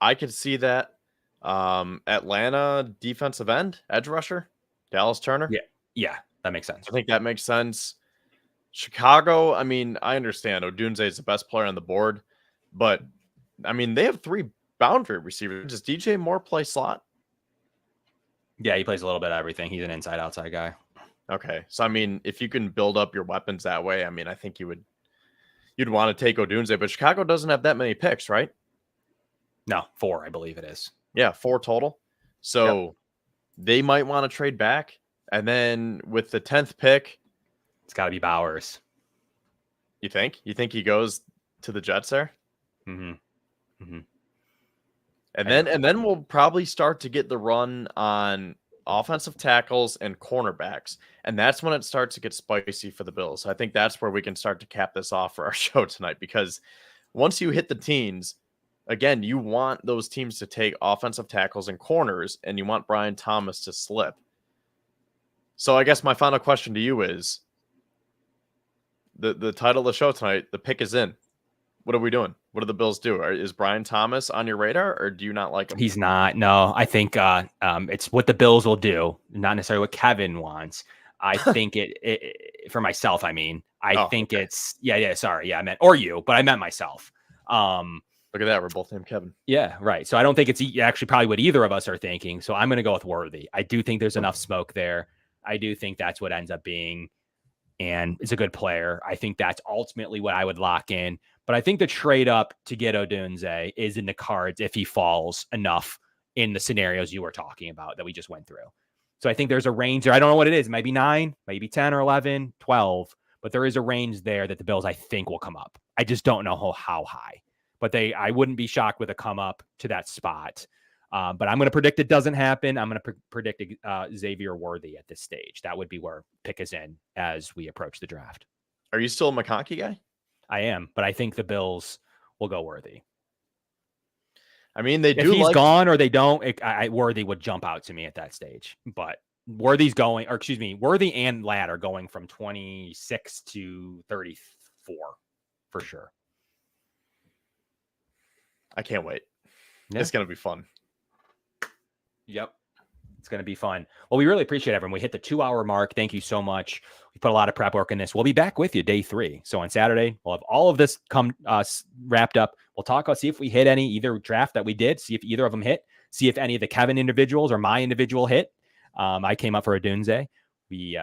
I could see that. Atlanta defensive end, edge rusher, Dallas Turner. Yeah, that makes sense. I think that makes sense. Chicago, I mean, I understand Odunze is the best player on the board, but I mean, they have 3 boundary receivers. Does DJ Moore play slot? Yeah, he plays a little bit of everything. He's an inside-outside guy. Okay, so I mean, if you can build up your weapons that way, I mean, I think you'd want to take Odunze, but Chicago doesn't have that many picks, right? No, 4, I believe it is. Yeah, 4 total. So they might want to trade back, and then with the 10th pick, it's got to be Bowers. You think? You think he goes to the Jets there? Mm-hmm. Mm-hmm. And then we'll probably start to get the run on offensive tackles and cornerbacks. And that's when it starts to get spicy for the Bills. I think that's where we can start to cap this off for our show tonight, because once you hit the teens, again, you want those teams to take offensive tackles and corners, and you want Brian Thomas to slip. So I guess my final question to you is the title of the show tonight, the pick is in. What are we doing? What do the Bills do? Is Brian Thomas on your radar, or do you not like him? He's not. No, I think it's what the Bills will do, not necessarily what Kevin wants. I think it for myself. I mean, I think okay. It's Sorry, yeah, I meant or you, but I meant myself. Look at that, we're both named Kevin. Yeah, right. So I don't think it's actually probably what either of us are thinking. So I'm going to go with Worthy. I do think there's enough smoke there. I do think that's what ends up being, and it's a good player. I think that's ultimately what I would lock in. But I think the trade up to get Odunze is in the cards if he falls enough in the scenarios you were talking about that we just went through. So I think there's a range there. I don't know what it is. Maybe 9, maybe 10 or 11, 12. But there is a range there that the Bills, I think, will come up. I just don't know how high. But I wouldn't be shocked with a come up to that spot. But I'm going to predict it doesn't happen. I'm going to predict Xavier Worthy at this stage. That would be where pick is in as we approach the draft. Are you still a McConkey guy? I am, but I think the Bills will go Worthy. I mean, if he's gone or they don't, Worthy would jump out to me at that stage. But Worthy and Ladd are going from 26 to 34 for sure. I can't wait. Yeah. It's going to be fun. Yep. It's going to be fun. Well, we really appreciate everyone. We hit the 2-hour mark. Thank you so much. We put a lot of prep work in this. We'll be back with you day 3. So on Saturday, we'll have all of this come wrapped up. We'll talk about, see if we hit either draft that we did, see if either of them hit, see if any of the Kevin individuals or my individual hit. I came up for Odunze.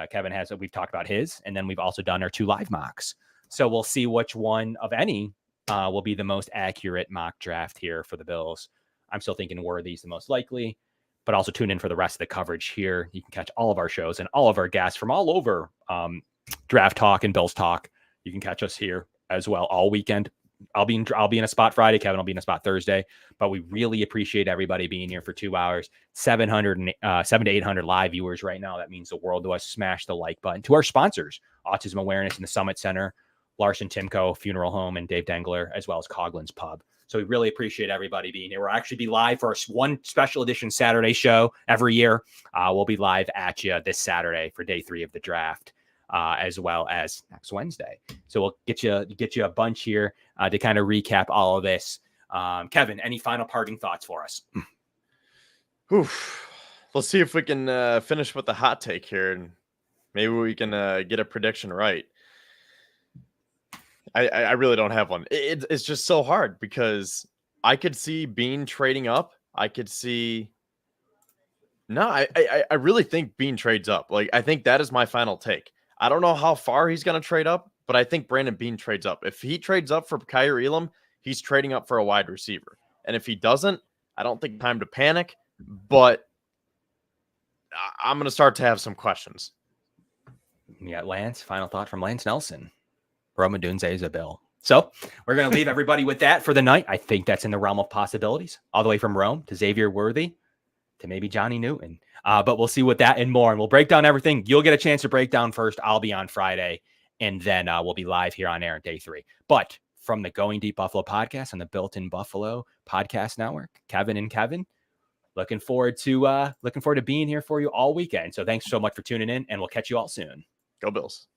Kevin we've talked about his, and then we've also done our 2 live mocks. So we'll see which one of any will be the most accurate mock draft here for the Bills. I'm still thinking Worthy's the most likely, but also tune in for the rest of the coverage here. You can catch all of our shows and all of our guests from all over Draft Talk and Bills Talk. You can catch us here as well all weekend. I'll be in a spot Friday. Kevin will be in a spot Thursday, but we really appreciate everybody being here for 2 hours. 700 to 800 live viewers right now. That means the world to us. Smash the like button. To our sponsors, Autism Awareness in the Summit Center, Larson-Timko Funeral Home, and Dave Dengler, as well as Coughlan's Pub. So we really appreciate everybody being here. We'll actually be live for one special edition Saturday show every year. We'll be live at you this Saturday for day 3 of the draft. as well as next Wednesday. So we'll get you a bunch here to kind of recap all of this. Kevin, any final parting thoughts for us? Oof. Let's see if we can finish with the hot take here, and maybe we can get a prediction right. I really don't have one. It's just so hard because I could see Bean trading up. I could see. No, I really think Bean trades up. Like, I think that is my final take. I don't know how far he's going to trade up, but I think Brandon Bean trades up. If he trades up for Kyer Elam, he's trading up for a wide receiver. And if he doesn't, I don't think time to panic, but I'm going to start to have some questions. You got Lance, final thought from Lance Nelson. Roma Dunze is a bill. So we're going to leave everybody with that for the night. I think that's in the realm of possibilities, all the way from Rome to Xavier Worthy to maybe Johnny Newton. But we'll see what that and more. And we'll break down everything. You'll get a chance to break down first. I'll be on Friday. And then we'll be live here on air on day 3. But from the Going Deep Buffalo podcast and the Built-in Buffalo podcast network, Kevin and Kevin, looking forward to being here for you all weekend. So thanks so much for tuning in, and we'll catch you all soon. Go Bills.